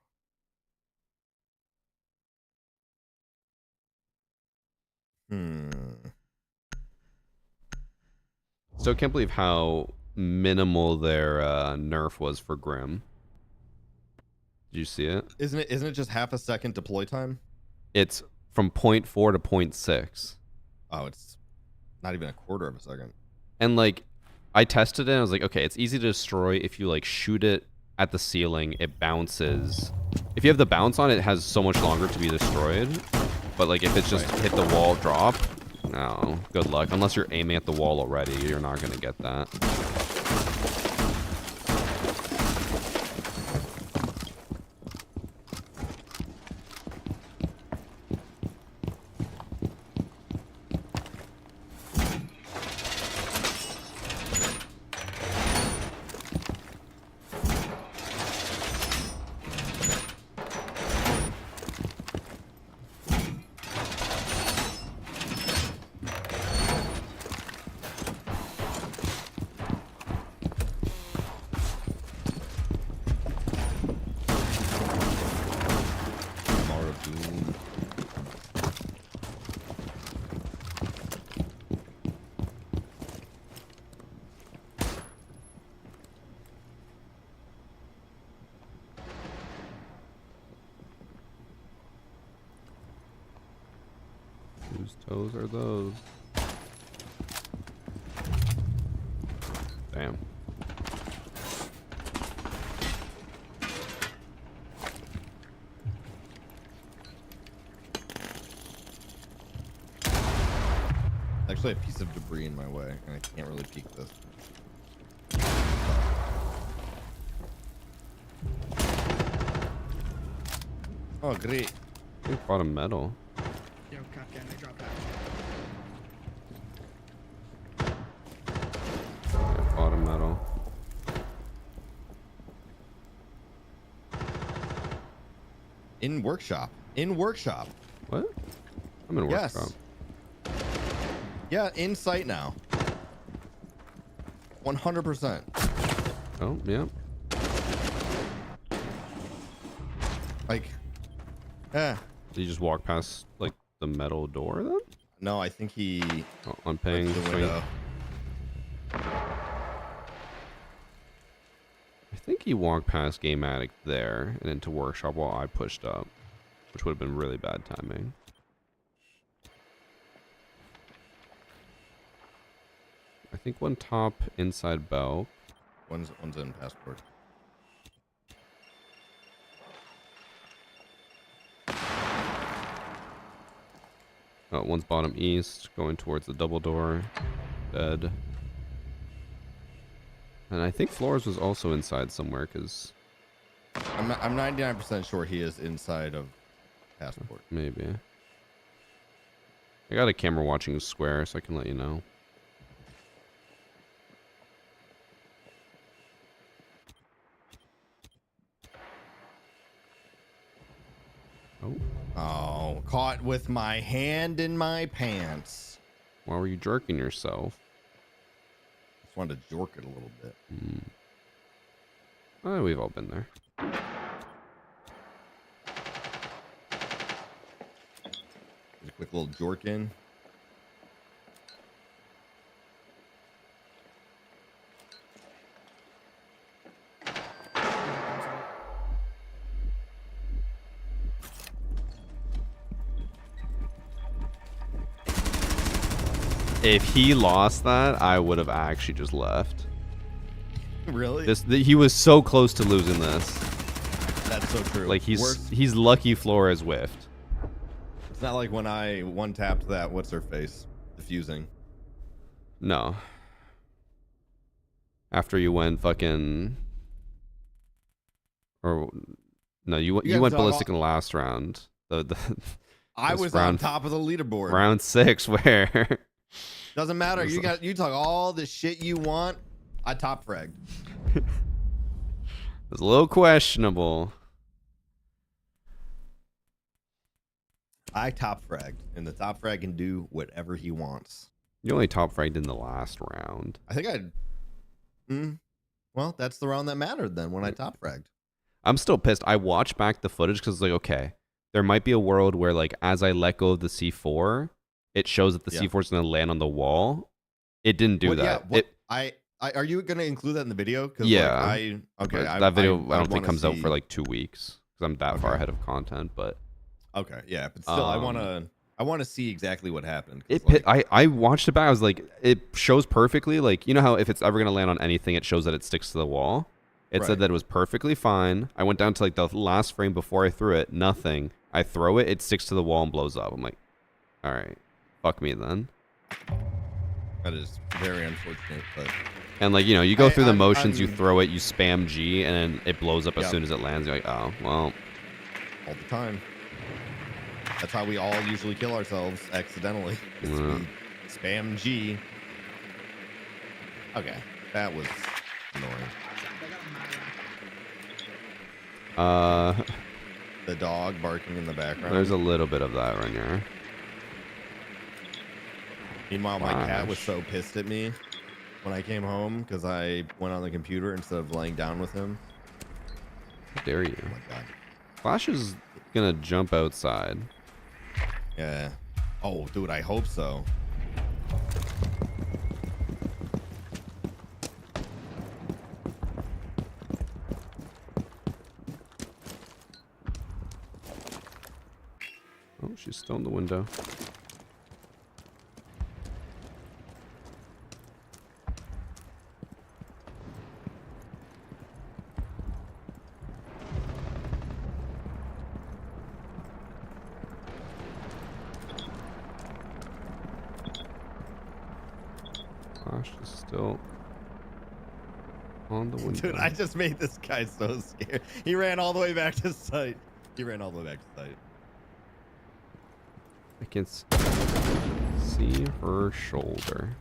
Still can't believe how minimal their nerf was for Grim. Did you see it? Isn't it just half a second deploy time? It's from 0.4 to 0.6. Oh, it's Not even a quarter of a second. And like, I tested it and I was like, okay, it's easy to destroy if you like shoot it at the ceiling, it bounces. If you have the bounce on, it has so much longer to be destroyed. But like if it's just hit the wall, drop, no, good luck. Unless you're aiming at the wall already, you're not gonna get that. Whose toes are those? Damn. Actually, a piece of debris in my way, and I can't really peek this. Oh, great. I think bottom metal. Yo, Capcan, I dropped that. Yeah, bottom metal. In workshop. In workshop. What? I'm in Yes. workshop. Yeah, in sight now. 100%. Oh, yeah. Like, eh. Did you just walk past like the metal door then? No, I think he on ping went to the swing. window. I think he walked past Game Addict there and into workshop while I pushed up, which would have been really bad timing. I think one top inside bell. One's in passport. Oh, one's bottom east, going towards the double door. Dead. And I think Flores was also inside somewhere, because... I'm 99% sure he is inside of passport. Maybe. I got a camera watching square, so I can let you know. Oh, caught with my hand in my pants. Why were you jerking yourself? Just wanted to jork it a little bit. Oh, we've all been there. Just a quick little jork in. If he lost that, I would have actually just left. Really? He was so close to losing this. That's so true. Like he's lucky Flores whiffed. It's not like when I one-tapped that what's her face diffusing. No. After you went fucking, or no, you went ballistic in the last round. I was on top of the leaderboard. Round 6 where doesn't matter. You talk all the shit you want. I top fragged. It's a little questionable. I top fragged, and the top frag can do whatever he wants. You only top fragged in the last round. I think well, that's the round that mattered then when I top fragged. I'm still pissed. I watched back the footage because like, okay, there might be a world where like as I let go of the C4, it shows that the C4 is going to land on the wall. It didn't do that. Yeah, are you going to include that in the video? Yeah. Like, that video I don't think comes out for like 2 weeks because I'm that far ahead of content. But okay, yeah, but still, I want I want to see exactly what happened. I watched it back. I was like, it shows perfectly. Like, you know how if it's ever gonna land on anything, it shows that it sticks to the wall. It said that it was perfectly fine. I went down to like the last frame before I threw it. Nothing. I throw it. It sticks to the wall and blows up. I'm like, all right, fuck me then. That is very unfortunate, but. And like, you know, you go through the motions, you throw it, you spam G, and then it blows up as soon as it lands. You're like, oh, well. All the time. That's how we all usually kill ourselves accidentally. We spam G. Okay, that was annoying. The dog barking in the background. There's a little bit of that right here. Meanwhile, my cat was so pissed at me when I came home because I went on the computer instead of laying down with him. How dare you? Oh my god. Flash is gonna jump outside. Yeah. Oh, dude, I hope so. Oh, she's still in the window. Flash is still on the window. Dude, I just made this guy so scared. He ran all the way back to site. He ran all the way back to site. I can see her shoulder.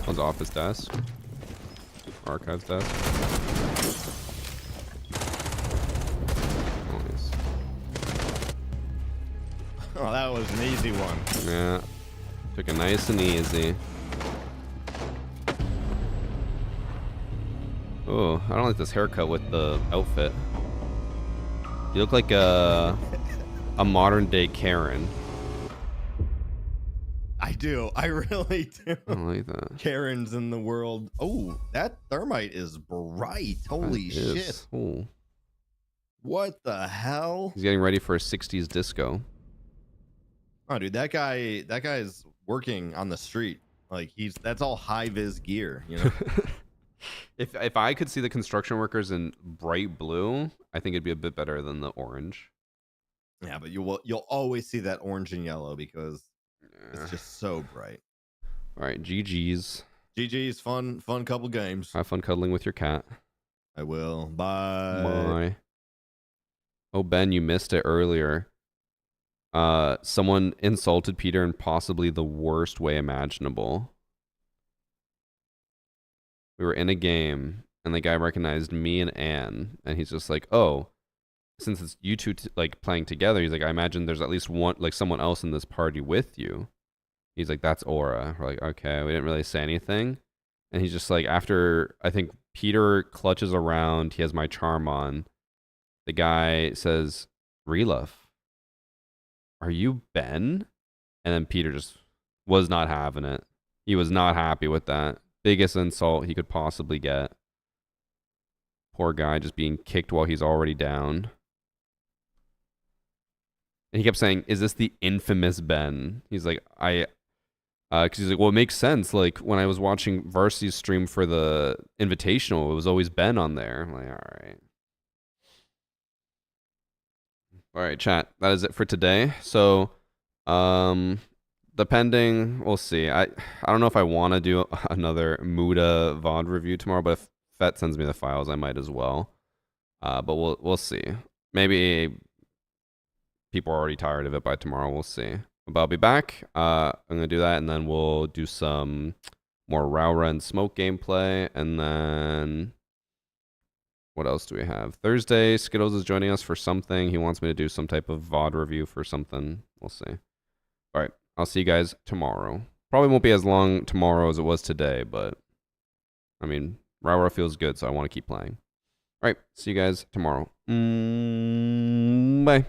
On the office desk. Archives desk. Nice. Oh, that was an easy one. Yeah. Took it nice and easy. Oh, I don't like this haircut with the outfit. You look like a modern day Karen. I do. I really do. I don't like that. Karen's in the world. Oh, that thermite is bright. Holy shit. Oh. What the hell? He's getting ready for a 60s disco. Oh, dude, that guy's working on the street. Like that's all high vis gear, you know. If I could see the construction workers in bright blue, I think it'd be a bit better than the orange. Yeah, but you'll always see that orange and yellow because it's just so bright. All right, GG's. GG's, fun couple games. Have fun cuddling with your cat. I will. Bye. Bye. Oh, Ben, you missed it earlier. Someone insulted Peter in possibly the worst way imaginable. We were in a game, and the guy recognized me and Anne, and he's just like, "Oh, since it's you two like playing together," he's like, "I imagine there's at least one, like someone else in this party with you." He's like, "That's Aura." We're like, "Okay." We didn't really say anything, and he's just like, after I think Peter clutches around, he has my charm on. The guy says, "Reluf, are you Ben?" And then Peter just was not having it. He was not happy with that. Biggest insult he could possibly get. Poor guy just being kicked while he's already down. And he kept saying, "Is this the infamous Ben?" He's like, because he's like, well, it makes sense. Like, when I was watching Varsity's stream for the Invitational, it was always Ben on there. I'm like, all right. All right, chat. That is it for today. So, depending, we'll see. I don't know if I want to do another Muda VOD review tomorrow, but if Fett sends me the files, I might as well. But we'll see. Maybe people are already tired of it by tomorrow. We'll see. But I'll be back. I'm gonna do that, and then we'll do some more RAUORA and Smoke gameplay, and then what else do we have? Thursday, Skittles is joining us for something. He wants me to do some type of VOD review for something. We'll see. All right. I'll see you guys tomorrow. Probably won't be as long tomorrow as it was today, but I mean, RAUORA feels good, so I want to keep playing. All right. See you guys tomorrow. Bye.